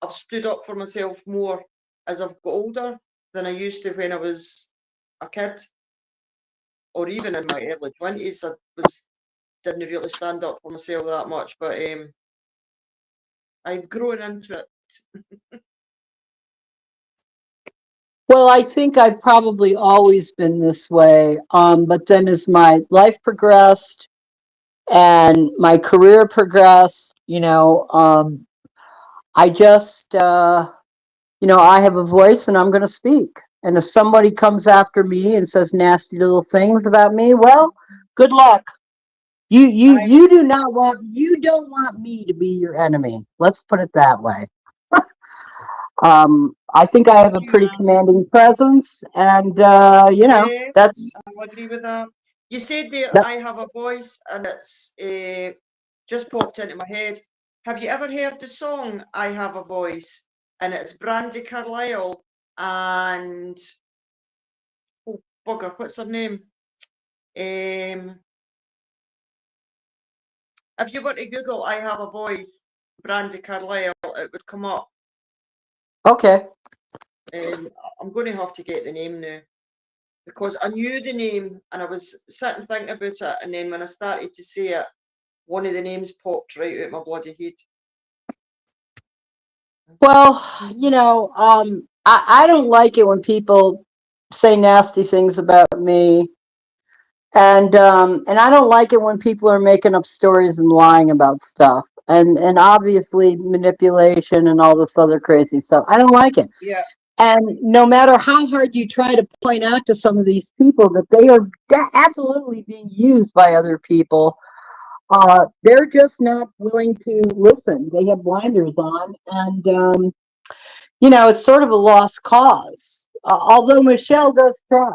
I've stood up for myself more as I've got older than I used to when I was a kid, or even in my early 20s. Didn't really stand up for myself that much, but I've grown into it. Well, I think I've probably always been this way. But then as my life progressed and my career progressed, I just, I have a voice and I'm going to speak. And if somebody comes after me and says nasty little things about me, well, good luck. I You don't want me to be your enemy. Let's put it that way. I think I have a you pretty commanding presence, and yeah, that's I'll agree with that. You said there that. I have a voice and it's just popped into my head. Have you ever heard the song I Have a Voice? And it's Brandy Carlisle and oh bugger, what's her name? Um if you were to Google I Have a Voice, Brandy Carlisle, it would come up. Okay. Um, I'm going to have to get the name now because I knew the name and I was sitting thinking about it, and then when I started to say it, one of the names popped right out my bloody head. Well, I don't like it when people say nasty things about me, and I don't like it when people are making up stories and lying about stuff, and obviously manipulation and all this other crazy stuff. I don't like it. Yeah, And no matter how hard you try to point out to some of these people that they are absolutely being used by other people, they're just not willing to listen. They have blinders on, and it's sort of a lost cause. Although Michelle does try,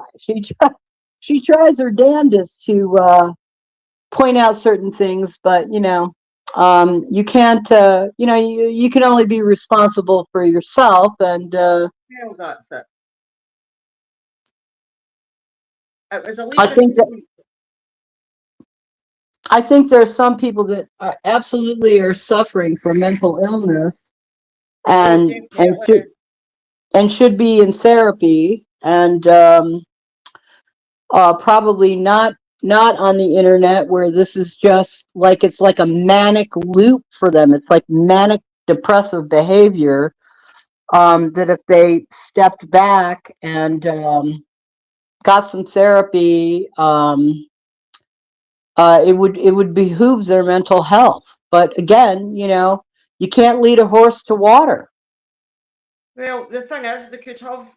she tries her damnedest to point out certain things, but you can't. You can only be responsible for yourself, and well, that's it. It was a I leap of think that faith. I think there are some people that are absolutely are suffering from mental illness Oh, and and should definitely. and should be in therapy, and probably not on the internet where this is just like it's like a manic loop for them. It's like manic depressive behavior, that if they stepped back and got some therapy, it would behoove their mental health. But again, you can't lead a horse to water. Well, the thing is, they could have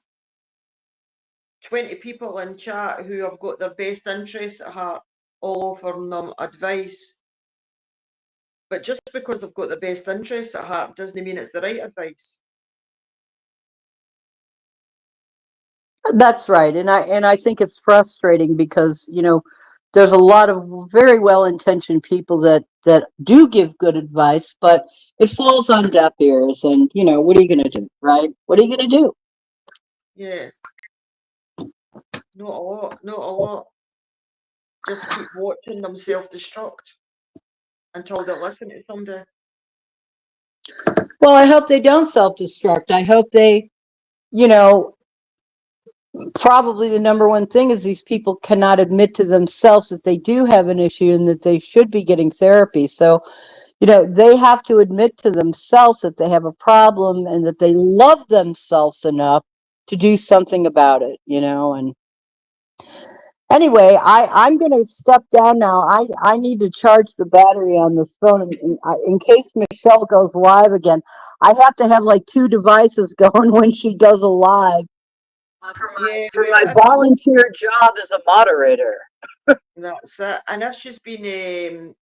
20 people in chat who have got their best interests at heart, all offering them advice. But just because they've got the best interests at heart doesn't mean it's the right advice. That's right, and I think it's frustrating because there's a lot of very well-intentioned people that do give good advice, but it falls on deaf ears. And what are you going to do, right? What are you going to do? Yeah, not a lot, not a lot. Just keep watching them self-destruct until they listen to somebody. Well, I hope they don't self-destruct. I hope they, you know, probably the number one thing is these people cannot admit to themselves that they do have an issue and that they should be getting therapy. So, they have to admit to themselves that they have a problem and that they love themselves enough to do something about it, and anyway, I'm going to step down now. I need to charge the battery on this phone in case Michelle goes live again. I have to have like two devices going when she does a live, for my Yeah, for well, my volunteer job as a moderator. that's it. And if she's been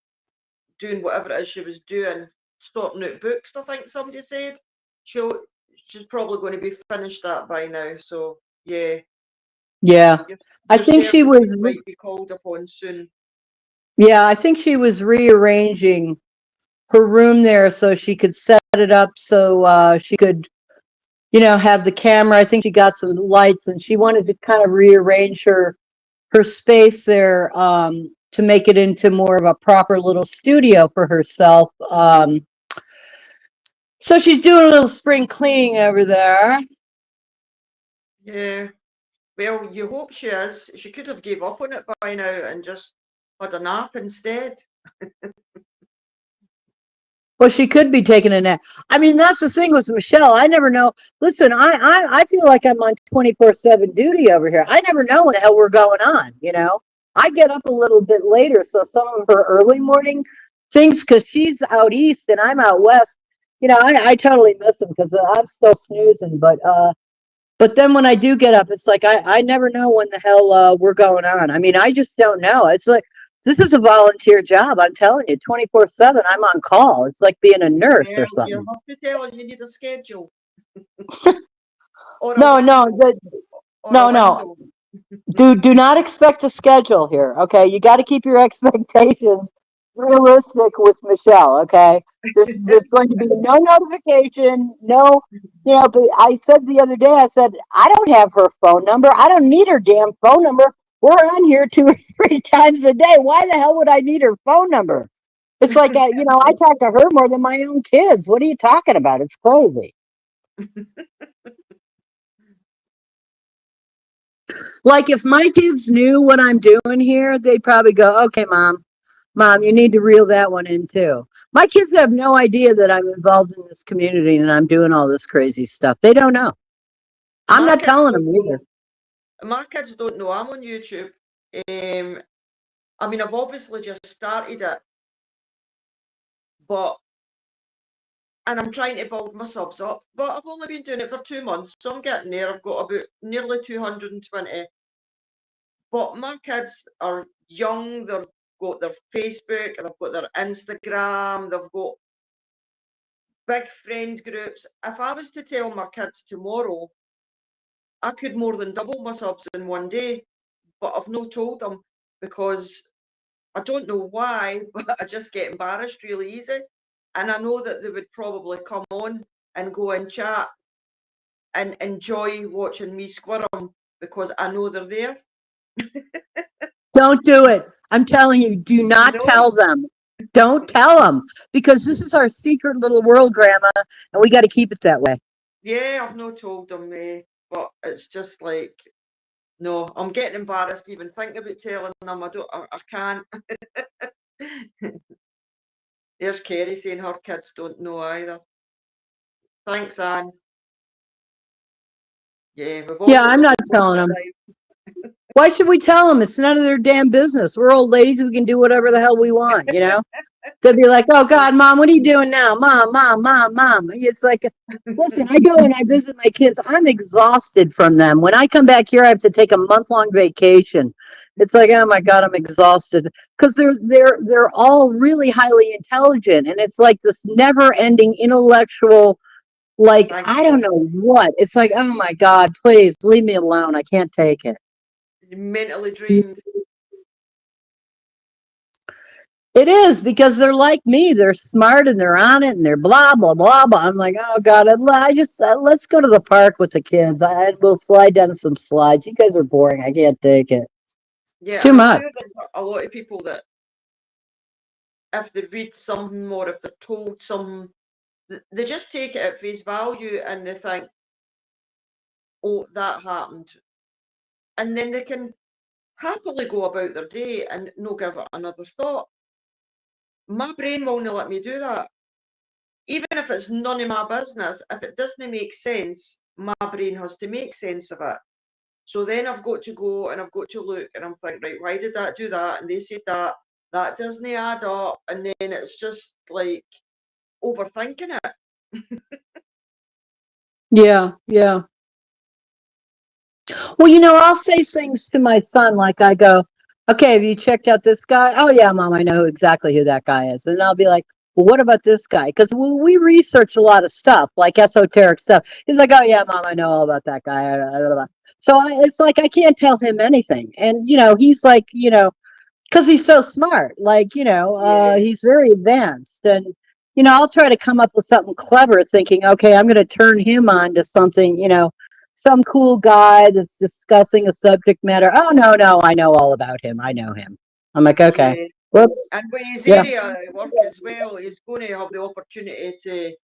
doing whatever it is she was doing, sorting out books, I think somebody said, she'll, she's probably going to be finished that by now. So, yeah, Yeah, your, I your think she was. services might be called upon soon. Yeah, I think she was rearranging her room there so she could set it up so she could, have the camera. I think she got some lights and she wanted to kind of rearrange her space there, to make it into more of a proper little studio for herself. So she's doing a little spring cleaning over there. Yeah, well, you hope she is. She could have gave up on it by now and just had a nap instead. Well, she could be taking a nap. I mean, that's the thing with Michelle. I never know. Listen, I feel like I'm on 24/7 duty over here. I never know what the hell we're going on, you know? I get up a little bit later, so some of her early morning things, because she's out east and I'm out west, I totally miss them because I'm still snoozing. But then when I do get up, it's like I never know when the hell we're going on. I mean, I just don't know. It's like this is a volunteer job. I'm telling you, 24/7. I'm on call. It's like being a nurse or Well, you something. have to tell her you need a schedule or a No, no, window or a no, no. window. Do not expect a schedule here. Okay, you got to keep your expectations realistic with Michelle. Okay, there's going to be no notification, no. But I said the other day, I said I don't have her phone number. I don't need her damn phone number. We're on here 2 or 3 times a day. Why the hell would I need her phone number? It's like I talk to her more than my own kids. What are you talking about? It's crazy. Like if my kids knew what I'm doing here, they'd probably go, "Okay, mom, you need to reel that one in too." My kids have no idea that I'm involved in this community and I'm doing all this crazy stuff. They don't know. I'm My not kids telling don't them either. know. My kids don't know I'm on YouTube. I mean, I've obviously just started it, but and I'm trying to build my subs up. But I've only been doing it for 2 months, so I'm getting there. I've got about nearly 220. But my kids are young. They've got their Facebook, and they've got their Instagram. They've got big friend groups. If I was to tell my kids tomorrow, I could more than double my subs in one day, but I've not told them because I don't know why, but I just get embarrassed really easy. And I know that they would probably come on and go and chat and enjoy watching me squirm because I know they're there. Don't do it. I'm telling you, do not No, tell them. Don't tell them because this is our secret little world, Grandma, and we got to keep it that way. yeah, I've not told them, but it's just like, no, I'm getting embarrassed even thinking about telling them. I can't. There's Kerry saying her kids don't know either. Thanks, Anne. Yeah, we've all Yeah, got I'm the not homework telling at them. night. Why should we tell them? It's none of their damn business. We're old ladies. We can do whatever the hell we want. They'll be like, "Oh God, Mom, what are you doing now? Mom." It's like, listen, I go and I visit my kids. I'm exhausted from them. When I come back here, I have to take a month-long vacation. It's like, oh my God, I'm exhausted because they're all really highly intelligent, and it's like this never-ending intellectual. Like I don't Thankful. know what. It's like, oh my God, please leave me alone. I can't take it. Mentally drained. It is because they're like me. They're smart and they're on it and they're blah blah blah blah. I'm like, oh God, I just let's go to the park with the kids. We'll slide down some slides. You guys are boring. I can't take it. It's Yeah, too and I'm much. sure there's a lot of people that if they read something or if they're told something, they just take it at face value and they think, oh, that happened. And then they can happily go about their day and no give it another thought. My brain will not let me do that. Even if it's none of my business, if it doesn't make sense, my brain has to make sense of it. So then I've got to go and I've got to look and I'm thinking, right, why did that do that? And they said that. That doesn't add up. And then it's just like overthinking it. Yeah, yeah. Well, I'll say things to my son like I go, okay, have you checked out this guy? Oh, yeah, Mom, I know exactly who that guy is. And I'll be like, well, what about this guy? Because we research a lot of stuff, like esoteric stuff. He's like, oh, yeah, Mom, I know all about that guy. So it's like I can't tell him anything. And, he's like, because he's so smart. Like, Yeah. he's very advanced. And, I'll try to come up with something clever thinking, okay, I'm going to turn him on to something, some cool guy that's discussing a subject matter. Oh, no, no, I know all about him. I know him. I'm like, okay, Yeah. whoops. And with his Yeah. area of work as well, he's going to have the opportunity to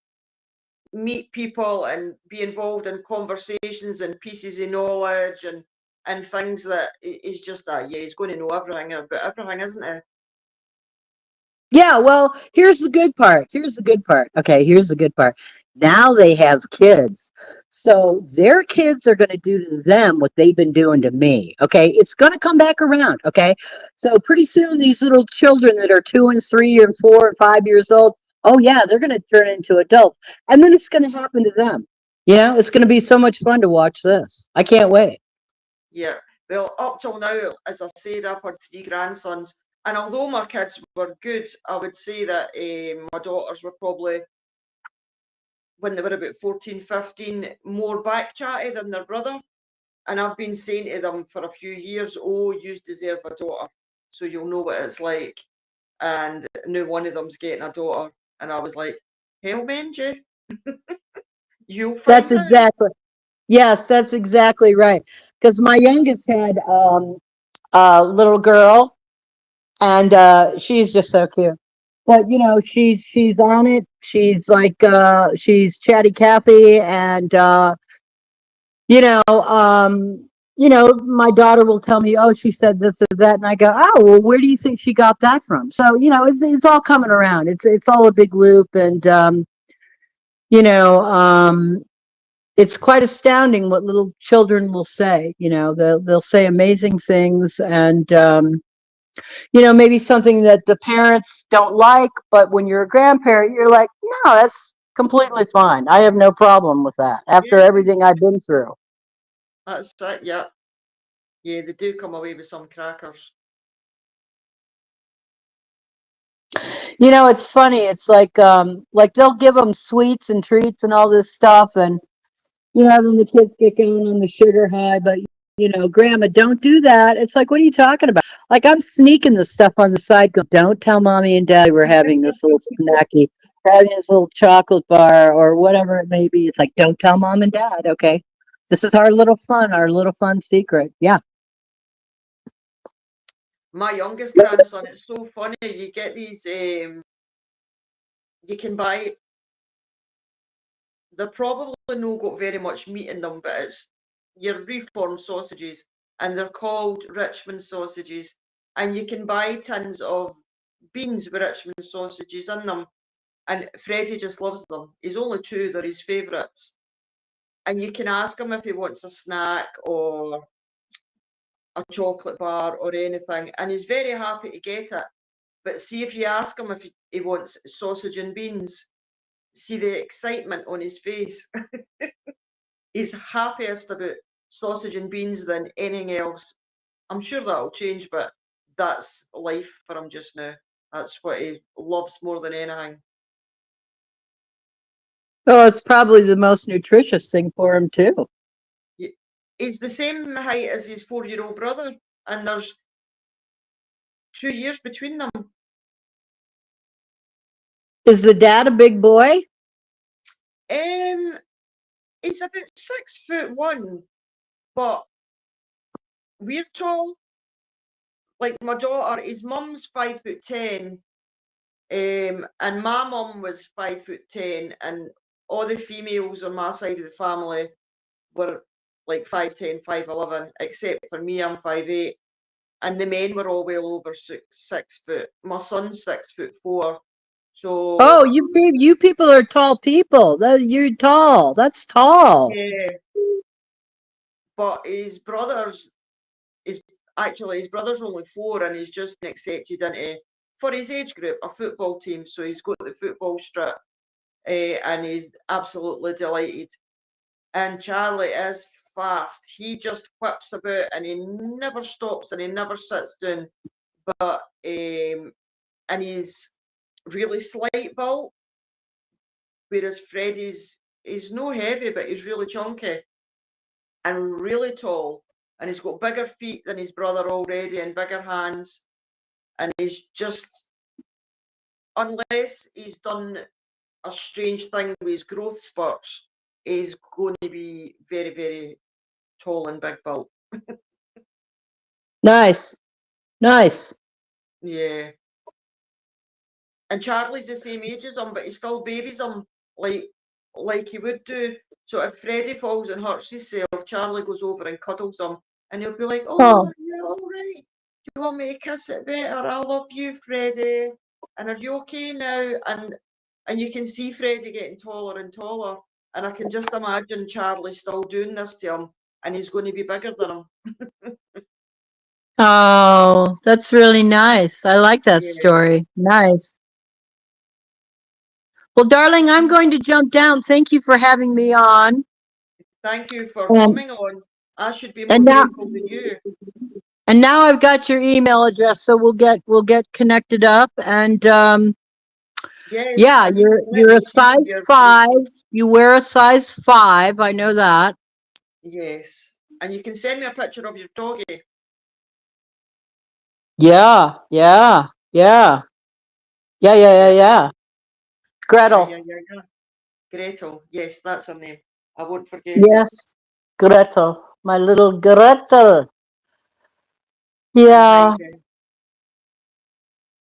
meet people and be involved in conversations and pieces of knowledge and things that he's just that, yeah, he's going to know everything about everything, isn't he? Yeah, well, here's the good part. Here's the good part. Okay, here's the good part. Now they have kids. So their kids are going to do to them what they've been doing to me. Okay, it's going to come back around. Okay, so pretty soon these little children that are 2 and 3 and 4 and 5 years old, oh, yeah, they're going to turn into adults. And then it's going to happen to them. You know, it's going to be so much fun to watch this. I can't wait. Yeah. Well, up till now, as I said, I've had 3 grandsons, and although my kids were good, I would say that my daughters were probably, when they were about 14, 15, more back chatty than their brother. And I've been saying to them for a few years, oh, you deserve a daughter, so you'll know what it's like. And now one of them's getting a daughter, and I was like, hell, Benji, you'll That's find out. exactly, yes, that's exactly right. Because my youngest had a little girl, and she's just so cute. But you know, she's on it. She's like she's chatty Cathy, and you know, my daughter will tell me, "Oh, she said this or that," and I go, "Oh, well, where do you think she got that from?" So you know, it's all coming around. It's all a big loop, and you know, it's quite astounding what little children will say. You know, they'll say amazing things, and you know, maybe something that the parents don't like, but when you're a grandparent, you're like, no, that's completely fine. I have no problem with that after Yeah, everything I've been through. that's it. Yeah, yeah, they do come away with some crackers. You know, it's funny. It's like they'll give them sweets and treats and all this stuff, and you know, then the kids get going on the sugar high, but you know, Grandma, don't do that. It's like, what are you talking about? Like, I'm sneaking the stuff on the side, going, don't tell Mommy and Daddy we're having this little snacky, we're having this little chocolate bar or whatever it may be. It's like, don't tell Mom and Dad, okay? This is our little fun secret. Yeah. My youngest grandson, it's so funny. You get these, you can buy, they're probably no got very much meat in them, but it's your reformed sausages, and they're called Richmond sausages. And you can buy tins of beans with Richmond sausages in them. And Freddie just loves them. He's only two, they're his favourites. And you can ask him if he wants a snack or a chocolate bar or anything, and he's very happy to get it. But see, if you ask him if he wants sausage and beans, see the excitement on his face. He's happiest about sausage and beans than anything else. I'm sure that'll change, but that's life for him just now. That's what he loves more than anything. Oh, it's probably the most nutritious thing for him, too. He's the same height as his 4-year-old brother, and there's 2 years between them. Is the dad a big boy? Um, he's about 6'1", but we're tall. Like my daughter, his mum's 5'10", and my mum was 5'10", and all the females on my side of the family were like 5'10", 5'11", except for me, I'm 5'8", and the men were all well over 6 foot. My son's 6'4", so Oh, you people are tall people. You're tall. That's tall. yeah. But his brother's is actually his brother's only 4, and he's just been accepted into, for his age group, a football team. So he's got the football strip, and he's absolutely delighted. And Charlie is fast. He just whips about and he never stops and he never sits down. But and he's really slight built, whereas Freddie's he's no heavy, but he's really chunky and really tall. And he's got bigger feet than his brother already and bigger hands. And he's just, unless he's done a strange thing with his growth spurts, he's going to be very, very tall and big built. Nice. Nice. Yeah. And Charlie's the same age as him, but he still babies him like he would do. So if Freddie falls and hurts himself, Charlie goes over and cuddles him, and he'll be like, Oh, "Oh, you're all right. Do you want me to kiss it better? I love you, Freddie." and are you okay now? And you can see Freddie getting taller and taller, and I can just imagine Charlie still doing this to him, and he's going to be bigger than him. Oh, that's really nice. I like that Yeah. story. Nice. Well, darling, I'm going to jump down. Thank you for having me on. Thank you for And coming on. I should be more and now grateful than you. and now I've got your email address, so we'll get connected up. And Yes, yeah, and you you're can let you're a me see size your. 5. You wear a size 5. I know that. Yes, and you can send me a picture of your doggy. Yeah, yeah, yeah, yeah, yeah, yeah, Yeah, yeah. yeah, Gretel. yeah, yeah, yeah. Gretel. Yes, that's her name. I won't forget. Yes, Gretel. My little Gretel. And Yeah, Heidi.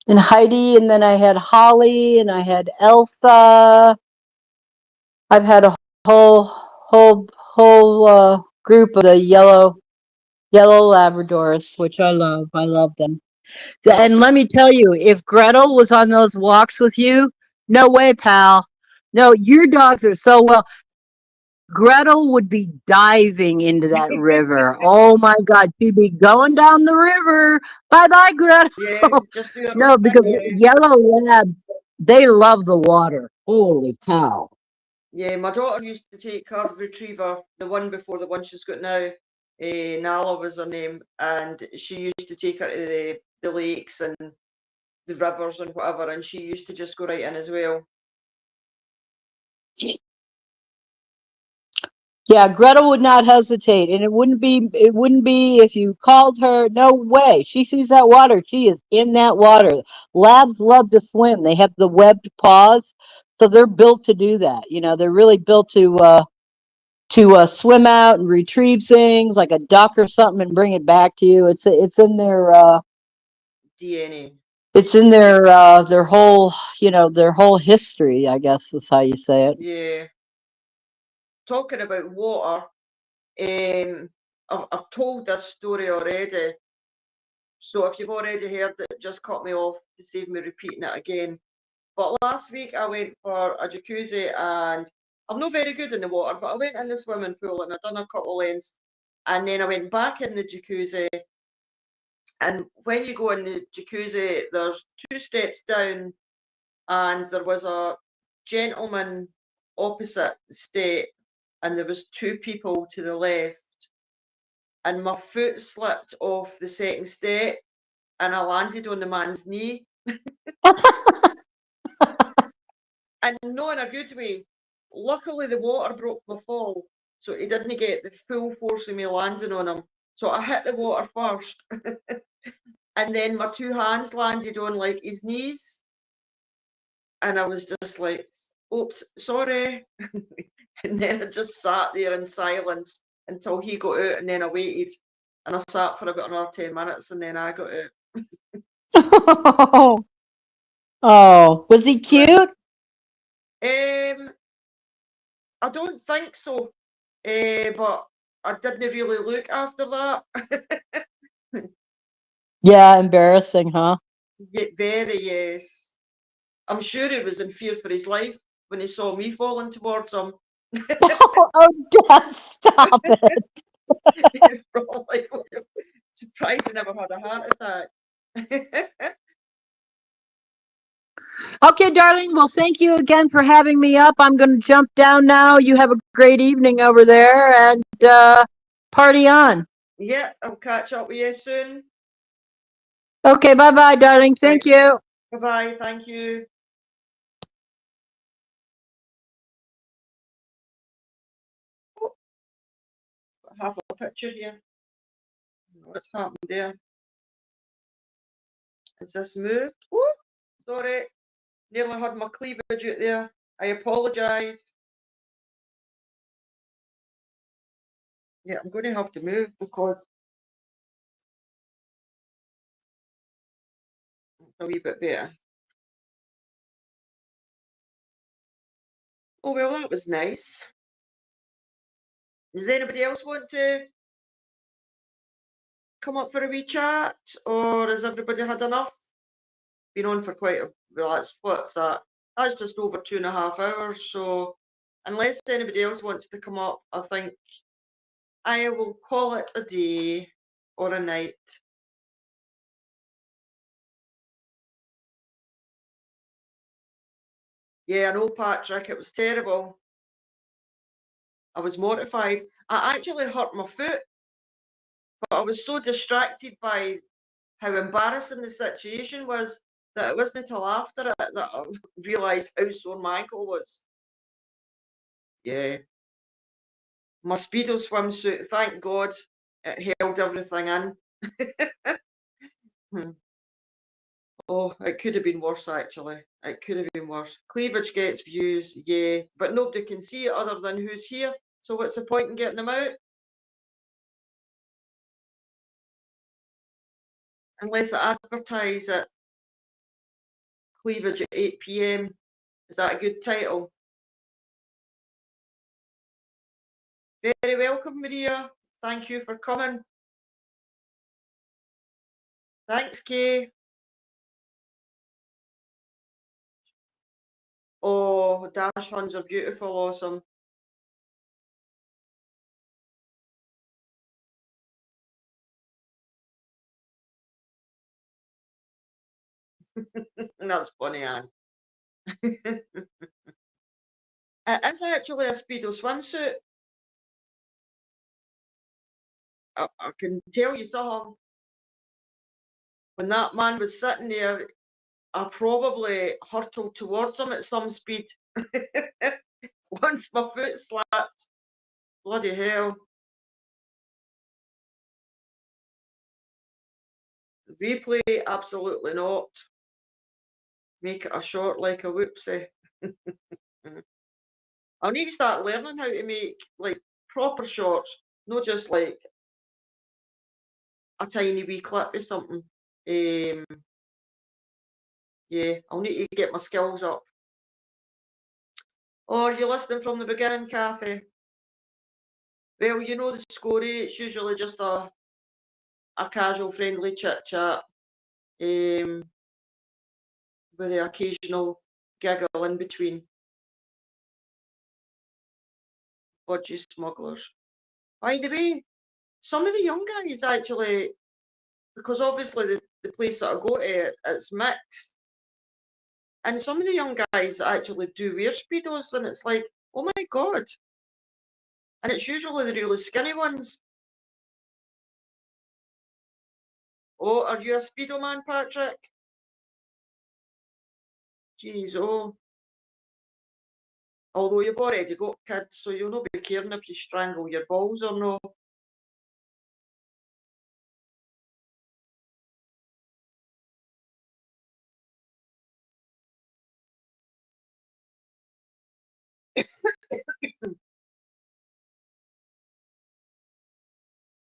and Heidi, and then I had Holly, and I had Elsa. I've had a whole group of the yellow Labradors, which I love. I love them. Oh, And let me tell you, if Gretel was on those walks with you, no way, pal. No, your dogs are so well. Gretel would be diving into that river. Oh my God, she'd be going down the river. Bye bye, yeah, Gretel. just do her own No, thing. because Yeah, yellow labs, they love the water. Holy cow. yeah. My daughter used to take her retriever, the one before the one she's got now. Nala was her name, and she used to take her to the lakes and the rivers and whatever, and she used to just go right in as well. Yeah, Gretel would not hesitate, and it wouldn't be if you called her. No way. She sees that water. She is in that water. Labs love to swim. They have the webbed paws, so they're built to do that. They're really built to swim out and retrieve things like a duck or something and bring it back to you. It's in DNA. their whole their whole history. I guess is how you say it. Yeah. Talking about water, I've told this story already. So if you've already heard it, just cut me off to save me repeating it again. But last week I went for a jacuzzi, and I'm not very good in the water, but I went in the swimming pool and I done a couple lanes, and then I went back in the jacuzzi. And when you go in the jacuzzi, there's 2 steps down, and there was a gentleman opposite the step, and there was 2 people to the left, and my foot slipped off the second step, and I landed on the man's knee, and not in a good way. Luckily, the water broke my fall, so he didn't get the full force of me landing on him. So I hit the water first, and then my 2 hands landed on like his knees, and I was just like, "Oops, sorry." And then I just sat there in silence until he got out, and then I waited, and I sat for about another 10 minutes, and then I got out. Oh, was he Right. cute? I don't think so, but I didn't really look after that. Yeah, embarrassing, huh? Very, yes. I'm sure he was in fear for his life when he saw me falling towards him. Oh, Dad, stop it. He's probably surprised he never had a heart attack. Okay, darling. Well, thank you again for having me up. I'm going to jump down now. You have a great evening over there and party on. Yeah, I'll catch up with you soon. Okay, bye bye, darling. Right. Thank you. Bye bye. Thank you. Oh, I have a picture here. What's happened there? Is this moved? Oh, sorry. Nearly had my cleavage out there. I apologise. Yeah, I'm going to have to move because it's a wee bit better. Oh, well, that was nice. Does anybody else want to come up for a wee chat, or has everybody had enough? been on for quite a well. What's that? That's just over 2.5 hours. So unless anybody else wants to come up, I think I will call it a day or a night. Yeah, I know, Patrick. It was terrible. I was mortified. I actually hurt my foot, but I was so distracted by how embarrassing the situation was that it wasn't until after it that I realised how sore my ankle was. Yeah. My Speedo swimsuit, thank God, it held everything in. Hmm. Oh, it could have been worse, actually. It could have been worse. Cleavage gets views, yeah, but nobody can see it other than who's here. So what's the point in getting them out? Unless I advertise it. Cleavage at 8 p.m. Is that a good title? Very welcome, Maria. Thank you for coming. Thanks, Kay. Oh, dash huns are beautiful, awesome. That's funny, Anne. It is actually a Speedo swimsuit. I can tell you something. When that man was sitting there, I probably hurtled towards him at some speed. Once my foot slapped. Bloody hell. Replay, absolutely not. Make it a short like a whoopsie. I'll need to start learning how to make like proper shorts, not just like a tiny wee clip or something. Yeah, I'll need to get my skills up. Or you're listening from the beginning, Kathy? Well, you know the story. It's usually just a casual, friendly chit chat, with the occasional giggle in between. Budgie smugglers. By the way, some of the young guys actually, because obviously the place that I go to, it's mixed. And some of the young guys actually do wear Speedos, and it's like, oh my God. And it's usually the really skinny ones. Oh, are you a Speedo man, Patrick? Jeez, oh. Although you've already got kids, so you'll not be caring if you strangle your balls or no.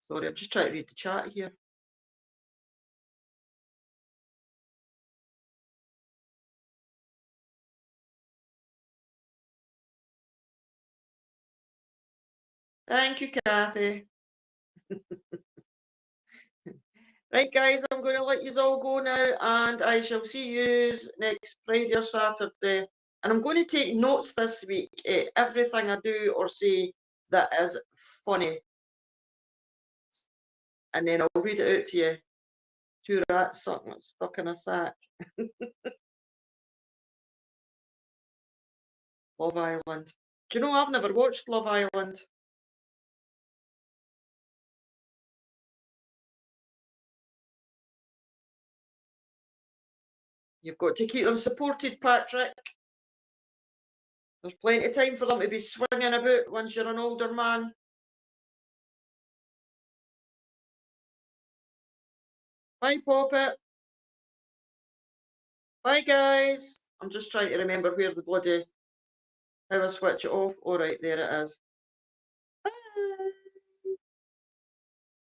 Sorry, I'm just trying to read the chat here. Thank you, Kathy. Right, guys, I'm going to let you all go now, and I shall see you next Friday or Saturday. And I'm going to take notes this week, everything I do or say that is funny. And then I'll read it out to you. Two rats stuck in a sack. Love Island. Do you know I've never watched Love Island? You've got to keep them supported, Patrick. There's plenty of time for them to be swinging about once you're an older man. Bye, Poppet. Bye, guys. I'm just trying to remember where the bloody... how I switch it off. All right, there it is. Bye.